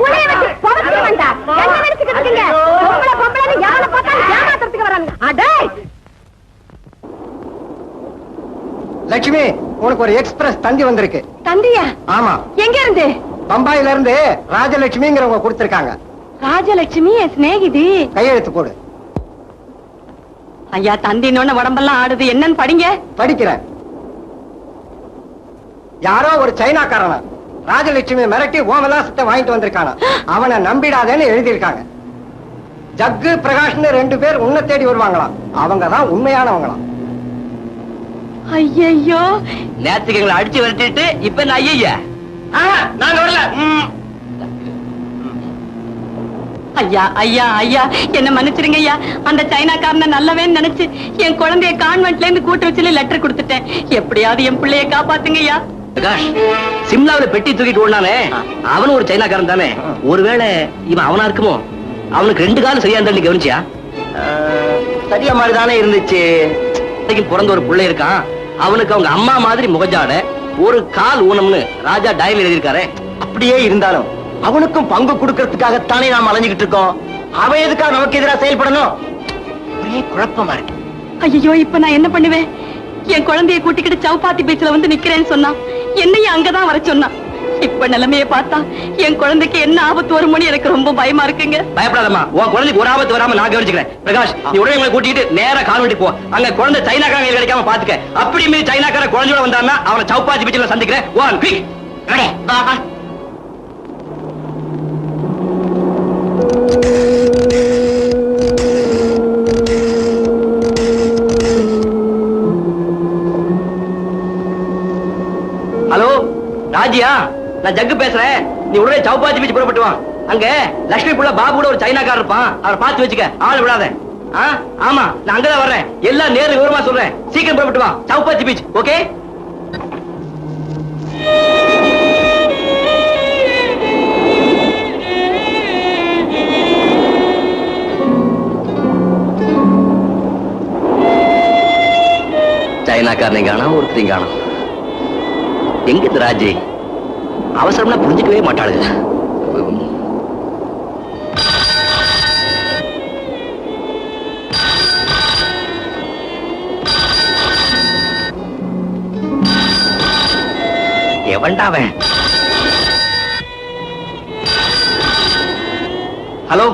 S1: குளிய வச்சு புதைச்சு வேண்டா. என்ன நினைச்சுக்கிட்டு இருக்கீங்க? பொம்பளை யாரை பார்த்தாலும் ஏமாத்துறதுக்கு வராங்க. அடே
S3: லட்சுமி, உனக்கு ஒரு எக்ஸ்பிரஸ் தந்தி வந்திருக்கு.
S1: தந்தியா?
S3: ஆமா.
S1: எங்க இருந்து?
S3: பம்பாயில இருந்து ராஜலட்சுமிங்கிறவங்க கொடுத்திருக்காங்க.
S1: ராஜலட்சுமி என் சிநேகிதி.
S3: கையெழுத்து போடு.
S1: ஐயா, தந்தினோன்னு உடம்பெல்லாம் ஆடுது. என்னன்னு படிங்க.
S3: படிக்கிறேன். யாரோ ஒரு சைனாக்காரனா ராஜலட்சுமி மிரட்டி ஓமலாசத்தை வாங்கிட்டு வந்திருக்கானா. அவனை நம்பிடாதேன்னு எழுதியிருக்காங்க. ஜக்கு பிரகாஷ்னு 2 பேர் உன்னை தேடி வருவாங்களாம். அவங்கதான் உண்மையானவங்களாம்.
S1: ஐயோ,
S4: நேத்துக்கு எங்களை அடிச்சு விரட்டிட்டு இப்ப நான் ஐயா
S3: நான் வரல.
S1: ஐயா ஐயா ஐயா, என்ன மன்னிச்சிருங்க ஐயா. அந்த சைனாக்காரனை நல்லவேன்னு நினைச்சு என் குழந்தைய கான்வென்ட்ல இருந்து கூட்டு வச்சு லெட்டர் கொடுத்துட்டேன். எப்படியாவது என் பிள்ளைய காப்பாத்துங்க ஐயா.
S4: பிரகாஷ், சிம்லாவில பெட்டி தூக்கிட்டு ஓடுனானே, அவனும் ஒரு சைனாக்காரன் தானே? ஒருவேளை இவன் அவனா இருக்குமோ? அவனுக்கு 2 காலம் சரியா இருந்தா கவனிச்சியா? சரியா மாதிரி தானே இருந்துச்சு. பிறந்த ஒரு பிள்ளை இருக்கான். அவனுக்கு அவங்க அம்மா மாதிரி முகஜாட, ஒரு கால் ஊனம்னு ராஜா டைரி எழுதியிருக்காரு.
S3: அப்படியே இருந்தாலும் அவனுக்கும் பங்கு கொடுக்கறதுக்காகத்தானே நாம் அலைஞ்சுகிட்டு இருக்கோம். அவன் எதுக்காக நமக்கு எதிராக செயல்படணும்? ஒரே குழப்பமா இருக்கு.
S1: ஐயோ, இப்ப நான் என்ன பண்ணுவேன்? என் குழந்தைய கூட்டிக்கிட்டு சவுப்பாத்தி பீச்ல வந்து நிக்கிறேன்னு சொன்னான். என்னையும் அங்கதான் வர சொன்னான். இப்ப நிலைமையை பார்த்தா என் குழந்தைக்கு என்ன ஆபத்து வருமோன்னு எனக்கு ரொம்ப பயமா இருக்குங்க.
S4: பயப்படாதம்மா, உன் குழந்தைக்கு ஒரு ஆபத்து வராம நான் கவனிச்சுக்கிறேன். பிரகாஷ், நீ உடனே உங்களை கூட்டிட்டு நேரா கான்வென்ட் போ. அங்க குழந்தை சைனாக்காரங்க கிடைக்காம பாத்துக்க. அப்படி மீறி சைனாக்கார குழந்தையோட வந்தான்னா அவனை சவுப்பாத்தி பீச்ல சந்திக்கிறேன். One quick. ஹலோ ராஜியா, நான் ஜக்கு பேசுறேன். நீ உடனே சவுப்பாத்தி பீச் புறப்பட்டு வா. அங்க லட்சுமி புள்ள பாபுட ஒரு சைனாக்காரர் இருப்பான். அவரை பார்த்து வச்சுக்க, ஆள் விடாத. ஆமா, நான் அங்கதான் வர்றேன். எல்லாம் நேரு விவரமா சொல்றேன். சீக்கிரம் புறப்பட்டு வா, சவுப்பாத்தி பீச். ஓகே? சைனா கடைக்காரனையும் காணோம், ஒருத்தரையும் காணோம். எங்க இந்த ராஜி? அவசரம்னா புரிஞ்சுக்கவே மாட்டாளுங்க. எவன்டா அவன்? ஹலோ,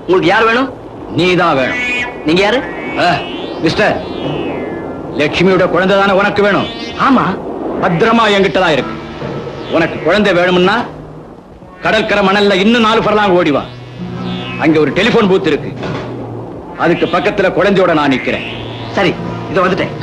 S4: உங்களுக்கு யார் வேணும்?
S5: நீதான் வேணும்.
S4: நீங்க யாரு?
S5: மிஸ்டர், லட்சுமியோட குழந்தை தானே உனக்கு வேணும்?
S4: ஆமா.
S5: பத்திரமா என்கிட்ட தான் இருக்கு. உனக்கு குழந்தை வேணும்னா கடற்கரை மணல்ல இன்னும் 4 ஃபர்லாங் ஓடி வா. அங்க ஒரு டெலிபோன் பூத் இருக்கு. அதுக்கு பக்கத்துல குழந்தையோட நான் நிக்கிறேன்.
S4: சரி, இத வந்துட்டேன்.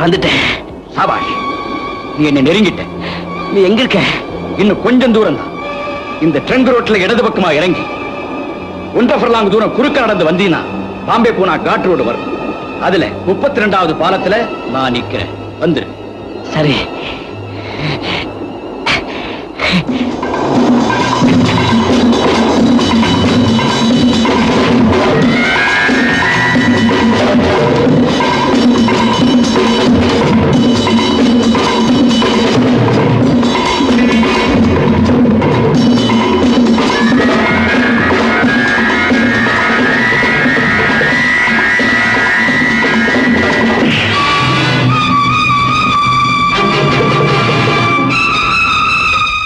S4: வந்துட்டேன்.
S5: சாபாஷ், நீ என்ன நெருங்கிட்ட.
S4: நீ எங்க இருக்க?
S5: இன்னும் கொஞ்சம் தூரம் தான். இந்த ட்ரங்க் ரோட்ல இடது பக்கமா இறங்கி 1.5 ஃபர்லாங் தூரம் குறுக்க நடந்து வந்தீங்கன்னா பாம்பே பூனா காட் ரோடு வரும். அதுல 32வது பாலத்துல நான் நிக்கிறேன். வந்துரு.
S4: சரி.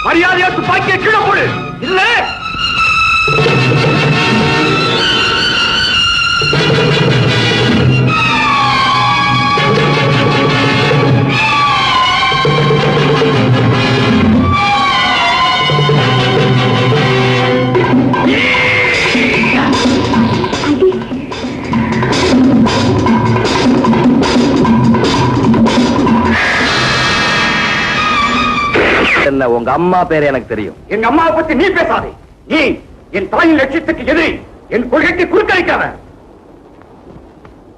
S5: மரியாதையா துப்பாக்கியை கீழே போடு. இல்ல
S4: என்ன, உங்க அம்மா பேரு எனக்கு தெரியும்.
S5: எங்க அம்மாவை பத்தி நீ பேசாதே. நீ என் தாயின் லட்சியத்துக்கு எதிரி, என் கொள்கைக்கு குறுக்களிக்காத.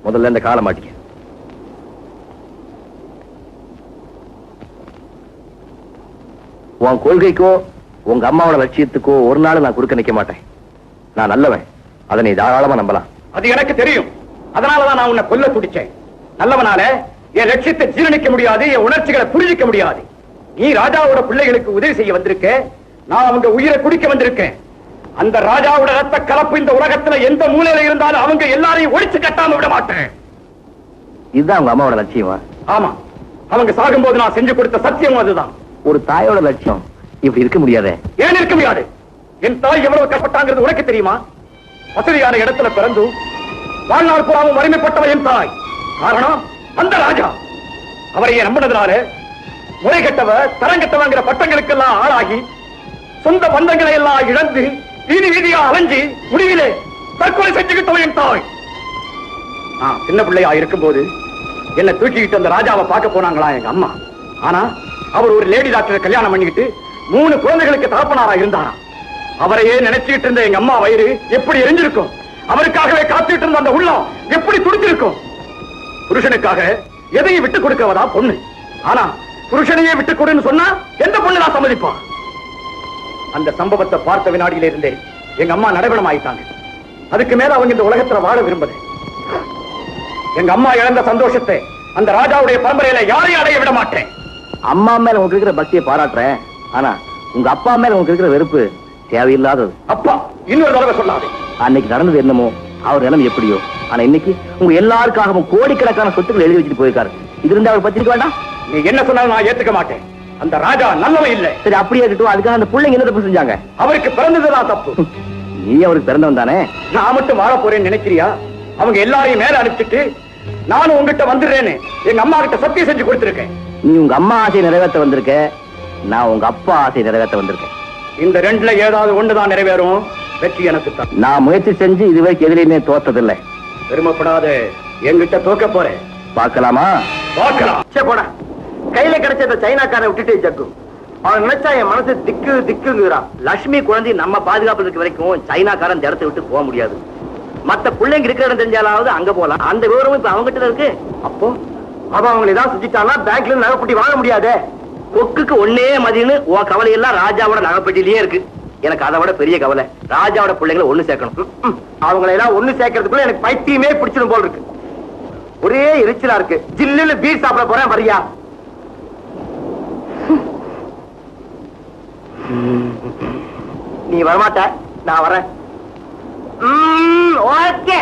S4: முதல்ல இந்த காலை மாட்டிக்க. உன் கொள்கைக்கோ உங்க அம்மாவோட லட்சியத்துக்கோ ஒரு நாள் நான் குறுக்க நிக்க மாட்டேன். நான் நல்லவன், அதை நீ தாராளமா நம்பலாம்.
S5: அது எனக்கு தெரியும். அதனாலதான் நான் உன்னை கொல்ல துடிச்சேன். நல்லவனால என் லட்சியத்தை ஜீரணிக்க முடியாது, என் உணர்ச்சிகளை புரிஞ்சிக்க முடியாது. நீ ராஜாவோட பிள்ளைகளுக்கு உதவி செய்ய வந்திருக்க, நான் அவங்க உயிரை குடிக்க வந்திருக்கேன். அந்த ராஜாவோட ரத்த கலப்பு இந்த உலகத்துல எந்த மூலையில இருந்தாலும் அவங்க எல்லாரையும் ஒழிச்சு கட்டாம விட மாட்டேன்.
S4: இதுதான் உங்க அம்மாவோட லட்சியமா?
S5: ஆமா, அவங்க சாகும்போது நான் செஞ்சு கொடுத்த சத்தியம் அதுதான்.
S4: ஒரு தாயோட லட்சியம் இப்படி இருக்க முடியாதே.
S5: ஏன் இருக்க முடியாது? என் தாய் எவ்வளவு கஷ்டப்பட்டாங்கிறது உனக்கு தெரியுமா? வசதியான இடத்துல பிறந்து வாழ்நாள் பூராவும் வறுமைப்பட்டவன் என் தாய். காரணம் அந்த ராஜா. அவரையே நம்பினதுனால முறை கெட்டவ தரங்கெட்டவங்கிற பட்டங்களுக்கெல்லாம் ஆளாகி சொந்த பந்தங்களை எல்லாம் இழந்து வீதி வீதியா அலைஞ்சி முடிவிலே தற்கொலை செஞ்சுக்கிட்டவன் என் தாய். சின்ன பிள்ளையா இருக்கும்போது என்ன தூக்கிக்கிட்டு அந்த ராஜாவை பார்க்க போனாங்களா எங்க அம்மா. ஆனா அவர் ஒரு லேடி டாக்டரை கல்யாணம் பண்ணிக்கிட்டு 3 குழந்தைகளுக்கு தகப்பனாரா இருந்தாராம். அவரையே நினைச்சுக்கிட்டு இருந்த எங்க அம்மா வயிறு எப்படி எரிஞ்சிருக்கும்? அவருக்காகவே காத்துட்டு இருந்த அந்த உள்ளம் எப்படி துடிச்சிருக்கும்? புருஷனுக்காக எதையும் விட்டுக் கொடுக்கவதா பொண்ணு. ஆனா புருஷனையே விட்டுக் கொடுன்னு சொன்னா எந்த பொண்ணு நான் சம்மதிப்பான்? அந்த சம்பவத்தை பார்த்த வினாடியில இருந்தே எங்க அம்மா நடைபெணம் ஆயிட்டாங்க. அதுக்கு மேல அவங்க இந்த உலகத்துல வாழ விரும்பல. எங்க அம்மா இழந்த சந்தோஷத்தை அந்த ராஜாவுடைய பரம்பரையில யாரையும் அடைய விட மாட்டேன்.
S4: அம்மா மேல உங்களுக்கு இருக்கிற பக்தியை பாராட்டுறேன். ஆனா உங்க அப்பா மேல உங்களுக்கு இருக்கிற வெறுப்பு தேவையில்லாதது.
S5: அப்பா, இன்னொரு தடவை சொல்லாதே.
S4: அன்னைக்கு நடந்தது என்னமோ, அவர் நிலம் எப்படியோ. ஆனா இன்னைக்கு உங்க எல்லாருக்காகவும் கோடிக்கணக்கான சொத்துக்கள் எழுதி வச்சுட்டு போயிருக்காரு. இது இருந்தா அவர் பத்திரிக்க வேண்டாம்.
S5: நீ என்ன சொன்னாலும் நான் ஏத்துக்க மாட்டேன். அந்த ராஜா நல்லவன் இல்லை.
S4: சரி, அப்படியே இருக்கட்டும். அதுக்காக அந்த பிள்ளைங்க என்ன தப்பு செஞ்சாங்க?
S5: அவருக்கு பிறந்ததுதான் தப்பு.
S4: நீ அவருக்கு பிறந்தவன் தானே.
S5: நான் மட்டும் வாழ போறேன்னு நினைக்கிறியா? அவங்க எல்லாரையும் மேல அனுப்பிச்சிட்டு நானும் உங்ககிட்ட வந்துடுறேன்னு எங்க அம்மா கிட்ட சத்தியம் செஞ்சு கொடுத்திருக்கேன்.
S4: நீ உங்க அம்மா ஆசையை நிறைவேற்ற வந்திருக்க. நான் உங்க அப்பா ஆசை நிறைவேற்ற வந்திருக்கேன்.
S3: இந்த ரெண்டுல ஏதாவது ஒண்ணுதான் நிறைவேறும். வெற்றி எனக்கு தான்.
S4: நான் முயற்சி செஞ்சு இதுவரைக்கும் எதிரியுமே தோத்ததில்லை.
S3: பெருமைப்படாத, என்கிட்ட தோக்க போறேன்.
S4: பார்க்கலாமா?
S3: பார்க்கலாம். சே போட. கையில கிடைச்ச இந்த சைனாக்காரனை விட்டுட்டே ஜக்கு. அவன் நினைச்சா என் மனசு திக்கு திக்குங்கிறான்.
S4: லட்சுமி குழந்தை நம்ம பாதுகாப்பு இருக்க வரைக்கும் சைனாக்காரன் இந்த இடத்தை விட்டு போக முடியாது. மத்த பிள்ளைங்க இருக்கிற இடம் தெரிஞ்சாலாவது அங்க போலாம். அந்த விவரமும் இப்ப அவங்ககிட்ட இருக்கு.
S3: அப்போ அவன் அவங்களை ஏதாவது செஞ்சுட்டானா பேங்க்ல நகைப்பட்டி வாங்க முடியாதே.
S4: கொக்குக்கு ஒன்னே மதின்னு உன் கவலை எல்லாம் ராஜாவோட நகைப்பட்டிலேயே இருக்கு. எனக்கு அதை விட பெரிய கவலை ராஜாவோட பிள்ளைங்களை ஒண்ணு சேர்க்கணும்.
S3: அவங்களை எல்லாம் ஒண்ணு சேர்க்கறதுக்குள்ள எனக்கு பைத்தியமே பிடிச்சிடும் போல் இருக்கு. ஒரே எரிச்சலா இருக்கு. ஜில்லுன்னு பீர் சாப்பிட போறேன், வரியா? நீ வரமாட்ட, நான் வரேன். ஓகே.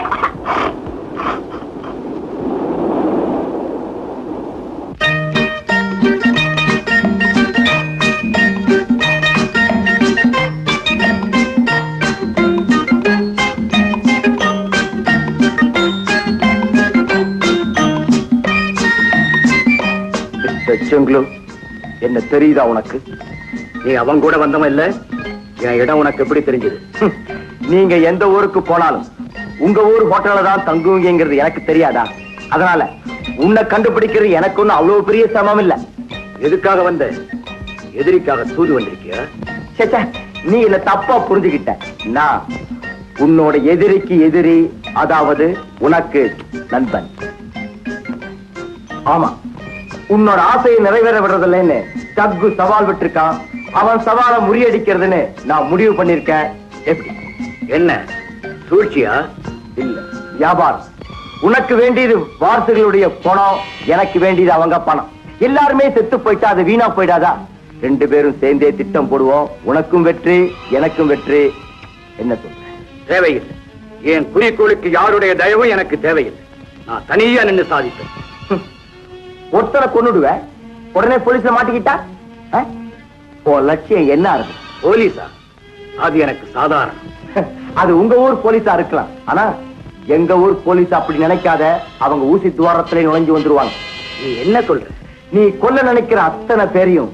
S4: செங்குலு, என்ன தெரியுதா உனக்கு?
S3: நீ அவன் கூட வந்தவன் இல்ல. என் இடம் உனக்கு எப்படி தெரிஞ்சது?
S4: நீங்க எந்த ஊருக்கு போனாலும் உங்க ஊர் ஹோட்டல்ல தான் தங்குவீங்கிறது எனக்கு தெரியாதா? அதனால உன்னை கண்டுபிடிக்கிறது எனக்கு ஒண்ணும் அவ்வளவு பெரிய சிரமம் இல்ல.
S3: எதுக்காக வந்த? எதிரிக்காக தூது வந்திருக்கியா?
S4: சேச்சா, நீ என்ன தப்பா புரிஞ்சுகிட்ட. நான் உன்னோட எதிரிக்கு எதிரி, அதாவது உனக்கு நண்பன். ஆமா, உன்னோட ஆசையை நிறைவேற விடுறதில்லைன்னு ஜக்கு சவால் விட்டுருக்கான். அவன் சவாலை முறியடிக்கிறதுன்னு நான் முடிவு பண்ணிருக்கேன். எப்படி?
S3: என்ன சூழ்ச்சியா?
S4: இல்ல, வியாபாரம். உனக்கு வேண்டியது வாரிசுகளுடைய பணம், எனக்கு வேண்டியது அவங்க பணம். எல்லாருமே செத்து போயிட்டா அது வீணா போயிடாதா? ரெண்டு பேரும் சேர்ந்தே திட்டம் போடுவோம். உனக்கும் வெற்றி, எனக்கும் வெற்றி. என்ன சொல்ற?
S3: தேவையில்லை. என் குறிக்கோளுக்கு யாருடைய தயவும் எனக்கு தேவையில்லை. நான் தனியா நின்று சாதிப்பேன்.
S4: ஒருத்தரை கொன்னுடுவேன், உடனே போலீஸ்ல மாட்டிக்கிட்டா உன் லட்சியம் என்ன இருக்கு?
S3: போலீஸா? அது எனக்கு சாதாரணம்.
S4: அது உங்க ஊர் போலீஸா இருக்கலாம். ஆனா எங்க ஊர் போலீஸ் அப்படி நினைக்காத. அவங்க ஊசி துவாரத்திலே நுழைஞ்சு வந்துருவாங்க.
S3: நீ என்ன சொல்ற?
S4: நீ கொல்ல நினைக்கிற அத்தனை பேரையும்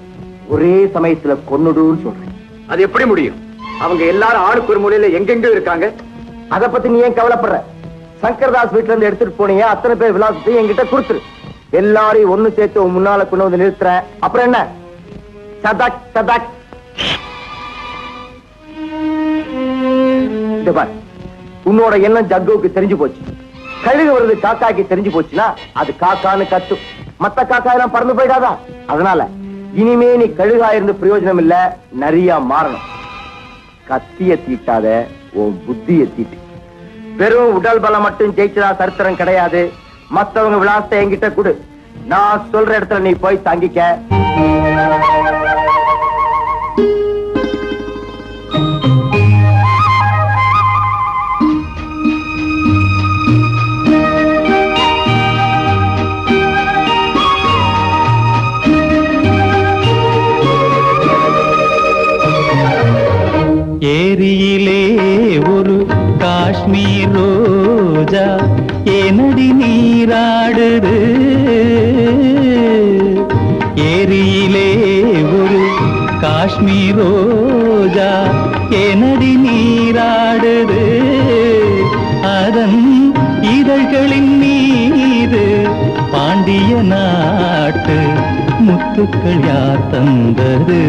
S4: ஒரே சமயத்துல கொன்னுடுன்னு சொல்றேன்.
S3: அது எப்படி முடியும்? அவங்க எல்லாரும் ஆளுக்கு ஒரு மூலையில எங்கெங்கோ இருக்காங்க.
S4: அத பத்தி நீ ஏன் கவலைப்படுற? சங்கர்தாஸ் வீட்டுல இருந்து எடுத்துட்டு போனீங்க, அத்தனை பேர் விலாசத்தையும் என்கிட்ட கொடுத்துரு. எல்லாரையும் ஒண்ணு சேர்த்து உன் முன்னால கொண்டு வந்து நிறுத்துற. அப்புறம் என்ன? சதக் சதக். உன்னோட எண்ணம் ஜக்குவுக்கு தெரிஞ்சு போச்சு. கழுகு வருது காக்காக்கு தெரிஞ்சு போச்சுன்னா அது காக்கான்னு கத்து. மத்த காக்கா எல்லாம் பறந்து போயிடாதா? அதனால இனிமே நீ கழுகா இருந்து பிரயோஜனம் இல்ல, நிறைய மாறணும். கத்திய தீட்டாத, உன் புத்திய தீட்டு. வெறும் உடல் பலம் மட்டும் ஜெயிச்சதா சரித்திரம் கிடையாது. மத்தவங்க விலாசத்தை என்கிட்ட கொடு. நான் சொல்ற இடத்துல நீ போய் தங்கிக்க.
S9: ஏரியிலே ஒரு காஷ்மீர் ரோஜா ஏனடி நீராடுது. ஏரியிலே ஒரு காஷ்மீர் ரோஜா ஏனடி நீராடுது. அதன் இதழ்களின் மீது பாண்டிய நாட்டு முத்துக்கள் யார் தந்தது?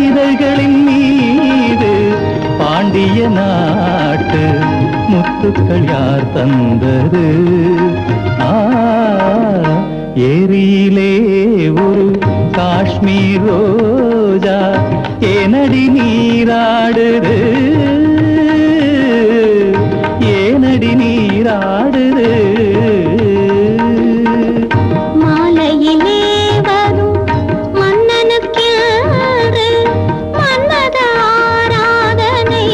S9: இதழ்களின் மீது பாண்டிய நாட்டு முத்துக்கள் யார் தந்தது? ஏரியிலே ஒரு காஷ்மீர் ரோஜா ஏனடி நீராடுது? ஏனடி நீராடுது?
S10: மாலையிலே வரும் மன்னனுக்கு மன்மத ஆராதனை.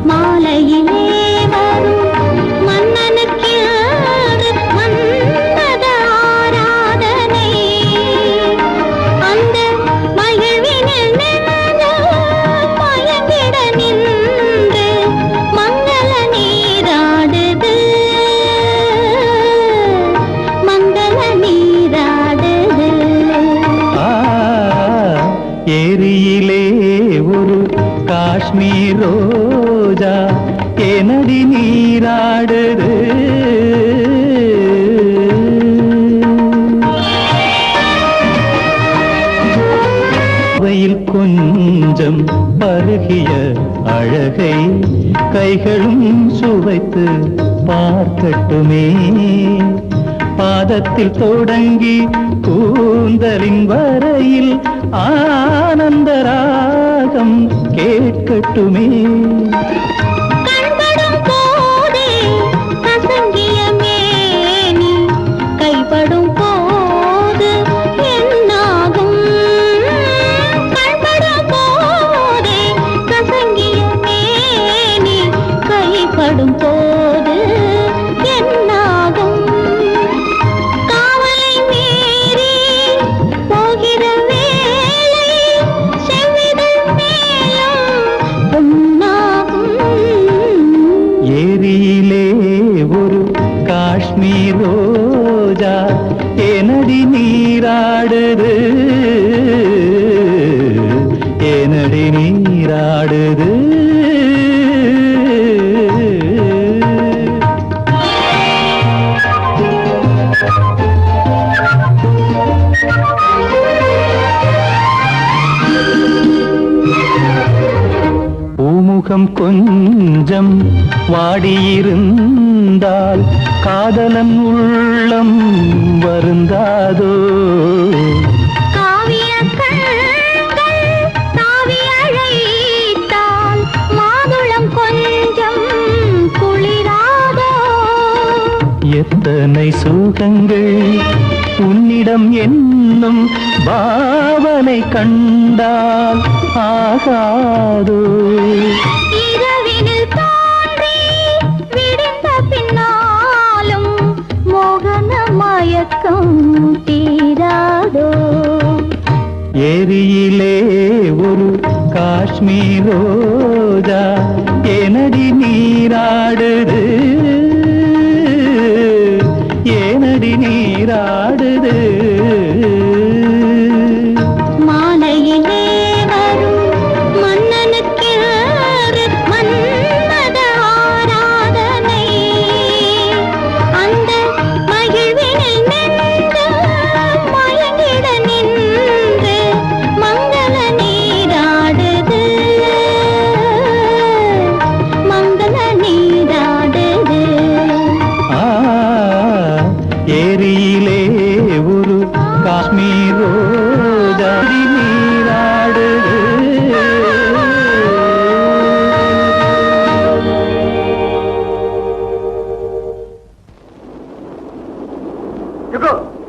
S10: மாலையிலே
S11: நீராடுது. வெயில் கொஞ்சம் பருகிய அழகை கைகளும் சுவைத்து பார்க்கட்டுமே. பாதத்தில் தொடங்கி கூந்தலின் வரையில் ஆனந்த ராகம் கேட்கட்டுமே.
S10: கண்படும் போதே கசங்கிய மேனி கைப்படும் போது என்னாகும்? கண்படும் போதே கசங்கிய மேனி கைப்படும் போது என்னாகும்? காவலை மீறி போகிற வேளை செவ்விதழ் மேலும் பொன்னாகும்.
S11: ஏரியிலே ஒரு காஷ்மீர் ரோஜா ஏனடி நீராடுது, ஏனடி நீராடுது. பூமுகம் கொஞ்சம் வாடியிருந்தால் காதலன் உள்ளம் வருந்தாதோ.
S10: காவிய கண்கள் தாவி அழைத்தால் மாதுளம் கொஞ்சம் குளிராதோ.
S11: எத்தனை சுகங்கள் உன்னிடம் என்னும் பாவனை கண்டால் ஆகாதோ.
S10: இரவினில் தோன்றி விடிந்த பின்னாலும் மோகன மயக்கம் தீராதோ.
S11: ஏரியிலே ஒரு காஷ்மீர் ரோஜா ஏனடி நீராடுது, ஏனடி நீராடுது.
S10: மாலையிலே வரும் மன்னனுக்கு மன்மத ஆராதனை. அந்த மகிழ்வினில் நின்று மயங்கிட நின்று மங்கள நீராடுது, மங்கள நீராடுது.
S11: ஏரியிலே ஒரு காஷ்மீர் ரோஜா நீராடுது.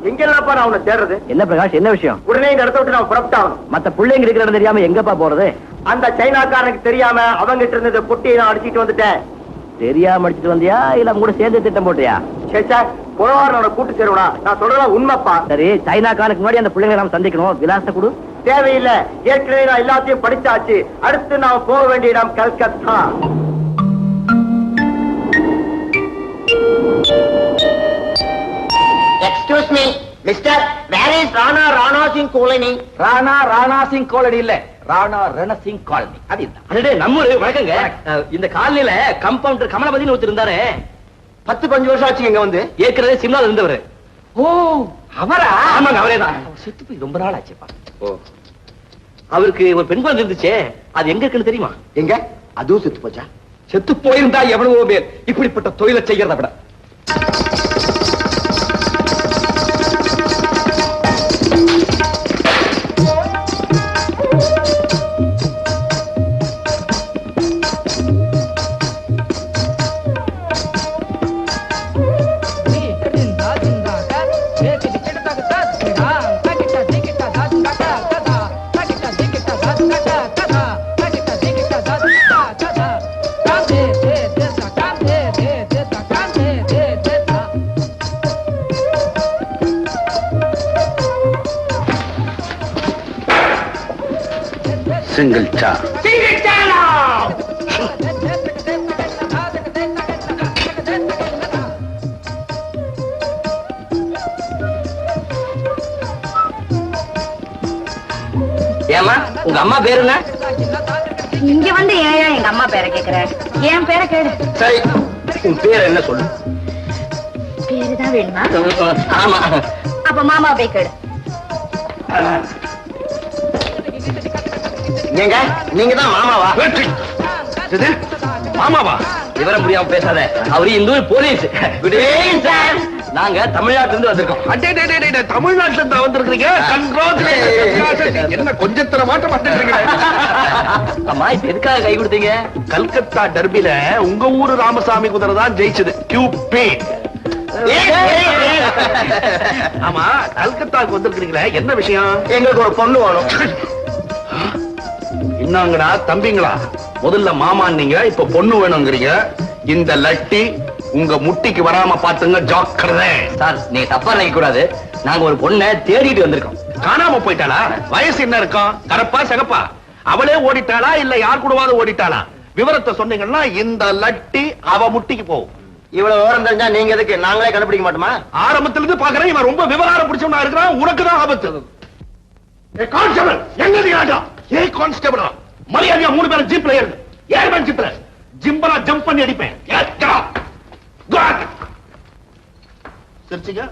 S3: எங்கெல்லாம் நான் உன்னை தேடுறது?
S4: என்ன பிரகாஷ், என்ன விஷயம்?
S3: உடனே இந்த இடத்த விட்டு நான் புறப்பட்டாகணும்.
S4: மத்த பிள்ளைங்க இருக்கிற இடம் தெரியாம எங்கப்பா போறது?
S3: அந்த சைனாக்காரனுக்கு தெரியாம அவங்கிட்ட இருந்த பொட்டியை நான் அடிச்சிட்டு வந்துட்டேன்.
S4: தெரியாம அடிச்சிட்டு வந்தியா இல்ல அவங்க கூட சேர்ந்து திட்டம் போட்டியா?
S3: சேச்சா, புலவாரனோட கூட்டு சேருவா. நான் சொல்றதா உண்மைப்பா.
S4: சரி, சைனாக்காரனுக்கு முன்னாடி அந்த பிள்ளைங்களை நாம சந்திக்கணும். விலாசத்தை கொடு.
S3: தேவையில்லை, ஏற்கனவே நான் எல்லாத்தையும் படிச்சாச்சு. அடுத்து நான் போக வேண்டிய இடம் Calcutta.
S6: Excuse me mister, where is Rana Rana Singh colony?
S4: Rana Singh colony இல்ல, ராணா ரணசிங் காலனி. அது இல்ல. அடடே, நம்ம ஊரு. வணக்கங்க. இந்த காலனில கம்பவுண்டர் கமலபதினு ஒருத்தர் இருந்தாரு.
S3: 10-15 வருஷம் ஆச்சு இங்க வந்து.
S4: ஏற்கனவே சிம்லால இருந்தவர்.
S3: ஓ, அவரா?
S4: ஆமாங்க, அவரே தான். செத்து போய் ரொம்ப நாள் ஆச்சுப்பா. ஓ, அவருக்கு ஒரு பெண் குழந்தை இருந்துச்சே, அது எங்க இருக்குன்னு தெரியுமா?
S3: எங்க? அதுவும் செத்து போச்சா?
S8: செத்து போயிருந்தா எவ்வளவோ பேர் இப்படிப்பட்ட தொழிலை செய்யறத விட.
S7: Single cha.
S4: ஏமா, உங்க அம்மா பேரு என்ன?
S1: இங்க வந்து ஏன் எங்க அம்மா பேரை கேக்குற? என் பேரை கேடு.
S3: சரி, உன் பேர் என்ன சொல்லு?
S1: பேருதான் வேணுமா?
S3: ஆமா.
S1: அப்ப மாமா போய் கேடு.
S3: நீங்க தான் மாமாவா?
S4: மாமாவா? விவரம் முடியாம பேசாத. அவரு இந்த ஊர் போலீஸ். நாங்க தமிழ்நாட்டுல இருந்து வந்திருக்கோம்.
S3: தமிழ்நாட்டுல இருந்து வந்திருக்கீங்க? என்ன கொஞ்சத்துல மாட்ட மாட்டேங்கிறீங்க?
S4: அம்மா இப்ப எதுக்காக கை கொடுத்தீங்க?
S3: கல்கத்தா டர்பில உங்க ஊரு ராமசாமி குதிரை தான் ஜெயிச்சது. கியூபிட். ஆமா, கல்கத்தாவுக்கு வந்திருக்கீங்களே, என்ன விஷயம்? எங்களுக்கு ஒரு பொண்ணு வேணும். என்னங்கடா தம்பிங்களா, முதல்ல மாமான்னீங்க, இப்ப பொண்ணு வேணுங்கிறீங்க. இந்த லட்டி உங்க முட்டிக்கு வராம பாத்துங்க, ஜாக்கிரதை.
S4: சார் நீங்க தப்பா நினைக்க கூடாது. நாங்க ஒரு பொண்ணை தேடிட்டு வந்திருக்கோம்.
S3: காணாம போயிட்டாளா? வயசு என்ன இருக்கும்? கரப்பா சகப்பா? அவளே ஓடிட்டாளா இல்ல யார் கூடவாது ஓடிட்டாளா? விவரத்தை சொன்னீங்கன்னா இந்த லட்டி அவ முட்டிக்கு போகும்.
S4: இவ்வளவு விவரம் தெரிஞ்சா நீங்க எதுக்கு? நாங்களே கண்டுபிடிக்க மாட்டோமா?
S3: ஆரம்பத்துல இருந்து பாக்குறேன், இவன் ரொம்ப விவகாரம் பிடிச்சவனா இருக்கிறான். உனக்கு தான் ஆபத்து. கான்ஸ்டபிள் என்னது ஆடா? ஏய் கான்ஸ்டபிளா, மரியாதையா 3 பேரும் ஜீப்ல ஏறு. ஏர்மேன் ஜீப்ல ஜிம்பரா ஜம்ப் பண்ணி அடிப்பேன். சிரிச்சிங்க.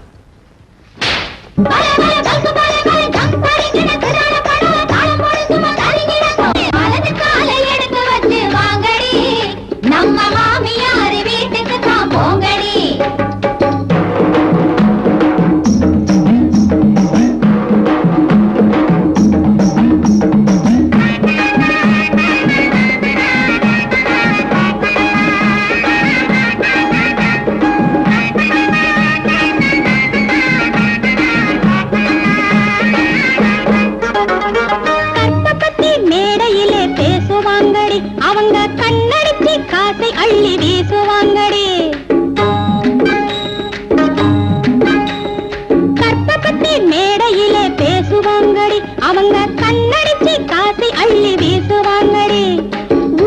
S10: நம்ம மாமியார் வீட்டுக்கு தான் போங்கடி. அவங்க கண்ணடிச்சு காசை அள்ளி வீசுவாங்கடி. கற்பபத்தி மேடையிலே பேசுவாங்கடி. அவங்க கண்ணடிச்சு காசை அள்ளி வீசுவாங்கடி.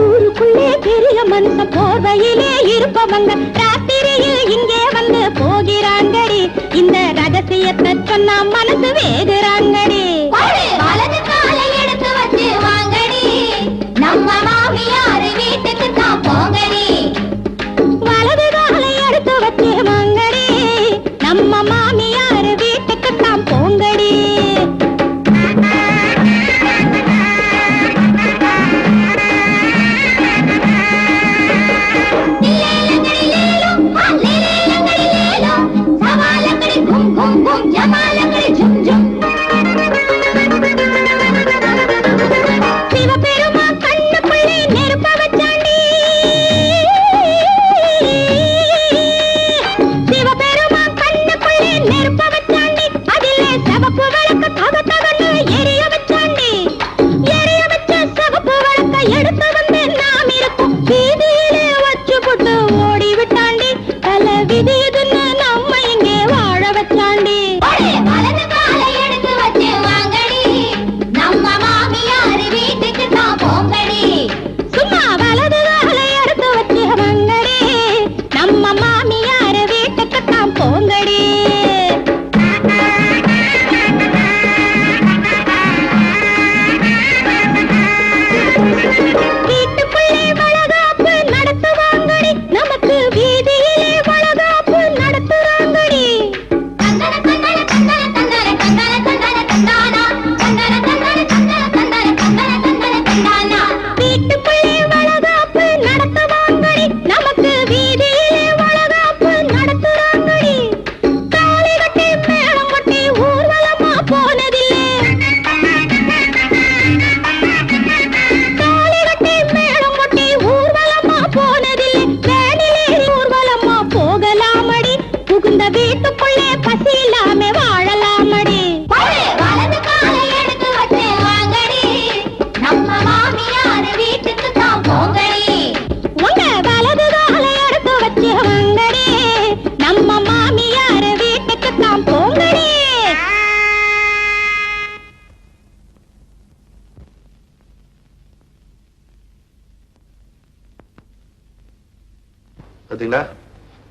S10: ஊருக்குள்ளே பெரிய மனுஷன் போர்வையிலே இருப்பவங்க ராத்திரியில் இங்கே வந்து போகிறாங்கடி. இந்த ரகசியத்தை சொன்னா மனசு வேகுறாங்கடி. வலது காலை எடுத்து வச்சு வாங்கடி. நம்ம மாமியார் வீட்டுக்கு தான் போங்கடி. வலது காலை எடுத்து வச்சு வாங்கடி. நம்ம மாமியார் வீட்டுக்கு தான் போங்கடி.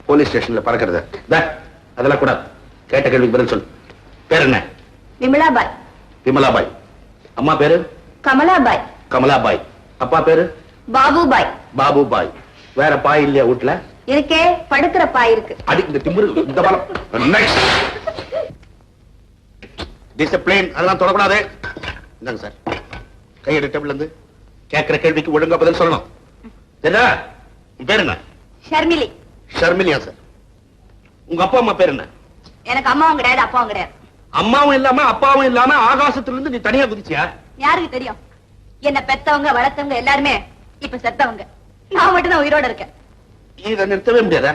S3: போலீஸ் ஸ்டேஷன்ல பறக்கிறது அதெல்லாம் கூடாது. கேட்ட கேள்விக்கு பதில் சொல்லு. பேர் என்ன?
S1: விமலாபாய்.
S3: விமலாபாய். அம்மா பேரு?
S1: கமலாபாய்.
S3: கமலாபாய். அப்பா பேரு?
S1: பாபுபாய்.
S3: பாபுபாய். வேற பாய் இல்லையா வீட்டுல?
S1: இருக்கே படுக்கிறப்பா இருக்கு.
S5: அடி இந்த திமிரு இந்த பலம். நெக்ஸ்ட் டிசிப்ளின் அதெல்லாம் தொடக்கூடாது. இந்தாங்க சார், கையெடு டேபிள்ல இருந்து. கேட்கிற கேள்விக்கு ஒழுங்கா பதில் சொல்லணும். என்ன பேர் என்ன?
S1: ஷர்மிலி.
S5: ஷர்மிலியா சார்? உங்க அப்பா அம்மா பேர் என்ன?
S1: எனக்கு அம்மாவும் கிடையாது அப்பாவும் கிடையாது.
S5: அம்மாவும் இல்லாம அப்பாவும் இல்லாம ஆகாசத்திலிருந்து நீ தனியா குதிச்சியா?
S1: யாருக்கு தெரியும்? என்ன பெத்தவங்க வளர்த்தவங்க எல்லாருமே இப்ப செத்தவங்க. நான் மட்டும் தான் உயிரோட இருக்கேன்.
S5: இதை நிறுத்தவே முடியாதா?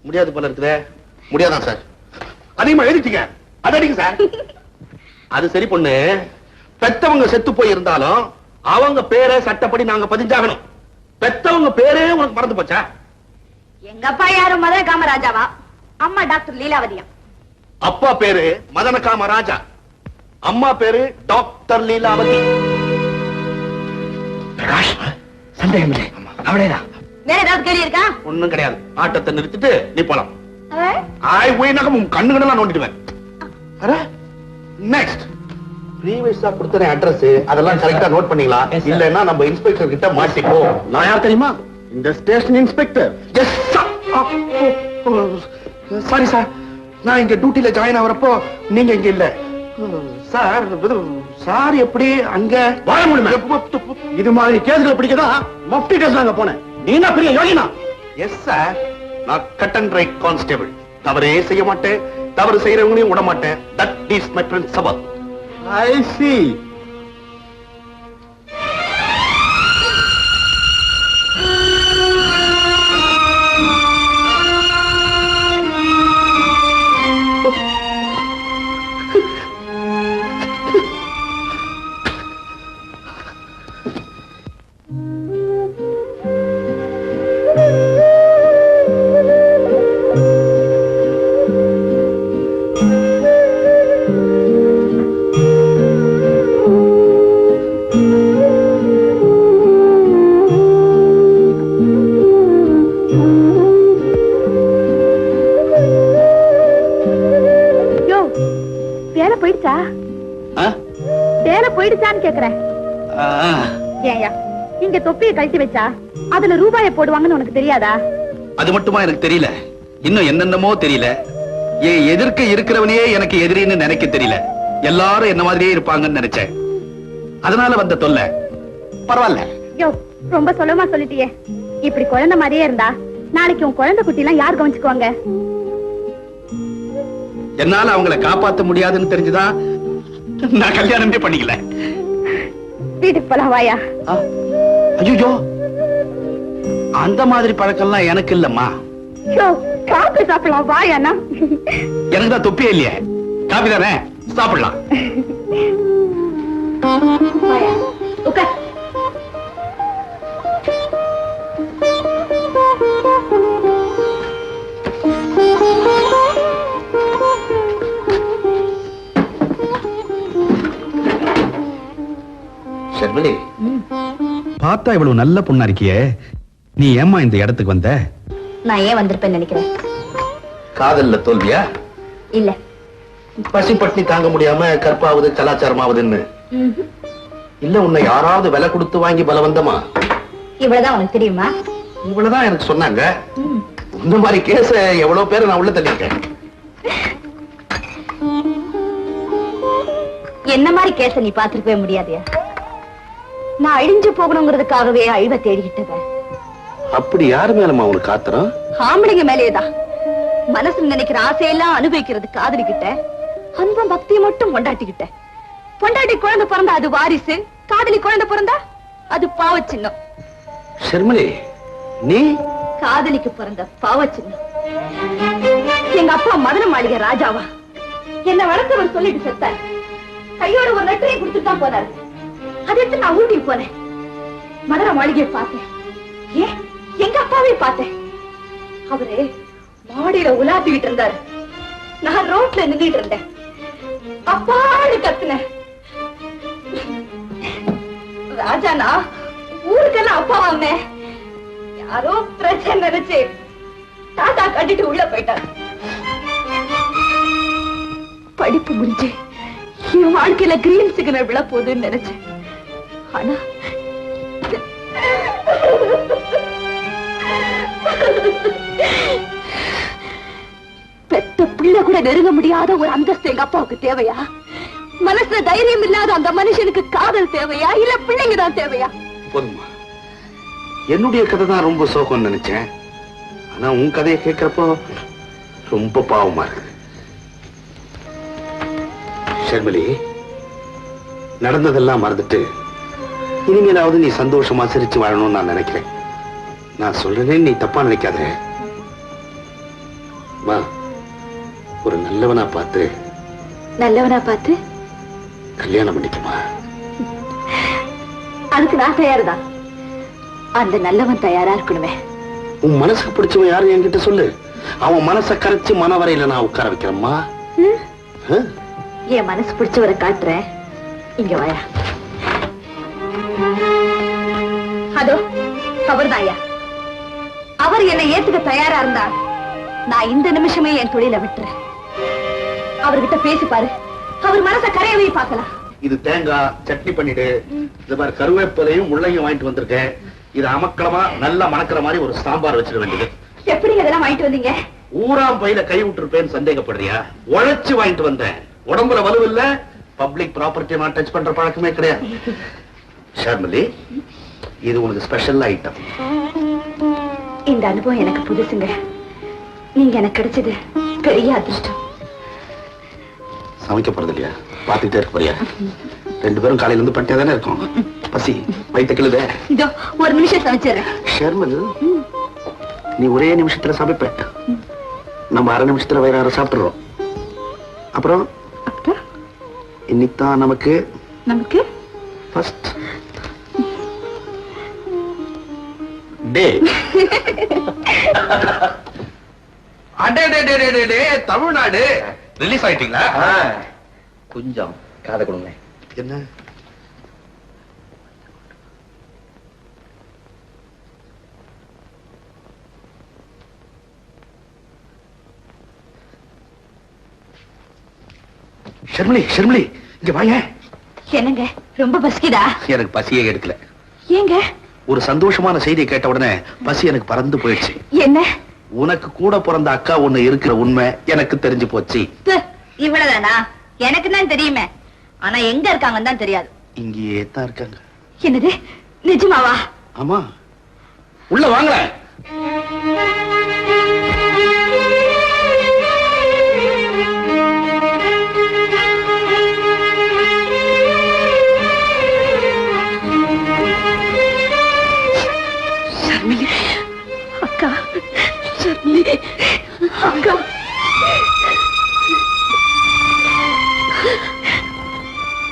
S5: முடியாது போல இருக்குதே. முடியாதான் சார்? அதிகமா எழுதிட்டீங்க. அதடிங்க சார். அது சரி பொண்ணு, பெத்தவங்க செத்து போய் இருந்தாலும் அவங்க பேரை சட்டப்படி நாங்க பதிஞ்சாகணும். பெத்தவங்க பேரே உனக்கு மறந்து போச்சா?
S1: எங்க அப்பா யாரும் மதுர காமராஜாவா, அம்மா டாக்டர் லீலாவதியா.
S5: அப்பா பேரு மதன காமராஜா, அம்மா பேரு டாக்டர் லீலாவதி. பிரகாஷ், சந்தேகம் இல்லை, அவளேதான்.
S1: வேற ஏதாவது கேள்வி இருக்கா?
S5: ஒண்ணும் கிடையாது. ஆட்டத்தை நிறுத்திட்டு நீ போலாம். உன் கண்ணுகள்லாம் நோண்டிடுவேன். நெக்ஸ்ட் ப்ரீவியஸா கொடுத்த அட்ரஸ் அதெல்லாம் கரெக்டா நோட் பண்ணீங்களா? இல்லன்னா நம்ம இன்ஸ்பெக்டர் கிட்ட மாட்டிக்கோ. நான் யார் தெரியுமா? இந்த station inspector. Yes sorry sir, நான் இங்க டியூட்டில ஜாயின் ஆவறப்போ நீங்க இங்க இல்ல சார். சார் எப்படி அங்க வாழ முடியுமா? இது மாதிரி கேஸ்களை பிடிக்கதான் மஃப்டி கேஸ் நாங்க போனேன். நீ என்ன பெரிய யோகினா? எஸ் சார், நான் கட் அண்ட் ரைட் கான்ஸ்டேபிள். தவறே செய்ய மாட்டேன், தவறு செய்யறவங்களையும் விட மாட்டேன். That is my principle. I see.
S1: இங்க தொப்பியை கழட்டி வச்சா அதுல ரூபாயை போடுவாங்கன்னு உனக்கு தெரியாதா?
S5: அது மட்டுமா எனக்கு தெரியல, இன்னும் என்னென்னமோ தெரியல. ஏன் எதிர்க்க இருக்கிறவனே எனக்கு எதிரின்னு நினைக்க தெரியல. எல்லாரும் என்ன மாதிரியே இருப்பாங்கன்னு நினைச்சேன். அதனால வந்த தொல்லை. பரவாயில்ல.
S1: யோ, ரொம்ப சுலமா சொல்லிட்டியே. இப்படி குழந்தை மாதிரியே இருந்தா நாளைக்கு உன் குழந்தை குட்டி எல்லாம் யார் கவனிச்சுக்குவாங்க?
S5: என்னால அவங்களை காப்பாத்த முடியாதுன்னு தெரிஞ்சுதான் நான் கல்யாணமே பண்ணிக்கல.
S1: வீட்டுக்கு போலாம் வாயா.
S5: ஐயோ, அந்த மாதிரி பழக்கம்லாம் எனக்கு இல்லம்மா.
S1: காப்பி சாப்பிடலாம் வாயாண்ணா.
S5: எனக்கு தான் தொப்பியே இல்லையே. காப்பி தானே, சாப்பிடலாம். ஷர்மிலி, பார்த்தா இவ்வளவு நல்ல பொண்ணா இருக்கியே, நீ ஏம்மா இந்த இடத்துக்கு வந்த?
S1: நான் ஏன் வந்திருப்பேன்னு நினைக்கிறேன்.
S5: காதல்ல தோல்வியா?
S1: இல்ல,
S5: பசி பட்டினி தாங்க முடியாம கற்பாவது கலாச்சாரமாவதுன்னு. இல்ல உன்னை யாராவது விலை கொடுத்து வாங்கி பலவந்தமா?
S1: இவ்வளவுதான் உனக்கு தெரியுமா?
S5: இவ்வளவுதான் எனக்கு சொன்னாங்க. இந்த மாதிரி கேஸ எவ்வளவு பேரை நான் உள்ள தள்ளிருக்கேன்.
S1: என்ன மாதிரி கேஸ நீ பாத்துருக்கவே முடியாதியா? நான் அழிஞ்சு போகணுங்கிறதுக்காகவே அழிவை தேடிக்கிட்டவ.
S5: அப்படி யாரு மேலமா உனக்கு ஆத்திரம்?
S1: ஆம்பளைங்க மேலேதான். மனசுல நினைக்கிற ஆசையெல்லாம் அனுபவிக்கிறது காதலிக்கிட்ட, அன்பம் பக்தியை மட்டும் கொண்டாட்டிக்கிட்ட. பொண்டாட்டி குழந்தை பிறந்தா அது வாரிசு, காதலி குழந்தை பிறந்தா அது பாவ சின்னம்.
S5: ஷர்மிலி, நீ
S1: காதலிக்கு பிறந்த பாவ சின்னம். எங்க அப்பா மதுரை மாளிகை ராஜாவா என்ன வளர்த்தவர் சொல்லிட்டு செத்தார். கையோட ஒரு லெட்டரை கொடுத்துட்டு தான் போனாரு. அதை எடுத்து நான் ஊட்டி போனேன். மதுரை மாளிகையை பார்த்தேன். ஏன் எங்க அப்பாவே பார்த்தேன். அவரு மாடியில உலாத்திக்கிட்டு இருந்தாரு. நான் ரோட்ல நின்றுட்டு இருந்தேன். அப்பாடு கத்துனேன். ராஜானா ஊருக்கெல்லாம் அப்பா வாங்கினேன். யாரோ பிரச்சனை நினைச்சு தாத்தா கட்டிட்டு உள்ள போயிட்டார். படிப்பு முடிஞ்சு என் வாழ்க்கையில கிரீன் சிக்னல் விழ போகுதுன்னு நினைச்சேன். ஆனா பெத்த பிள்ளை கூட நெருங்க முடியாத ஒரு அந்தஸ்து எங்க அப்பாவுக்கு தேவையா? மனசுல தைரியம் இல்லாத அந்த மனுஷனுக்கு காதல் தேவையா இல்ல பிள்ளைங்க தான் தேவையா?
S2: போதுமா, என்னுடைய கதை தான் ரொம்ப சோகம்னு நினைச்சேன். ஆனா உன் கதையை கேட்கிறப்போ ரொம்ப பாவமா இருக்கு. ஷர்மிலி, நடந்ததெல்லாம் மறந்துட்டு இனிமேலாவது நீ சந்தோஷமா சிரிச்சு வாழணும்னு நான் நினைக்கிறேன். நான் சொல்றேனே, நீ தப்பா நினைக்காத. வா, ஒரு நல்லவனா பார்த்து கல்யாணம் பண்ணிக்குமா?
S1: அதுக்கு நான் தயாருதான். அந்த நல்லவன் தயாரா இருக்கணுமே.
S2: உன் மனசுக்கு பிடிச்சவன் யாரு என்கிட்ட சொல்லு. அவன் மனசை கரைச்சு மனவரையில நான் உட்கார வைக்கிறேம்மா.
S1: என் மனசு பிடிச்சவரை காட்டுறேன். இங்க வாயா. அதோ அவர்தாயா. அவர் என்னை ஏத்துக்க தயாரா இருந்தா நான் இந்த நிமிஷமே என் தொழிலை விட்டுறேன். அவர்கிட்ட பேசி பாரு, அவர் மனசை கரையவே பார்க்கலாம்.
S2: இது தேங்காய் சட்னி பண்ணிட்டு, இது மாதிரி கருவேப்பிலையும் முள்ளையும் வாங்கிட்டு வந்திருக்கேன். இது அமக்களமா நல்லா மணக்கிற மாதிரி ஒரு சாம்பார் வச்சிட வேண்டியது.
S1: எப்படி இதெல்லாம் வாங்கிட்டு வந்தீங்க?
S2: ஊராம் பையில கை விட்டுருப்பேன்னு சந்தேகப்படுறியா? உழைச்சு வாங்கிட்டு வந்தேன். உடம்புல வலுவில்ல, பப்ளிக் ப்ராப்பர்ட்டி நான் டச் பண்ற பழக்கமே கிடையாது. ஷர்மிலி, இது உனக்கு ஸ்பெஷல் ஐட்டம்.
S1: இந்த அனுபவம் எனக்கு புதுசுங்க. நீங்க எனக்கு கிடைச்சது பெரிய அதிர்ஷ்டம்.
S2: சமைக்க போறது இல்லையா? பாத்துக்கிட்டே இருக்க போறியா? 2 பேரும் காலையில இருந்து பண்ணிட்டே தானே இருக்கோம். பசி வயிற்று கிளுதே.
S1: இதோ ஒரு நிமிஷம் சமைச்சிடுறேன்.
S2: ஷர்மில், நீ ஒரே நிமிஷத்துல சமைப்ப, நம்ம அரை நிமிஷத்துல வயிறார சாப்பிட்டுறோம். அப்புறம் இன்னைக்குதான் நமக்கு ஃபர்ஸ்ட் டே.
S8: அடே தமிழ்நாடு ரிலீஸ் ஆயிட்டீங்களா?
S4: கொஞ்சம் காதை கொடுங்க.
S2: என்ன ஷர்மிலி, ஷர்மிலி இங்க வாங்க.
S1: என்னங்க ரொம்ப பசிக்குதா?
S2: எனக்கு பசியே எடுக்கல.
S1: ஏங்க?
S2: ஒரு சந்தோஷமான செய்தியை கேட்ட உடனே பசி எனக்கு பறந்து போயிடுச்சு.
S1: என்ன?
S2: உனக்கு கூட பிறந்த அக்கா ஒண்ணு இருக்கிற உண்மை எனக்கு தெரிஞ்சு போச்சு.
S1: இவ்வளவுதானா? எனக்கு தான் தெரியுமே. ஆனா எங்க இருக்காங்கன்னு தான் தெரியாது.
S2: இங்கேயே தான் இருக்காங்க.
S1: என்னது, நிஜமாவா?
S2: ஆமா, உள்ள வாங்க.
S1: ஷர்மிலி அக்கா, ஷர்மிலி அக்கா.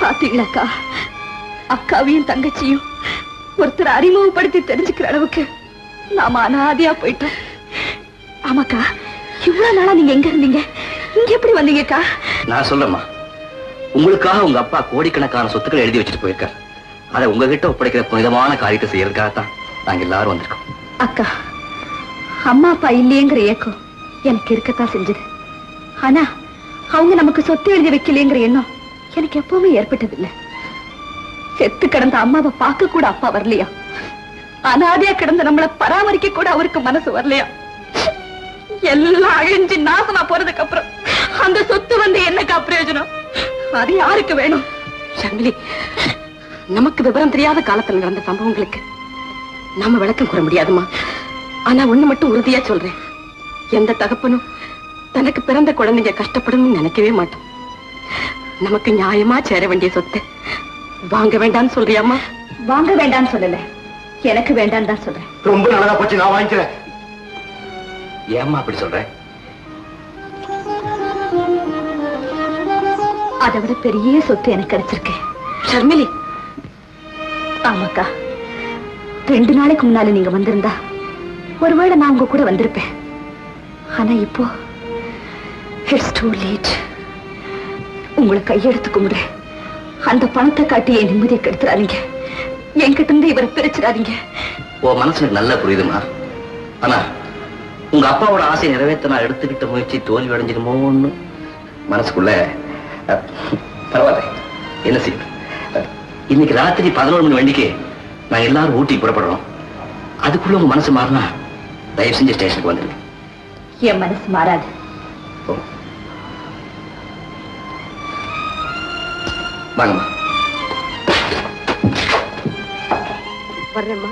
S1: பாத்தீங்களாக்கா, அக்காவையும் தங்கச்சியும் ஒருத்தர் அறிமுகப்படுத்தி தெரிஞ்சுக்கிற அளவுக்கு நாம அனாதையா போயிட்டோம். ஆமாக்கா, இவ்வளவு நாளா நீங்க எங்க இருந்தீங்க? இங்க எப்படி வந்தீங்கக்கா?
S4: நான் சொல்றேம்மா, உங்களுக்காக உங்க அப்பா கோடிக்கணக்கான சொத்துக்களை எழுதி வச்சுட்டு போயிருக்காரு. அதை உங்ககிட்ட ஒப்படைக்கிற புனிதமான காரியத்தை செய்யறதுக்காகத்தான் நாங்க எல்லாரும் வந்திருக்கோம்.
S1: அக்கா, அம்மா அப்பா இல்லையேங்கிற ஏக்கம் எனக்கு இருக்கத்தான் செஞ்சது. ஆனா அவங்க நமக்கு சொத்து எழுதி வைக்கலையேங்கிற எண்ணம் எனக்கு எப்பவுமே ஏற்பட்டதில்லை. செத்து கிடந்த அம்மாவை பார்க்க கூட அப்பா வரலையா? அனாதையா கிடந்த நம்மளை பராமரிக்க கூட அவருக்கு மனசு வரலையா? எல்லாம் அழிஞ்சு நாசமா போறதுக்கு அப்புறம் அந்த சொத்து வந்து என்னக்கா பிரயோஜனம்? அது யாருக்கு வேணும்? ஷர்மிலி, நமக்கு விவரம் தெரியாத காலத்துல நடந்த சம்பவங்களுக்கு நாம விளக்கம் கூற முடியாதுமா. ஆனா ஒண்ணு மட்டும் உறுதியா சொல்றேன், எந்த தகப்பனும் தனக்கு பிறந்த குழந்தைங்க கஷ்டப்படும் நினைக்கவே மாட்டோம். நமக்கு நியாயமா சேர வேண்டிய சொத்தை வாங்க வேண்டாம்னு சொல்றியாமா? வாங்க வேண்டாம்னு சொல்லல, எனக்கு வேண்டாம் தான் சொல்றேன்.
S2: ரொம்ப நல்லதா போச்சு, நான் வாங்கிக்கிறேன்.
S4: ஏம்மா அப்படி சொல்ற?
S1: அதை விட பெரிய சொத்து எனக்கு கிடைச்சிருக்கு. ஷர்மிலி. ஆமாக்கா, 2 நாளைக்கு முன்னால நீங்க வந்திருந்தா ஒருவேளை நான் உங்க கூட வந்திருப்பேன். ஆனா இப்போ இட்ஸ் டூ லேட். உங்களை கையெடுத்து கும்பிடுறேன். அந்த பணத்தை காட்டி என் நிம்மதியை கெடுத்துறாதீங்க. என்கிட்ட இருந்து இவரை பிரிச்சிடாதீங்க.
S4: உன் மனசுக்கு நல்லா புரியுதுமா. ஆனா உங்க அப்பாவோட ஆசையை நிறைவேற்ற நான் எடுத்துக்கிட்ட முயற்சி தோல்வி அடைஞ்சிருமோன்னு மனசுக்குள்ள பரவாயில்ல, என்ன செய்யும். இன்னைக்கு ராத்திரி 11 மணி வண்டிக்கு நான் எல்லாரும் ஊட்டி புறப்படுறோம். அதுக்குள்ள உங்க மனசு மாறினா தயவு செஞ்சு ஸ்டேஷனுக்கு வந்துருங்க.
S1: என் மனசு மாறாது.
S4: வாங்கம்மா.
S1: வர்றேம்மா.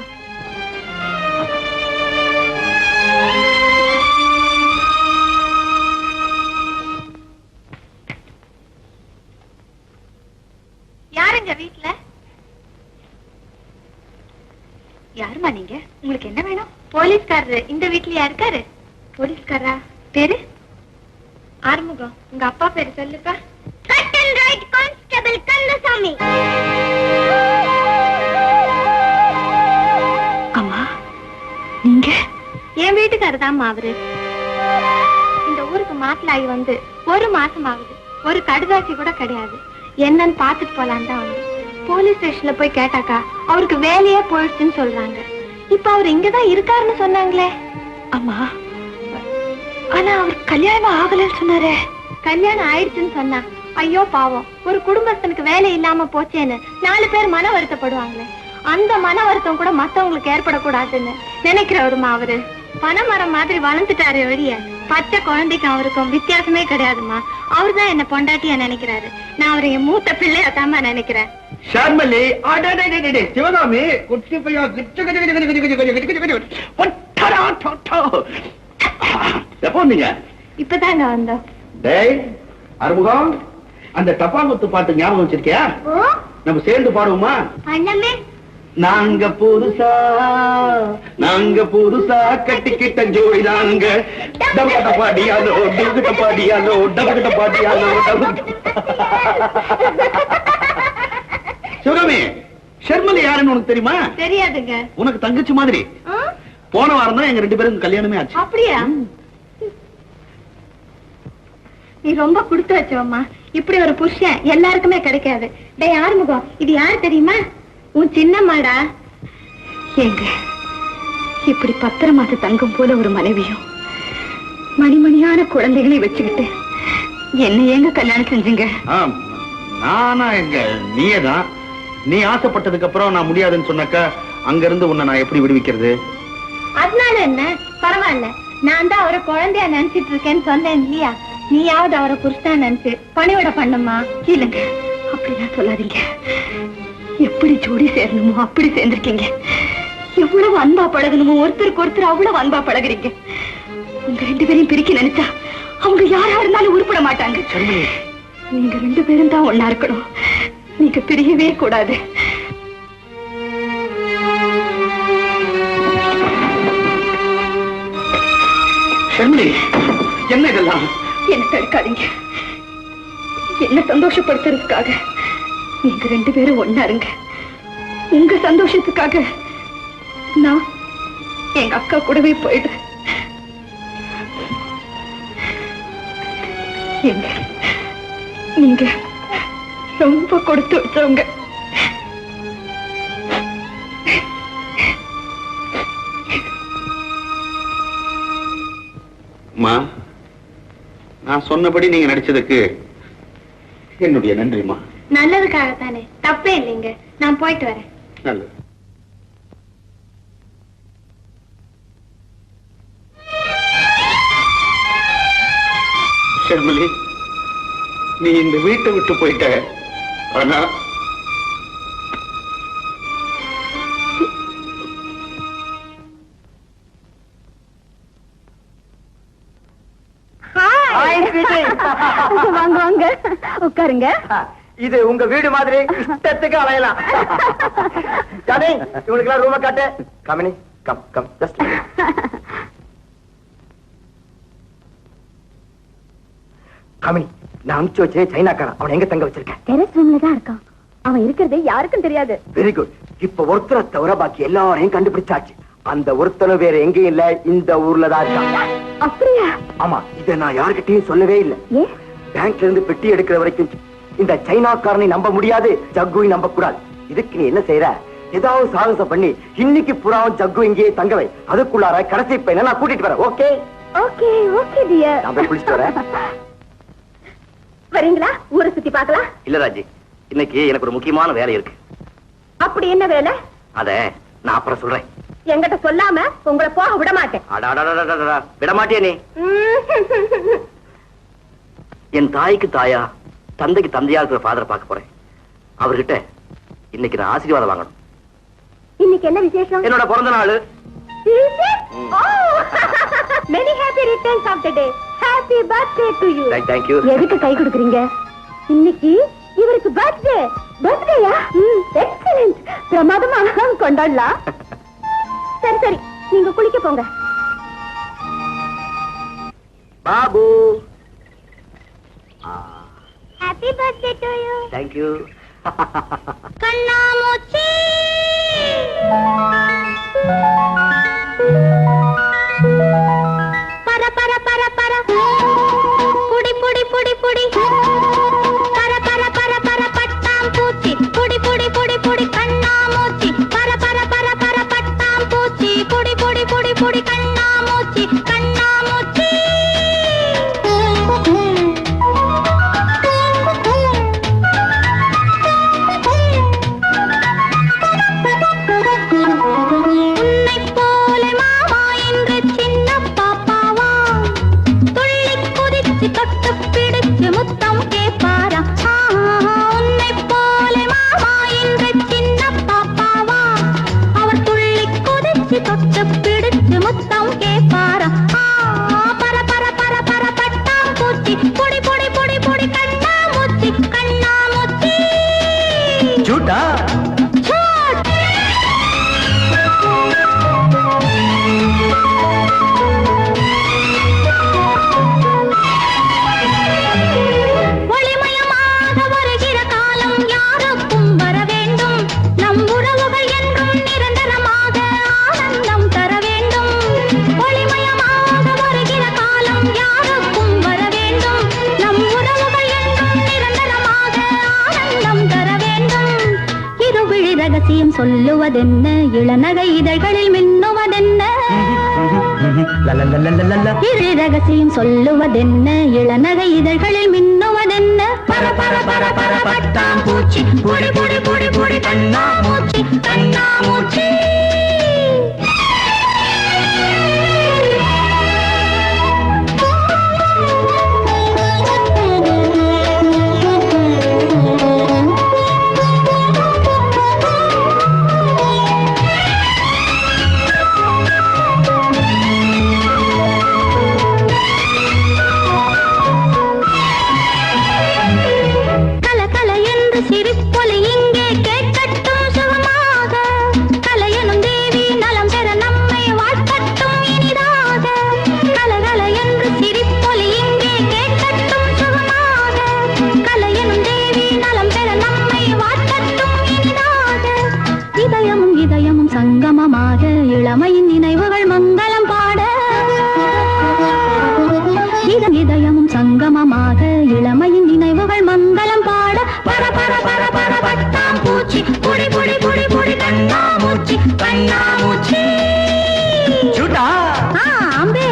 S10: யாருங்க வீட்டுல? யாருமா நீங்க? உங்களுக்கு என்ன வேணும்? போலீஸ்காரரு இந்த வீட்லயா இருக்காரு? போலீஸ்காரா? பேரு? ஆறுமுகம். உங்க அப்பா பேரு சொல்லுப்பா. Cut and right constable Kandasamy. அம்மா நீங்க? என் வீட்டுக்காரர் தான் அவரு. இந்த ஊருக்கு மாப்பிள்ளாகி வந்து 1 மாசம் ஆகுது. ஒரு கடுதாசி கூட கிடையாது. என்னன்னு பாத்துட்டு போலாம் தான் வந்து. போலீஸ் ஸ்டேஷன்ல போய் கேட்டாக்கா அவருக்கு வேலையே போயிடுச்சுன்னு சொல்றாங்க. இப்ப அவர் இங்கதான் இருக்காருன்னு சொன்னாங்களே. அம்மா ஆனா அவர் கல்யாணம் ஆகலன்னு சொன்னாரே. கல்யாணம் ஆயிடுச்சுன்னு சொன்னா ஐயோ பாவம், ஒரு குடும்பத்தினுக்கு வேலை இல்லாம போச்சேன்னு 4 பேர் மன வருத்தப்படுவாங்களே. அந்த மன வருத்தம் கூட மத்தவங்களுக்கு ஏற்படக்கூடாதுன்னு நினைக்கிறவருமா அவரு. பனைமரம் மாதிரி வளர்ந்துட்டாரு ஒழிய பச்சை குழந்தைக்கு அவருக்கும் வித்தியாசமே கிடையாதுமா. அவருதான் என்ன பொண்டாட்டியா நினைக்கிறாரு. நான் அவரை என் மூத்த பிள்ளையாத்தாமா நினைக்கிறேன்.
S3: ஷர்மலி, சிவகாமி, குட்டி பையா, எப்போ நீங்க?
S10: இப்பதாங்க வந்தோம்.
S3: டேய் அறுமுகம், அந்த டப்பாங்குத்து பாட்டு ஞாபகம் வச்சிருக்கியா? நம்ம சேர்ந்து பாடுவோமா?
S10: அண்ணமே
S3: நாங்க புதுசா கட்டிக்கிட்ட ஜோடி நாங்க. டபுகிட்ட பாடியாலோ டபுகிட்ட பாடியாலோ டபுகிட்ட பாடியாலோ. சிவகாமி, ஷர்மலி யாருன்னு உனக்கு தெரியுமா?
S10: தெரியாதுங்க.
S3: உனக்கு தங்கச்சி மாதிரி. போன வாரம் தான் எங்க 2 பேரும் கல்யாணமே ஆச்சு.
S10: அப்படியா? நீ ரொம்ப கொடுத்து வச்சவம்மா. இப்படி ஒரு புருஷன் எல்லாருக்குமே கிடைக்காது. டேய் ஆறுமுகம், இது யாரு தெரியுமா? உன் சின்னம்மாடா. எங்க இப்படி 10 மாச தங்கம் போல ஒரு மனைவியும் மணிமணியான குழந்தைகளை வச்சுக்கிட்டு என்ன எங்க கல்யாணம் செஞ்சீங்க?
S3: நானா எங்க? நீயேதான். நீ ஆசைப்பட்டதுக்கு அப்புறம் நான் முடியாதுன்னு சொன்னாக்கா அங்க இருந்து உன்னை நான் எப்படி விடுவிக்கிறது?
S10: அதனால என்ன, பரவாயில்ல. நான் தான் அவரை குழந்தையா நினைச்சிட்டு இருக்கேன்னு சொன்னேன் இல்லையா? நீயாவது அவரை புருஷனா நினைச்சு பணிவிட பண்ணுமா? இல்லங்க, அப்படிதான் சொல்லாதீங்க. எப்படி ஜோடி சேரணுமோ அப்படி சேர்ந்திருக்கீங்க. எவ்வளவு அன்பா பழகணுமோ ஒருத்தருக்கு ஒருத்தர் அவ்வளவு அன்பா பழகுறீங்க. உங்க 2 பேரையும் பிரிக்க நினைச்சா அவங்க யாரா இருந்தாலும் உருப்பட மாட்டாங்க. நீங்க 2 பேரும் தான் ஒன்னா இருக்கணும். நீங்க பிரியவே கூடாது.
S3: என்ன இதெல்லாம்?
S10: என்ன தடுக்காதீங்க. என்ன சந்தோஷப்படுத்துறதுக்காக நீங்க 2 பேரும் ஒன்னா இருங்க. உங்க சந்தோஷத்துக்காக நான் எங்க அக்கா கூடவே போயிடுறேன். நீங்க ரொம்ப கொடுத்து வச்சவங்க.
S3: நான் சொன்னபடி நீங்க நடிச்சதுக்கு என்னுடைய நன்றிமா.
S10: நல்லதுக்காகத்தானே, தப்பே இல்லைங்க. நான் போயிட்டு வரேன்.
S3: நல்லது. ஷர்மலி, நீ இந்த வீட்டை விட்டு போயிட்ட. ஆனா
S1: வாங்க வாங்க உட்காருங்க.
S3: இது உங்க வீடு மாதிரி இஷ்டத்துக்கு அலையலாம். ஜானி, இவங்களுக்கு எல்லாம் ரூம காட்டு. கமினி, கம் கம் ஜஸ்ட். கமினி, நான் அனுப்பிச்சு வச்சேன் சைனாக்காரன். அவன் எங்க தங்க வச்சிருக்கேன்?
S1: டெரஸ் ரூம்ல தான் இருக்கான். அவன் இருக்கிறது யாருக்கும் தெரியாது.
S3: Very good. இப்ப ஒருத்தரை தவிர பாக்கி எல்லாரையும் கண்டுபிடிச்சாச்சு. அந்த ஒருத்தனும் வேற எங்கேயும் இல்ல, இந்த ஊர்ல தான் இருக்கான்.
S1: அப்படியா?
S3: ஆமா, இத நான் யாருக்கிட்டையும் சொல்லவே இல்ல. பேங்க்ல இருந்து பெட்டி எடுக்கிற வரைக்கும் இந்த சைனாக்காரனை நம்ப முடியாது, ஜக்குவை நம்ப கூடாது. இதுக்கு நீ என்ன செய்யற? ஏதாவது சாகசம் பண்ணி இன்னைக்கு புறாவும் ஜக்கு இங்கேயே தங்கவை. அதுக்குள்ளார கடைசி பையனை நான் கூட்டிட்டு வரேன். Okay
S1: okay okay dear.
S3: நான் போய் குளிச்சுட்டு வரேன்.
S1: வரீங்களா? ஊரை சுத்தி பார்க்கலாம்.
S4: இல்ல ராஜி, இன்னைக்கு எனக்கு ஒரு முக்கியமான வேலை இருக்கு.
S1: அப்படி என்ன வேலை?
S4: அத நான் அப்புறம் சொல்றேன்.
S10: என்கிட்ட சொல்லாம உங்களை போக விட மாட்டேன்.
S4: விட மாட்டியா நீ? என் தாய்க்கு தாயா, தந்தைக்கு தந்தையா இருக்கிற ஃபாதரை பார்க்க போறேன். அவர்கிட்ட இன்னைக்கு நான் ஆசீர்வாதம் வாங்கணும்.
S10: இன்னைக்கு என்ன விசேஷம்?
S4: என்னோட பிறந்த நாள்.
S10: Many happy returns of the day. Happy birthday to you.
S4: Thank you.
S10: எதுக்கு கை கொடுக்குறீங்க? இன்னைக்கு இவருக்கு பர்த்டேயா? எக்ஸலென்ட். பிரமாதமா கொண்டாடலாம். சரி சரி, நீங்க குளிக்க போங்க.
S4: Babu.
S10: Happy birthday to you.
S4: Thank you.
S10: கண்ணாமூச்சி பர பர பர பர புடி புடி புடி புடி பர பர பர பர பட்டாம் பூச்சி புடி புடி புடி புடி கண்ணாமூச்சி பர பர பர பர பட்டாம் பூச்சி புடி புடி புடி புடி கண்ணாமூச்சி கண்ணாமூச்சி சொல்லுவதென்ன இளநகை இதழ்களில் மின்னுவதென்ன ரகசியம் சொல்லுவதென்ன இளநகை இதழ்களில் மின்னுவதென்ன பர பர பர பர பட்டாம் பூச்சி புடி புடி புடி புடி கண்ணாமூச்சி கண்ணாமூச்சி சங்கமமாக இளமையின் நினைவுகள் மங்களம் பாட இதயமும் சங்கமமாக இளமையின் நினைவுகள் மங்களம் பாட பர பர பர பர பட்டாம் பூச்சி புடி புடி புடி புடி கண்ணாமூச்சி கண்ணாமூச்சி அம்பே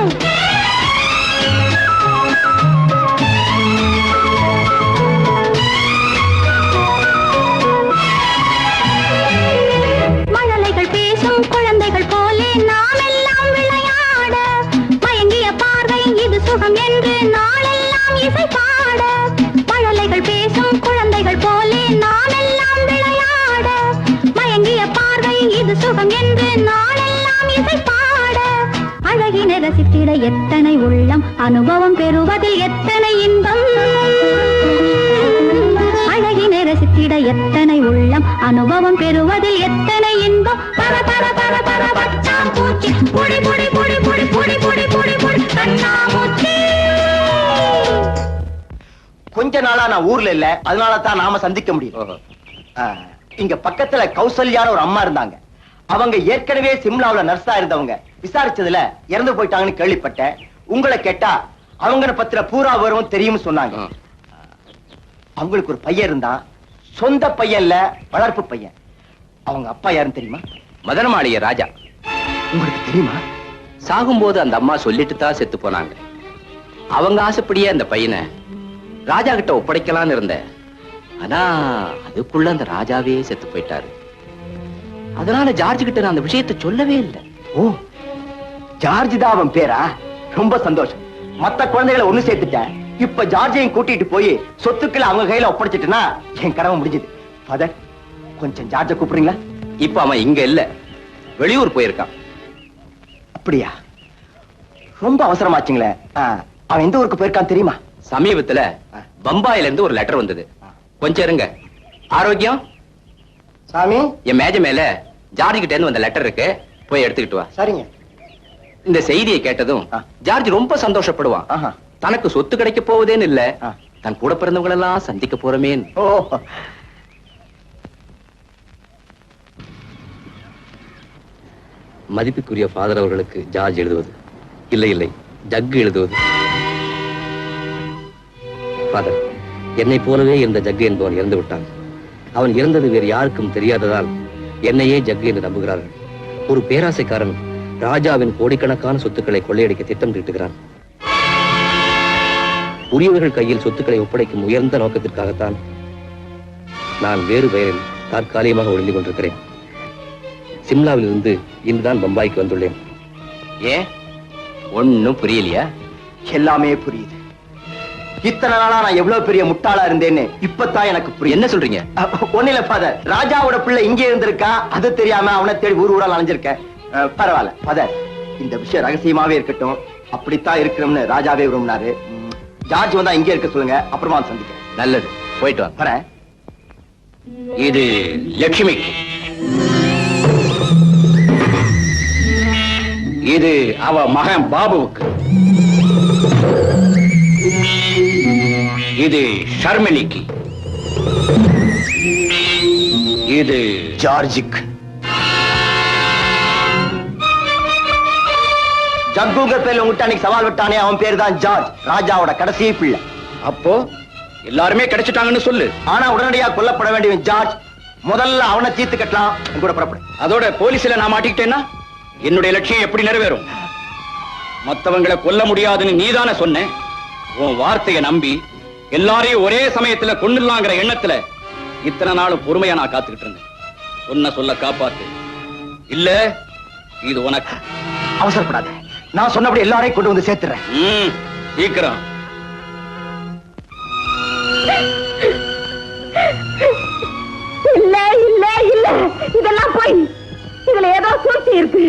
S10: குழந்தைகள் போலே நாம் எல்லாம் விளையாட மயங்கிய பார்வை இது சுகம் என்று நாளெல்லாம் இசை பாட மழலைகள் பேசும் குழந்தைகள் போலே நாம் எல்லாம் விளையாட மயங்கிய பார்வை இது சுகம் என்று நாளெல்லாம் இசை பாட அழகினை ரசித்திட எத்தனை உள்ளம் அனுபவம் பெறுவதில் எத்தனை இன்பம் அழகினை ரசித்திட எத்தனை உள்ளம் அனுபவம் பெறுவதில் எத்தனை இன்பம் பர பர பர பர பட்டாம் பூச்சி புடி புடி புடி புடி புடி புடி புடி புடி கண்ணாமூச்சி.
S3: கொஞ்ச நாளா நான் ஊர்ல இல்ல, அதனால தான் நாம சந்திக்க முடியும். இங்க பக்கத்துல கௌசல்யான்னு ஒரு அம்மா இருந்தாங்க. அவங்க ஏற்கனவே சிம்லாவுல நர்ஸா இருந்தவங்க. விசாரிச்சதுல இறந்து போயிட்டாங்கன்னு கேள்விப்பட்டேன். உங்களை கேட்டா அவங்க பத்திர பூரா வரும் தெரியும் சொன்னாங்க. அவங்களுக்கு ஒரு பையன் இருந்தான். சொந்த பையன்ல வளர்ப்பு பையன். அவங்க அப்பா யாருன்னு தெரியுமா?
S2: மதனமாளிய ராஜா.
S3: உங்களுக்கு தெரியுமா?
S2: சாகும்போது அந்த அம்மா சொல்லிட்டு தான் செத்து போனாங்க. அவங்க ஆசைப்படியே அந்த பையனை ராஜா கிட்ட ஒப்படைக்கலான்னு இருந்தேன். ஆனா அதுக்குள்ள அந்த ராஜாவே செத்து போயிட்டாரு. அதனால ஜார்ஜ் கிட்ட நான் அந்த விஷயத்தை சொல்லவே இல்லை.
S5: ஓ, ஜார்ஜ் தான் அவன் பேரா? ரொம்ப சந்தோஷம். மத்த குழந்தைகளை ஒண்ணு சேர்த்துட்டேன். இப்ப ஜார்ஜையும் கூட்டிட்டு போய் சொத்துக்களை அவங்க கையில ஒப்படைச்சிட்டுனா என் கடமை முடிஞ்சது. ஃபாதர், கொஞ்சம் ஜார்ஜ கூப்பிடுறீங்களா?
S2: இப்ப அவன் இங்க இல்ல, வெளியூர் போயிருக்கான்.
S5: அப்படியா? ரொம்ப அவசரமாச்சுங்களே. அவன் எந்த ஊருக்கு போயிருக்கான் தெரியுமா?
S2: சமீபத்துல பம்பாயில இருந்து ஒரு லெட்டர் வந்தது. கொஞ்சம் இருங்க. ஆரோக்கியம்
S5: சாமி,
S2: என் மேஜை மேல ஜார்ஜ் கிட்ட இருந்து வந்த லெட்டர் இருக்கு, போய் எடுத்துக்கிட்டு வா.
S5: சரிங்க.
S2: இந்த செய்தியை கேட்டதும் ஜார்ஜ் ரொம்ப சந்தோஷப்படுவான். தனக்கு சொத்து கிடைக்க போவதேன்னு இல்ல, தன் கூட பிறந்தவங்க எல்லாம் சந்திக்க போறமேன்.
S5: ஓ,
S4: மதிப்புக்குரிய ஃபாதர் அவர்களுக்கு ஜார்ஜ் எழுதுவது இல்லை இல்லை, ஜக்கு எழுதுவது. ஃபாதர், என்னை போலவே இருந்த ஜக்கு என்பவன் இறந்து விட்டான். அவன் இறந்தது வேறு யாருக்கும் தெரியாததால் என்னையே ஜக்கு என்று நம்புகிறார்கள். ஒரு பேராசைக்காரன் ராஜாவின் கோடிக்கணக்கான சொத்துக்களை கொள்ளையடிக்க திட்டம் தீட்டுகிறான். உரியவர்கள் கையில் சொத்துக்களை ஒப்படைக்கும் உயர்ந்த நோக்கத்திற்காகத்தான் நான் வேறு பெயரில் தற்காலிகமாக ஒளிந்து கொண்டிருக்கிறேன். சிம்லாவில் இருந்து இன்றுதான் பம்பாய்க்கு வந்துள்ளேன்.
S2: ஏன் ஒன்னும் புரியலையா?
S5: எல்லாமே புரியுது. இத்தனை நாளா நான் எவ்வளவு பெரிய முட்டாளா இருந்தேன்னு இப்பதான் எனக்கு புரியும்.
S2: என்ன சொல்றீங்க?
S5: ஒண்ணு இல்ல ஃபாதர், ராஜாவோட பிள்ளை இங்கே இருந்திருக்கா, அது தெரியாம அவனை தேடி ஊர் ஊரா அலைஞ்சிருக்கேன். பரவாயில்ல ஃபாதர், இந்த விஷயம் ரகசியமாவே இருக்கட்டும். அப்படித்தான் இருக்கணும்னு ராஜாவே விரும்பினாரு. ஜார்ஜ் வந்தா இங்கே இருக்க சொல்லுங்க, அப்புறமா சந்திக்க.
S2: நல்லது, போயிட்டு வா.
S5: வரேன்.
S7: இது லட்சுமி, இது அவ மகன் பாபுவுக்கு, இது ஷர்மிலிக்கு, இது
S5: ஜார்ஜுக்கு. ஜக்குங்கிற பேர்ல உங்ககிட்ட அன்னைக்கு சவால் விட்டானே, அவன் பேர் தான் ஜார்ஜ், ராஜாவோட கடைசி பிள்ளை.
S7: அப்போ எல்லாருமே கிடைச்சிட்டாங்கன்னு சொல்லு.
S5: ஆனா உடனடியா கொல்லப்பட வேண்டியவன் ஜார்ஜ். முதல்ல அவனை தீர்த்து கட்டலாம். கூட புறப்படு.
S7: அதோட போலீஸ்ல நான் மாட்டிக்கிட்டேன்னா என்னுடைய லட்சியம் எப்படி நிறைவேறும்? மத்தவங்களை கொல்ல முடியாதுன்னு நீதானே சொன்ன. உன் வார்த்தையை நம்பி எல்லாரையும் ஒரே சமயத்துல கொன்னுலாங்கிற எண்ணத்துல இத்தனை நாளும் பொறுமையா நான் காத்துக்கிட்டு இருந்தேன். சொன்ன சொல்ல காப்பாத்து, இல்ல இது உனக்கு.
S5: அவசரப்படாத, நான் சொன்னபடி எல்லாரையும் கொண்டு வந்து சேர்த்துறேன்.
S7: சீக்கிரம்.
S10: இல்ல இல்ல இல்ல, இதெல்லாம் போய், இதுல ஏதோ சூழ்ச்சி இருக்கு.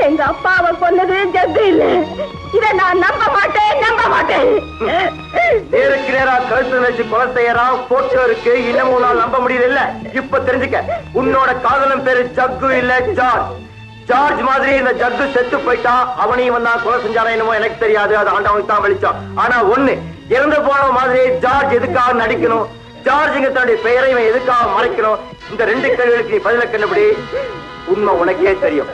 S10: எங்க அப்பாவை கொன்னது ஜக்கு இல்ல, இத நான் நம்ப மாட்டேன், நம்ப மாட்டேன்.
S3: நேருக்கு நேரா கழுத்து வச்சு கொலை செய்யறா போட்டோருக்கு இன்னமும் நான் நம்ப முடியல. இல்ல இப்ப தெரிஞ்சுக்க, உன்னோட காதலன் பேரு ஜக்கு இல்ல ஜார்ஜ். ஜார்ஜ் மாதிரி இந்த ஜக்கு செத்து போயிட்டா, அவனையும் வந்தா கொலை செஞ்சானா என்னமோ எனக்கு தெரியாது, அது ஆண்டவனுக்கு தான் வெளிச்சம். ஆனா ஒண்ணு, இறந்து போன மாதிரி ஜார்ஜ் எதுக்காக நடிக்கணும், ஜார்ஜுங்க தன்னுடைய பெயரை இவன் எதுக்காக மறைக்கணும்? இந்த ரெண்டு கேள்விகளுக்கு நீ பதில கண்டபடி உண்மை உனக்கே தெரியும்.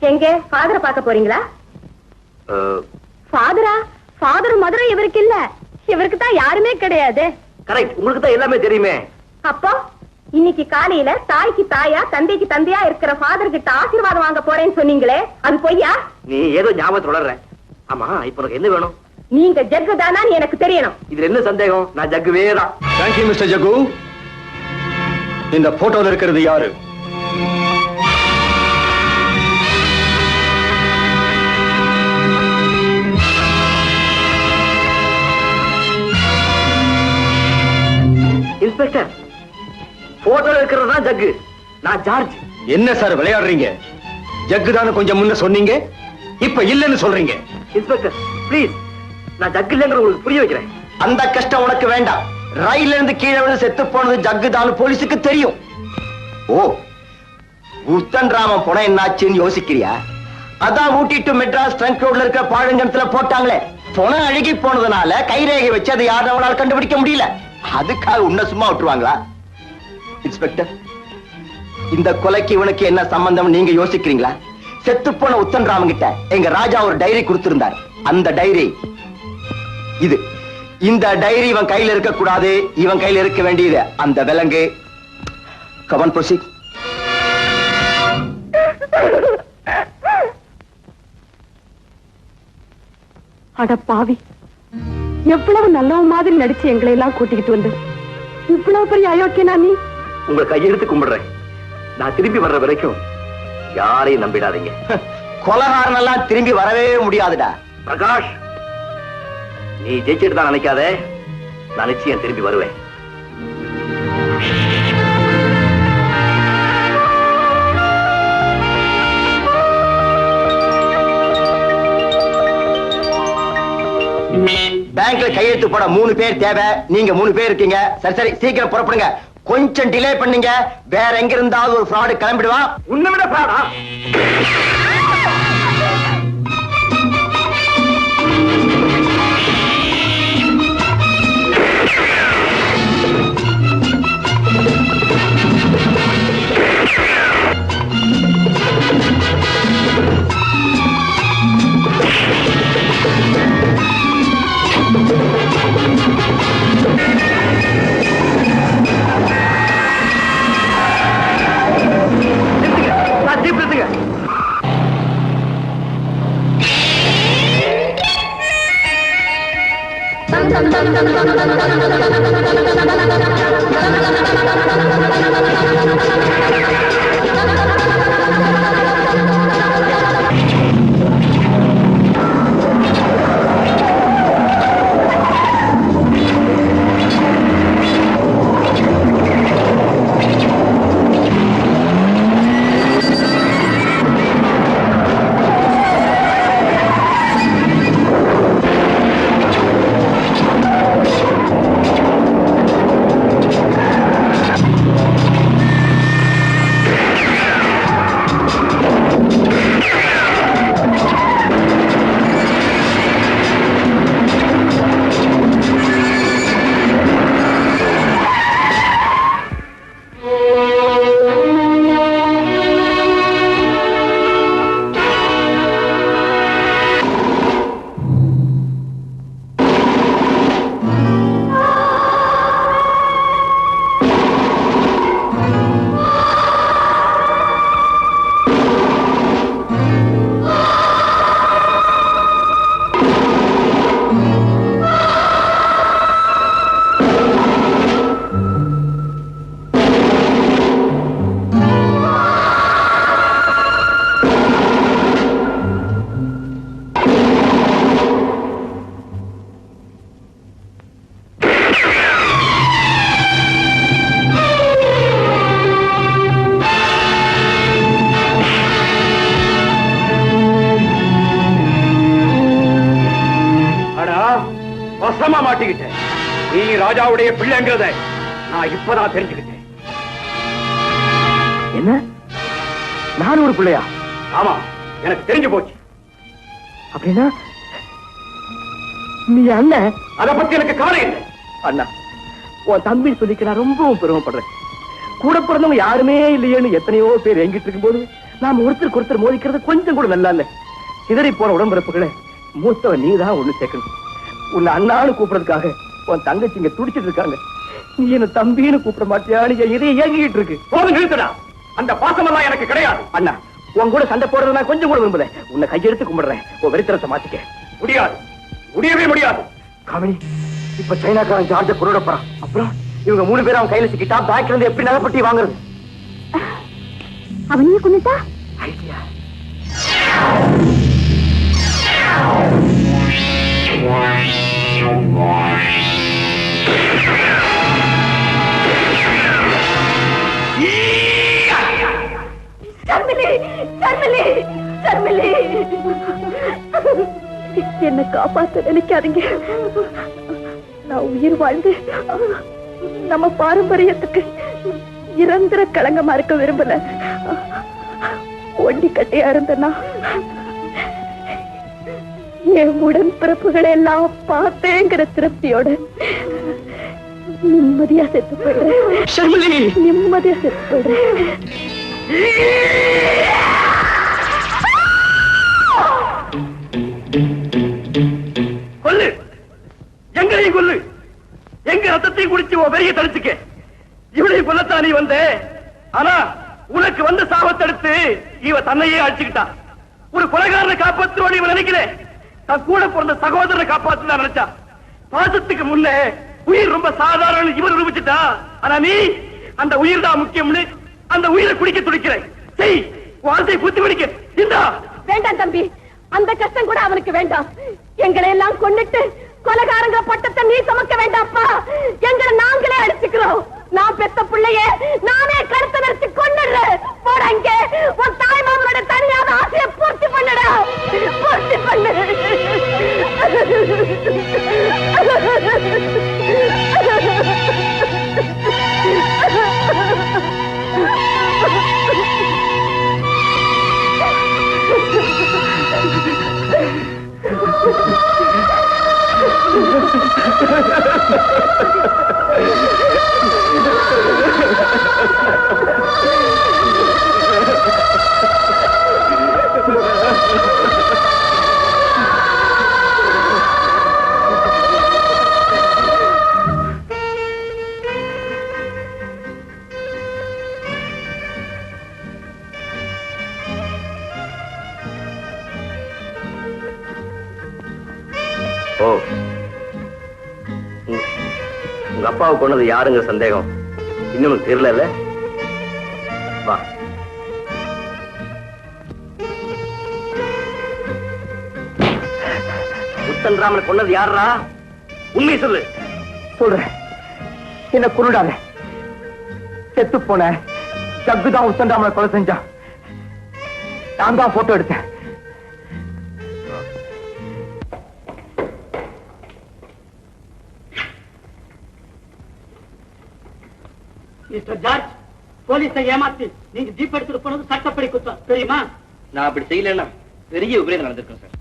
S10: எங்க ஃபாதரை பார்க்க போறீங்களா? ஃபாதரா? ஃபாதர் மதுரை இவருக்கு இல்ல, இவருக்கு தான் யாருமே கிடையாது.
S3: கரெக்ட், உங்களுக்கு தான் எல்லாமே தெரியுமே.
S10: அப்போ இன்னைக்கு காலையில தாய்க்கு தாயா தந்தைக்கு தந்தையா இருக்கிற ஃபாதர் கிட்ட ஆசீர்வாதம் வாங்க போறேன்னு சொன்னீங்களே, அது பொய்யா?
S3: நீ ஏதோ ஞாபகத்தை வளர்ற. ஆமா, இப்ப உனக்கு என்ன வேணும்?
S10: நீங்க ஜக்கு தானான்னு எனக்கு தெரியணும்.
S3: இதுல என்ன சந்தேகம்? நான் ஜக்குவே தான்.
S5: Thank you mister Jakku. இந்த போட்டோல இருக்கிறது யாரு?
S3: இன்ஸ்பெக்டர், போட்டோல இருக்கிறது தான் ஜக்கு, நான் ஜார்ஜ்.
S5: என்ன சார் விளையாடுறீங்க? ஜக்கு தானு கொஞ்சம் முன்ன சொன்னீங்க, இப்ப இல்லன்னு சொல்றீங்க.
S3: இன்ஸ்பெக்டர் ப்ளீஸ், நான் ஜக்கு இல்லைங்கிற உங்களுக்கு புரிய வைக்கிறேன்.
S5: அந்த கஷ்டம் உனக்கு வேண்டாம். ரயில்ல இருந்து கீழே விழுந்து செத்து போனது ஜக்கு தான் போலீஸுக்கு தெரியும். ஓ, உத்தன் ராமன் பணம் என்னாச்சுன்னு யோசிக்கிறியா? அதான் ஊட்டி டு மெட்ராஸ் ட்ரங்க் ரோட்ல இருக்கிற பாழுங்கத்துல போட்டாங்களே. பணம் அழுகி போனதுனால கைரேகை வச்சு அதை யாரும் அவனால கண்டுபிடிக்க முடியல. அதுக்காக உன்னை சும்மா விட்டுருவாங்களா? இன்ஸ்பெக்டர், இந்த கொலைக்கு இவனுக்கு என்ன சம்பந்தம் நீங்க யோசிக்கிறீங்களா? செத்து போன உத்தன் ராமன் கிட்ட எங்க ராஜா ஒரு டைரி கொடுத்திருந்தார். அந்த டைரி இது. இந்த டைரி இவன் கையில இருக்க கூடாது, இவன் கையில இருக்க வேண்டியது அந்த விலங்கு. கவன் ப்ரோசி.
S1: அட பாவி, எவ்வளவு நல்லவ மாதிரி நடிச்சு எங்களை எல்லாம் கூட்டிக்கிட்டு வந்து இவ்வளவு பெரிய அயோக்கியனா நீ?
S3: உங்களை கையெடுத்து கும்பிடுறேன்.
S4: நான் திரும்பி வர்ற வரைக்கும் யாரையும் நம்பிடாதீங்க.
S3: கொலகாரன் எல்லாம் திரும்பி வரவே முடியாதுடா.
S4: பிரகாஷ், நீ ஜெயிச்சிட்டு தான் நினைக்காத, நான் நிச்சயம் திரும்பி வருவேன்.
S3: பேங்க்ல கையெழுத்து போட 3 பேர் தேவை. நீங்க 3 பேர் இருக்கீங்க. சரி சரி, சீக்கிரம் புறப்படுங்க. கொஞ்சம் டிலே பண்ணீங்க, வேற எங்க இருந்தாலும் ஒரு ஃப்ராடு கிளம்பிடுவான்.
S4: உன்னை விட ஃப்ராடா? மாட்டிக்கிட்டேன். நீ ராஜாவுடைய பிள்ளைங்கிறத நான் இப்பதான் தெரிஞ்சுக்கிட்டேன். என்ன? நான் ஒரு பிள்ளையா?
S7: ஆமா, எனக்கு தெரிஞ்சு போச்சு.
S4: அப்படின்னா நீ அண்ணன்?
S7: அதை பத்தி எனக்கு கவலை இல்லை.
S4: அண்ணா, உன் தம்பி சொல்லிக்க நான் ரொம்பவும் பெருமைப்படுறேன். கூட பிறந்தவங்க யாருமே இல்லையேன்னு எத்தனையோ பேர் எங்கிட்டு இருக்கும்போது நாம ஒருத்தருக்கு ஒருத்தர் மோதிக்கிறது கொஞ்சம் கூட நல்லா இல்ல. சிதறி போன உடம்பிறப்புகளை மூத்தவன் நீதான் ஒண்ணு சேர்க்கணும். உன்னை அண்ணான்னு கூப்பிடறதுக்காக உன் தங்கச்சி இங்க துடிச்சிட்டு இருக்காங்க. நீ என்ன தம்பின்னு கூப்பிட மாட்டியான்னு என் இதயம் ஏங்கிட்டு இருக்கு.
S7: போதும், நிறுத்தடா. அந்த பாசமெல்லாம் எனக்கு கிடையாது.
S4: அண்ணா, உன் கூட சண்டை போடுறது நான் கொஞ்சம் கூட விரும்பல. உன்னை கையெடுத்து கும்பிடுறேன். உன் வெறித்தனத்தை மாத்திக்க.
S7: முடியாது, முடியவே முடியாது.
S3: காமினி, இப்ப சைனாக்காரன் ஜார்ஜ குருட போறான். அப்புறம் இவங்க 3 பேரும் அவன் கையில சிக்கிட்டா பேங்க்ல இருந்து எப்படி நகைப்பட்டி வாங்குறது?
S10: அவனையே கொண்டுட்டா?
S3: ஐடியா.
S10: என்ன காப்பாத்த நினைக்காதீங்க. நான் உயிர் வாழ்ந்து நம்ம பாரம்பரியத்துக்கு நிரந்தர களங்கமா இருக்க விரும்பல. ஒண்டி கட்டையா இருந்தனா என் உடன் பிறப்புகளை எல்லாம் பார்த்தேங்கிற திருப்தியோட நிம்மதியா செத்து போயிடுறேன். நிம்மதியா செத்து போயிடுறேன்.
S7: கொல்லு, எங்களையும் கொல்லு. எங்க ரத்தத்தையும் குடிச்சு உன் பெரிய தடுத்துக்க. இவளையும் கொல்லத்தான் நீ வந்த. ஆனா உனக்கு வந்து சாபத்தடுத்து இவ தன்னையே அழிச்சுக்கிட்டா. ஒரு கொலைகாரனை காப்பாற்றுவோம் இவன் நினைக்கிறேன். தன் கூட பிறந்த சகோதரனை காப்பாற்ற நினைச்சா. பாசத்துக்கு முன்ன உயிர் ரொம்ப சாதாரண இவர் நிரூபிச்சுட்டா. ஆனா நீ அந்த உயிர் தான் முக்கியம்னு
S3: அந்த உயிரை குடிக்க துடிக்கிறேன். செய், வாழ்த்தை குத்தி பிடிக்க. இந்தா.
S1: வேண்டாம் தம்பி, அந்த கஷ்டம் கூட அவனுக்கு வேண்டாம். எங்களை எல்லாம் கொன்னுட்டு கொலைகாரங்க பட்டத்தை நீ சுமக்க வேண்டாப்பா. எங்களை நாங்களே அடிச்சுக்கிறோம். நான் பெத்த பிள்ளைய நானே கருத்தை நிறுத்தி கொண்டுடுறேன். போடாங்க, உன் தாய் மாமனோட தனியாத ஆசையை பூர்த்தி பண்ணுடா, பூர்த்தி பண்ணு.
S4: ஓ, உங்க அப்பாவை கொண்டது யாருங்கிற சந்தேகம் இன்னும் தெரியல. வா. உத்தன்ராமனை கொண்டது யாரா? உண்மை சொல்லு.
S3: சொல்றேன், என்ன கொன்னுடாத. செத்து போன ஜக்குதான் உத்தன்ராமனை கொலை செஞ்சா. நான் தான் போட்டோ எடுத்தேன்.
S6: மிஸ்டர் ஜார்ஜ், போலீஸை ஏமாத்தி நீங்க ஜீப் எடுத்துட்டு போனது சட்டப்படி குற்றம் தெரியுமா?
S4: நான் அப்படி செய்யலன்னா பெரிய விபரீதம் நடந்திருக்கேன் சார்.